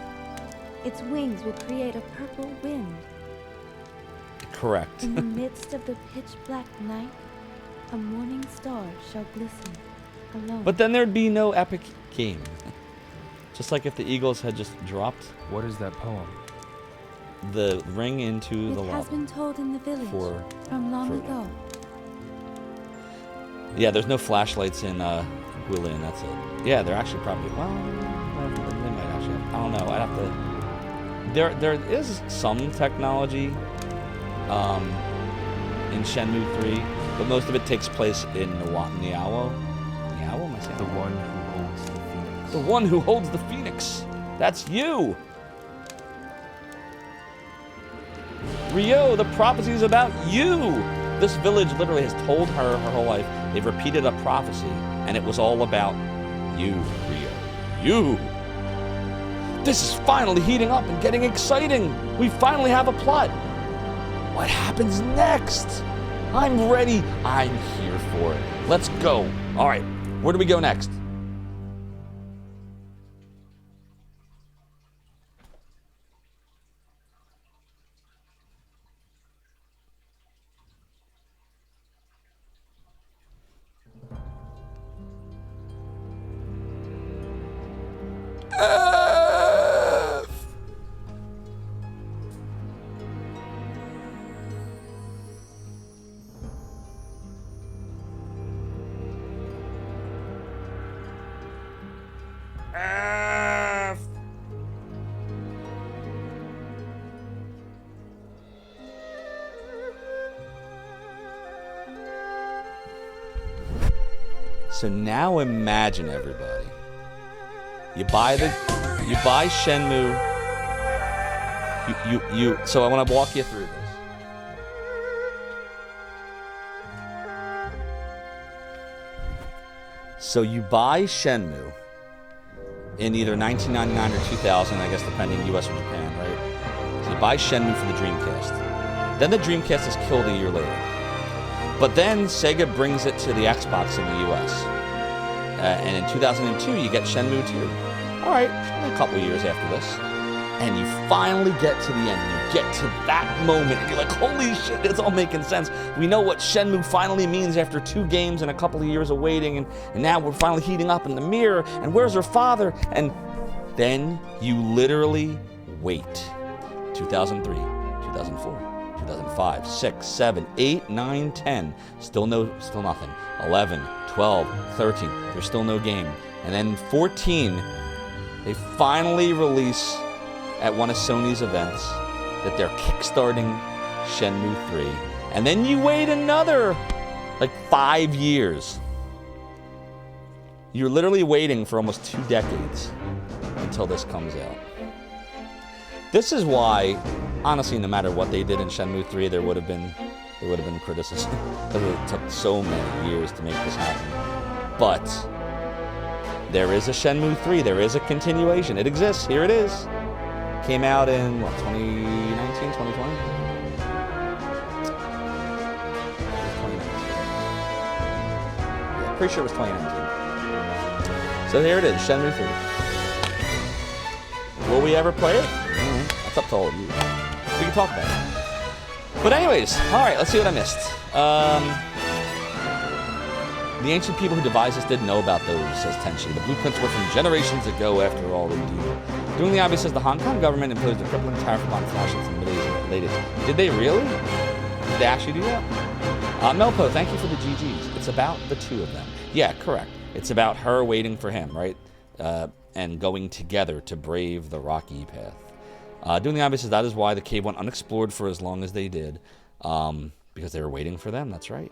Its wings will create a purple wind. Correct. In the midst of the pitch-black night, a morning star shall glisten, alone. But then there'd be no epic game. Just like if the Eagles had just dropped. What is that poem? The ring into the It has lava. been told in the village from long ago. Yeah, there's no flashlights in Guilin, that's it. Yeah, they're actually probably, well, they might actually have, I don't know, I'd have to, there is some technology in Shenmue 3, but most of it takes place in Niawo? Niawo, am I saying? The one who holds the phoenix. The one who holds the phoenix. That's you. Ryo, the prophecy is about you. This village literally has told her her whole life. They've repeated a prophecy, and it was all about you, Ryo. You. This is finally heating up and getting exciting. We finally have a plot. What happens next? I'm ready. I'm here for it. Let's go. All right, where do we go next? So now imagine, everybody. You buy Shenmue. So I want to walk you through this. So you buy Shenmue in either 1999 or 2000, I guess, depending U.S. or Japan, right? So You buy Shenmue for the Dreamcast. Then the Dreamcast is killed a year later. But then Sega brings it to the Xbox in the US. And in 2002, you get Shenmue II. All right, a couple years after this. And you finally get to the end. You get to that moment, and you're like, holy shit, it's all making sense. We know what Shenmue finally means after 2 games and a couple of years of waiting, and now we're finally heating up in the mirror, and where's her father? And then you literally wait. 2003, 2004, 2005, 6, 7, 8, 9, 10. Still nothing. 11, 12, 13. There's still no game. And then 14, they finally release at one of Sony's events that they're kickstarting Shenmue 3. And then you wait another, 5 years. You're literally waiting for almost 2 decades until this comes out. This is why, honestly, no matter what they did in Shenmue 3, there would have been criticism. Because it took so many years to make this happen. But there is a Shenmue 3. There is a continuation. It exists. Here it is. Came out in, 2019, 2020? 2019. Yeah, pretty sure it was 2019. So here it is, Shenmue 3. Will we ever play it? That's up to all of you. We can talk about it. But anyways, alright, let's see what I missed. The ancient people who devised this didn't know about those, says Tenchi. The blueprints were from generations ago, after all, indeed. Doing the obvious says the Hong Kong government imposed a crippling tariff upon fashions and related. Did they really? Did they actually do that? Melpo, thank you for the GGs. It's about the 2 of them. Yeah, correct. It's about her waiting for him, right? And going together to brave the rocky path. Doing the obvious says that is why the cave went unexplored for as long as they did. Because they were waiting for them, that's right.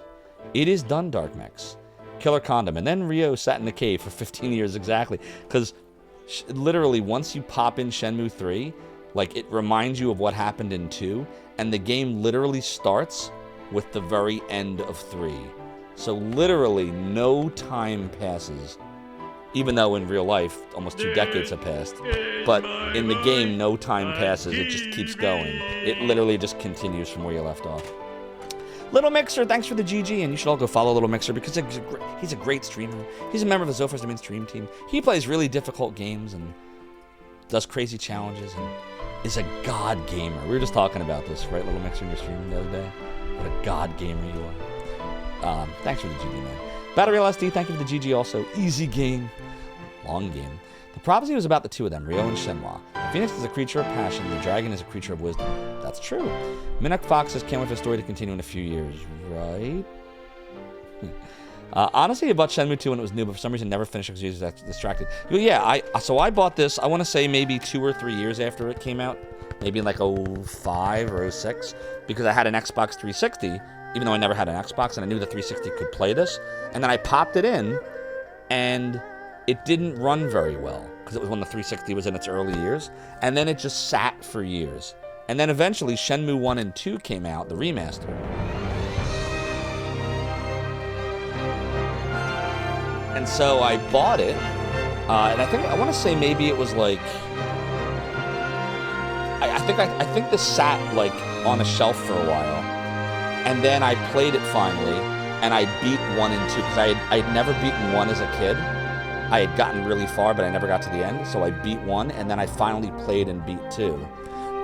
It is done, Dark Mex. Killer Condom. And then Ryo sat in the cave for 15 years exactly. Because literally, once you pop in Shenmue 3, it reminds you of what happened in 2. And the game literally starts with the very end of 3. So literally, no time passes. Even though in real life, almost 2 decades have passed. But in the game, no time passes. It just keeps going. It literally just continues from where you left off. Little Mixer, thanks for the GG, and you should all go follow Little Mixer because he's a great streamer. He's a member of the Zophar's Domain stream team. He plays really difficult games and does crazy challenges and is a god gamer. We were just talking about this, right, Little Mixer, in your stream the other day? What a god gamer you are. Thanks for the GG, man. Battery LSD, thank you for the GG also. Easy game. Long game. The prophecy was about the 2 of them, Ryo and Shenhua. The phoenix is a creature of passion, the dragon is a creature of wisdom. That's true. Minnock Fox says, can't wait for the story to continue in a few years, right? Honestly, I bought Shenmue 2 when it was new, but for some reason never finished because I was distracted. Yeah, I bought this, I want to say maybe 2 or 3 years after it came out. Maybe in 05 or 06, because I had an Xbox 360, even though I never had an Xbox, and I knew the 360 could play this. And then I popped it in, and it didn't run very well because it was when the 360 was in its early years, and then it just sat for years. And then eventually Shenmue 1 and 2 came out, the remaster. And so I bought it, and I want to say maybe it was I think this sat on a shelf for a while, and then I played it finally, and I beat 1 and 2 because I had never beaten 1 as a kid. I had gotten really far, but I never got to the end, so I beat 1, and then I finally played and beat 2.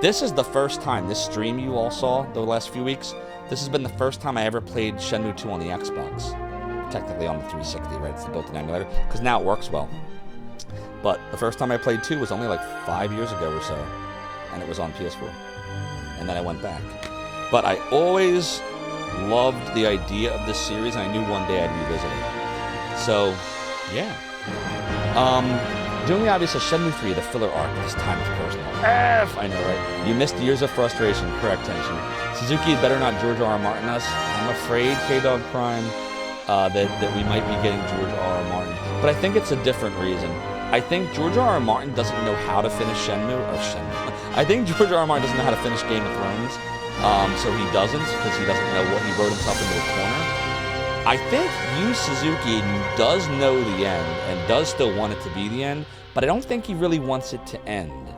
This is the first time, this stream you all saw the last few weeks, this has been the first time I ever played Shenmue 2 on the Xbox. Technically on the 360, right? It's the built-in emulator, because now it works well. But the first time I played 2 was only 5 years ago or so, and it was on PS4. And then I went back. But I always loved the idea of this series, and I knew one day I'd revisit it. So, yeah. Doing the obvious as Shenmue 3, the filler arc, this time is personal. F! I know, right? You missed years of frustration, correct, Tension. Suzuki had better not George R.R. Martin us. I'm afraid, K-Dog Prime, that we might be getting George R.R. Martin. But I think it's a different reason. I think George R.R. Martin doesn't know how to finish Shenmue. I think George R.R. Martin doesn't know how to finish Game of Thrones. So he doesn't, because he doesn't know what he wrote himself into a corner. I think Yu Suzuki does know the end and does still want it to be the end, but I don't think he really wants it to end.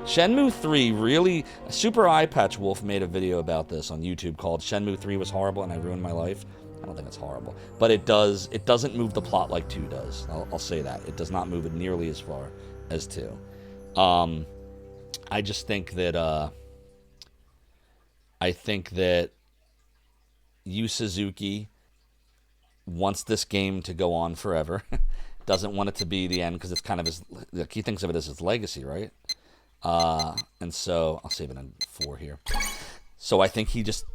Shenmue 3 really... Super Eye Patch Wolf made a video about this on YouTube called Shenmue 3 was horrible and I ruined my life. I don't think it's horrible. But it doesn't move the plot like 2 does. I'll say that. It does not move it nearly as far as 2. I just think that... I think that Yu Suzuki wants this game to go on forever. Doesn't want it to be the end because it's kind of his... Like, he thinks of it as his legacy, right? And so... I'll save it on 4 here. So I think he just...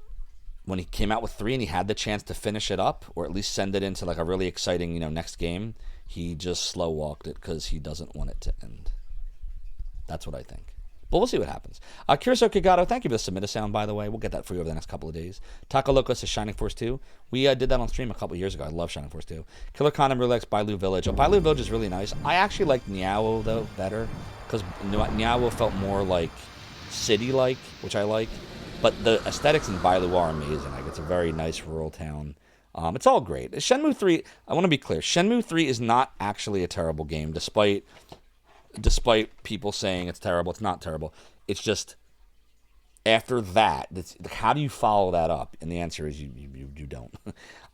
When he came out with 3 and he had the chance to finish it up, or at least send it into like a really exciting, next game, he just slow-walked it because he doesn't want it to end. That's what I think. But we'll see what happens. Kirso Kagato, thank you for the submit a sound, by the way. We'll get that for you over the next couple of days. Takaloko says Shining Force 2. We did that on stream a couple of years ago. I love Shining Force 2. Killer Condom Relax, Bailu Village. Oh, Bailu Village is really nice. I actually like Niawo, though, better. Because Niawo felt more like city-like, which I like. But the aesthetics in Bailu are amazing. Like, it's a very nice rural town. It's all great. Shenmue 3, I want to be clear. Shenmue 3 is not actually a terrible game, despite people saying it's terrible. It's not terrible. It's just, after that, how do you follow that up? And the answer is you don't.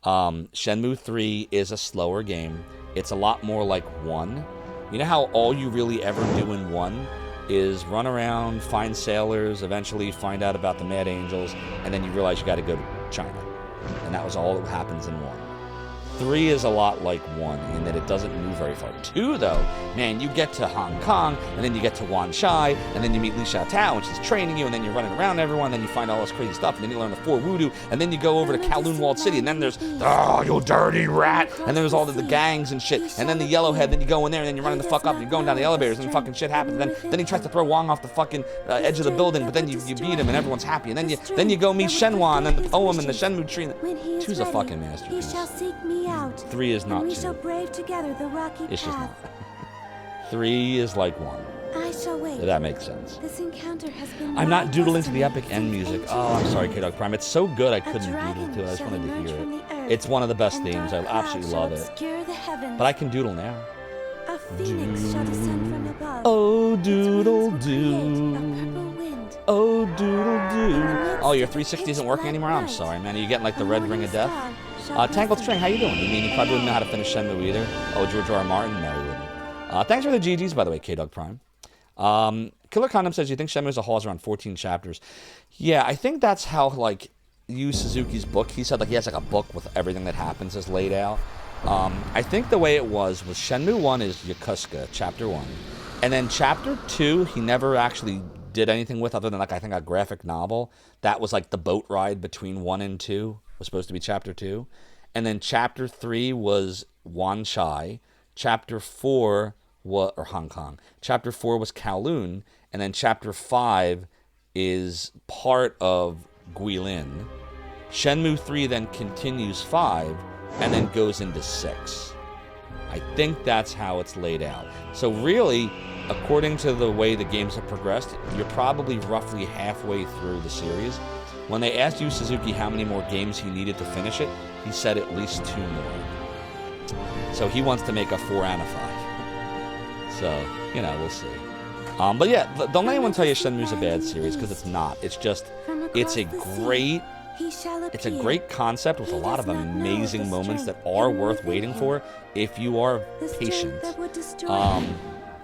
Shenmue 3 is a slower game. It's a lot more like 1. You know how all you really ever do in 1 is run around, find sailors, eventually find out about the Mad Angels, and then you realize you got to go to China. And that was all that happens in 1. 3 is a lot like 1 in that it doesn't move very far. 2, though, man, you get to Hong Kong, and then you get to Wan Chai, and then you meet Li Xiaotao, and she's training you, and then you're running around everyone, and then you find all this crazy stuff, and then you learn the 4 voodoo, and then you go over to Kowloon Walled City, and then there's, oh, you dirty rat, and then there's all the gangs and shit, and then the Yellowhead, then you go in there, and then you're running the fuck up, and you're going down the elevators, and fucking shit happens, and then he tries to throw Wong off the fucking edge of the building, but then you beat him, and everyone's happy, and then you go meet Shenwan, and the poem, and the Shenmue tree, and 2's a fucking masterpiece. He shall seek me out. 3 is not we 2. shall brave together the rocky It's just path. not. 3 is like 1. I shall wait. If that makes sense. This encounter has been I'm not my doodling to the destiny epic end since music. ancient Oh, I'm sorry, days. K-Dog Prime. It's so good I couldn't dragon doodle to it. I just shall wanted to emerge hear from it. the earth, It's one of the best and themes. I dark absolutely clouds love shall it. obscure the heavens. But I can doodle now. A phoenix shall descend from above. Oh, Its doodle wings will create doo. a purple wind. Oh, doodle doo. midst Oh, your of 360 isn't pitch working black anymore? I'm night, sorry, man. Are you getting like the a red morning ring of death? star shall Tangled glisten. String, how you doing? You mean you probably wouldn't know how to finish Shenmue either? Oh, George R. R. Martin? No, he wouldn't. Thanks for the GGs, by the way, K-Dog Prime. Killer Condom says, you think Shenmue as a whole is around 14 chapters? Yeah, I think that's how, like, Yu Suzuki's book, he said, like, he has, like, a book with everything that happens is laid out. I think the way it was Shenmue 1 is Yokosuka, chapter 1. And then chapter 2, he never actually did anything with other than, like, I think a graphic novel. That was, like, the boat ride between 1 and 2 was supposed to be chapter 2. And then chapter 3 was Wan Chai. Chapter 4 was, or Hong Kong. Chapter 4 was Kowloon. And then chapter 5 is part of Guilin. Shenmue 3 then continues 5 and then goes into 6. I think that's how it's laid out. So really, according to the way the games have progressed, you're probably roughly halfway through the series. When they asked Yu Suzuki how many more games he needed to finish it, he said at least 2 more. So he wants to make a 4 and a 5. So, we'll see. But yeah, don't let anyone tell you Shenmue's a bad series, because it's not. It's just, it's a great concept with a lot of amazing moments that are worth waiting for if you are patient.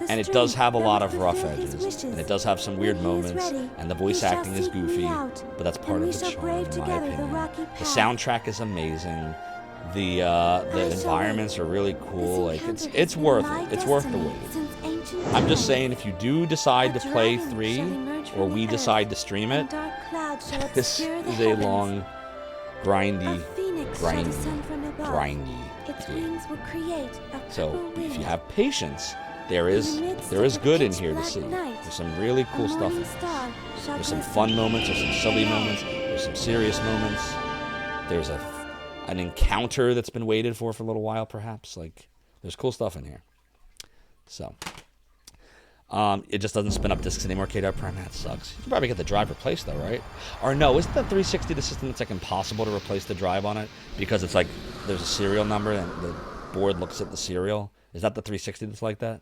And it does have a lot of rough edges, and it does have some weird moments, and the voice acting is goofy, but that's part of the charm, in my opinion. The soundtrack is amazing. The environments are really cool. Like, it's worth it. It's worth the wait. I'm just saying, if you do decide to play 3, or we decide to stream it, this is a long, grindy game. So if you have patience, there is good in here to see. There's some really cool stuff in this. There's some fun moments, there's some silly moments, there's some serious moments. There's an encounter that's been waited for a little while, perhaps. Like, there's cool stuff in here. So, it just doesn't spin up discs anymore. KDR Prime, that sucks. You can probably get the drive replaced, though, right? Or no, isn't the 360 the system that's, like, impossible to replace the drive on it? Because it's like, there's a serial number and the board looks at the serial. Is that the 360 that's like that?